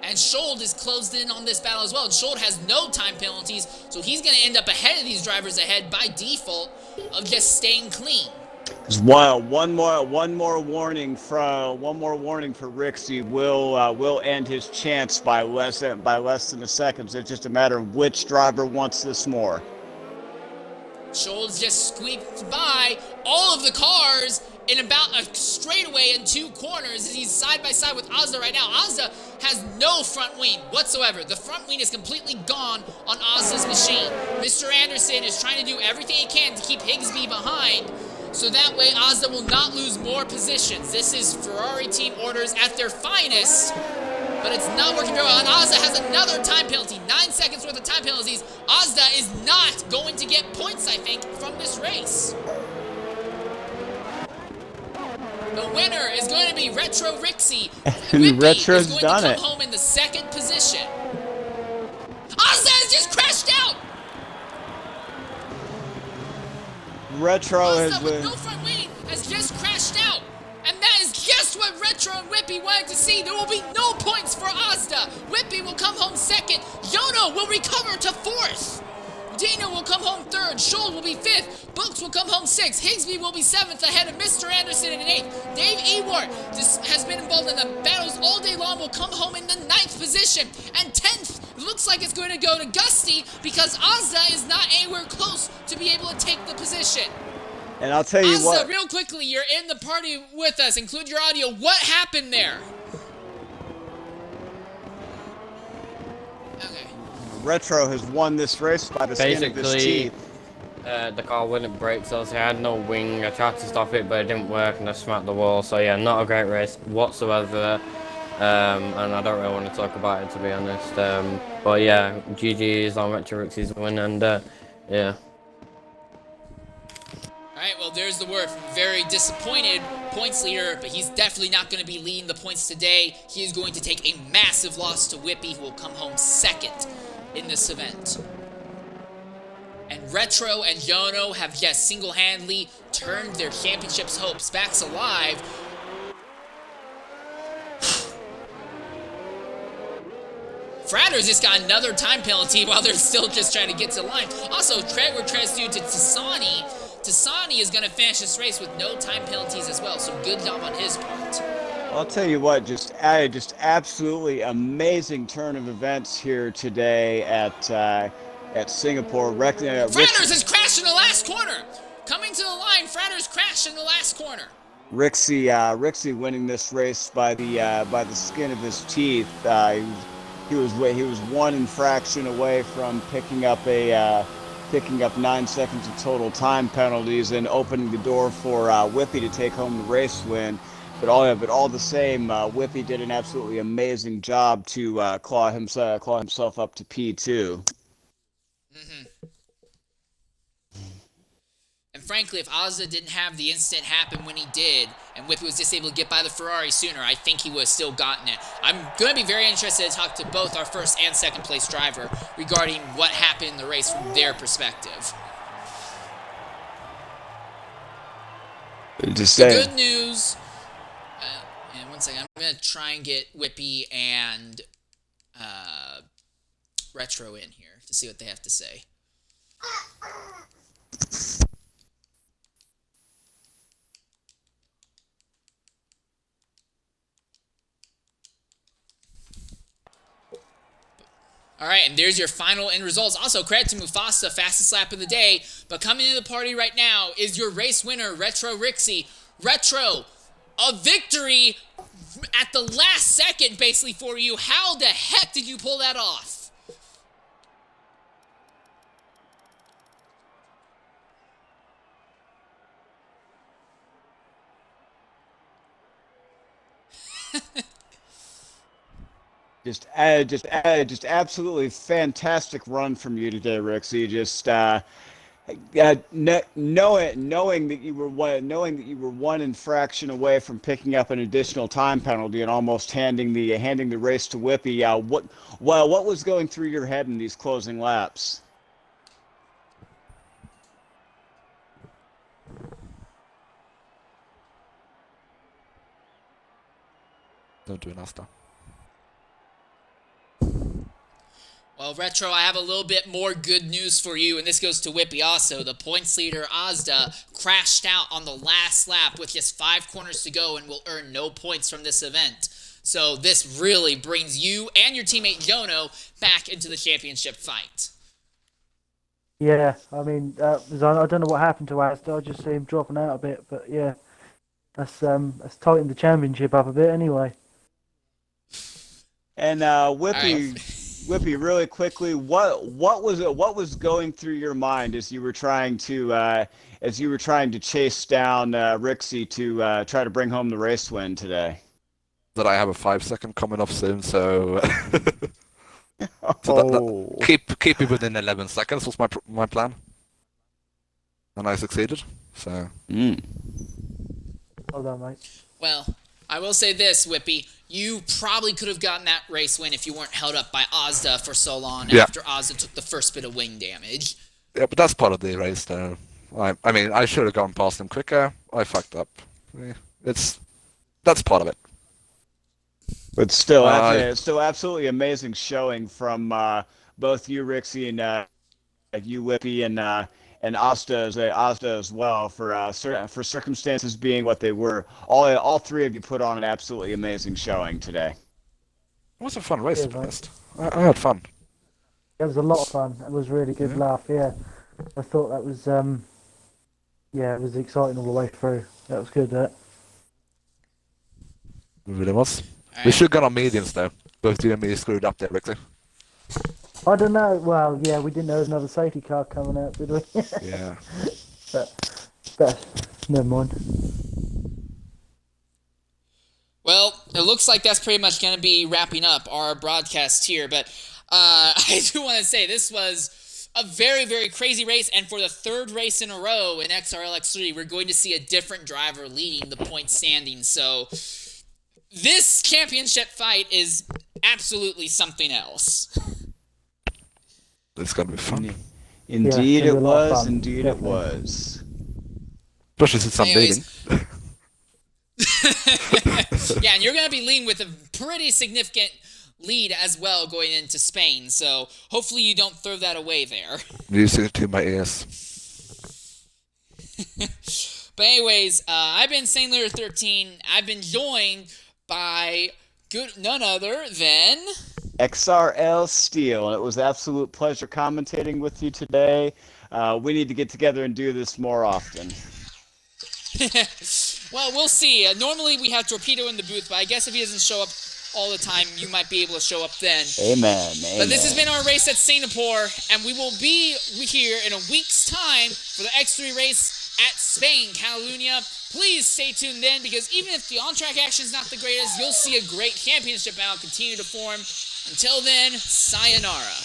And Schold is closed in on this battle as well, and Schold has no time penalties, so he's going to end up ahead of these drivers ahead by default of just staying clean. One more warning for Rixie will end his chance by less than a second. So it's just a matter of which driver wants this more. Scholz just squeaked by all of the cars in about a straightaway in 2 corners as he's side by side with Ozza right now. Ozza has no front wing whatsoever. The front wing is completely gone on Ozza's machine. Mr. Anderson is trying to do everything he can to keep Higsby behind, so that way Ozza will not lose more positions. This is Ferrari team orders at their finest, but it's not working very well. And Ozza has another time penalty, 9 seconds worth of time penalties. Ozza is not going to get points, I think, from this race. The winner is going to be Retro Rixie. And Retro's is going done to it. come home in the 2nd position. Ozza has just crashed out. Retro Ozza with no front wing has just crashed out. And that is just what Retro and Whippy wanted to see. There will be no points for Ozda. Whippy will come home 2nd. Yono will recover to 4th. Dino will come home 3rd. Schold will be 5th. Books will come home 6th. Higsby will be 7th ahead of Mr. Anderson in 8th. Dave Ewart has been involved in the battles all day long, will come home in the 9th position. And 10th looks like it's going to go to Gusty because Ozda is not anywhere close to be able to take the position. And I'll tell you Ozza, what. real quickly, you're in the party with us. Include your audio. What happened there? Okay. Retro has won this race by the skin of his teeth. The car wouldn't brake, so I had no wing. I tried to stop it, but it didn't work, and I smacked the wall. So yeah, not a great race whatsoever. And I don't really want to talk about it, to be honest. But yeah, GG's on Retro Rixie's win, and yeah. Alright, well, there's the word from very disappointed points leader, but he's definitely not going to be leading the points today. He is going to take a massive loss to Whippy, who will come home 2nd in this event. And Retro and Yono have just single-handedly turned their championship's hopes back alive. Fratters just got another time penalty while they're still just trying to get to the line. Also, credit due to Tassani. Tassani is going to finish this race with no time penalties as well, so good job on his part. I'll tell you what, just absolutely amazing turn of events here today at Singapore. Fratters has crashed in the last corner. Coming to the line, Fratters crashed in the last corner. Rixie winning this race by the skin of his teeth. He was 1 infraction away from picking up 9 seconds of total time penalties and opening the door for Whippy to take home the race win. But all the same, Whippy did an absolutely amazing job to claw himself up to P2. And frankly, if Ozza didn't have the incident happen when he did, and Whippy was just able to get by the Ferrari sooner, I think he would have still gotten it. I'm going to be very interested to talk to both our 1st and 2nd place driver regarding what happened in the race from their perspective. The good news second. I'm going to try and get Whippy and Retro in here to see what they have to say. All right, and there's your final end results. Also, credit to Mufasa, fastest lap of the day. But coming into the party right now is your race winner, Retro Rixie. Retro, a victory at the last second, basically, for you. How the heck did you pull that off? Just absolutely fantastic run from you today, Rixie. Just knowing that you were one infraction away from picking up an additional time penalty and almost handing the race to Whippy. What was going through your head in these closing laps? Don't do an Asta. Well, Retro, I have a little bit more good news for you, and this goes to Whippy also. The points leader, Asda, crashed out on the last lap with just 5 corners to go and will earn no points from this event. So this really brings you and your teammate Jono back into the championship fight. Yeah, I mean, I don't know what happened to Asda. I just see him dropping out a bit, but yeah, that's tightened the championship up a bit anyway. And Whippy, really quickly, what was going through your mind as you were trying to chase down Rixie to try to bring home the race win today? That I have a 5-second coming up soon, so Oh. keep it within 11 seconds was my plan, and I succeeded. So. Hold on, mate. Well, I will say this, Whippy. You probably could have gotten that race win if you weren't held up by Asda for so long after Asda took the first bit of wing damage. Yeah, but that's part of the race, though. I mean, I should have gone past him quicker. I fucked up. That's part of it. But still, absolutely amazing showing from both you, Rixie, and you, Whippy, and Asda as well for circumstances being what they were. All 3 of you put on an absolutely amazing showing today. It was a fun race, to be honest. I had fun. It was a lot of fun. It was a really good laugh. Yeah, I thought that was it was exciting all the way through. That was good. It really was. We should get on mediums though. Both you and me screwed up there, Rixie. I don't know. Well, yeah, we didn't know there was another safety car coming out, did we? Yeah. but never mind. Well, it looks like that's pretty much going to be wrapping up our broadcast here, but I do want to say this was a very, very crazy race, and for the 3rd race in a row in XRL X3, we're going to see a different driver leading the point standing, so this championship fight is absolutely something else. It's gonna be fun. Indeed, it was. Fun. Indeed, Definitely. it was. Especially since I'm dating. Yeah, and you're going to be leading with a pretty significant lead as well going into Spain, so hopefully you don't throw that away there. Music to my ears. But anyways, I've been Saintler13. I've been joined by none other than XRL Steel. It was an absolute pleasure commentating with you today. We need to get together and do this more often. Well, we'll see. Normally we have Torpedo in the booth, but I guess if he doesn't show up all the time, you might be able to show up then. Amen. But this has been our race at Singapore, and we will be here in a week's time for the X3 race at Spain, Catalunya. Please stay tuned then, because even if the on-track action is not the greatest, you'll see a great championship battle continue to form. Until then, sayonara.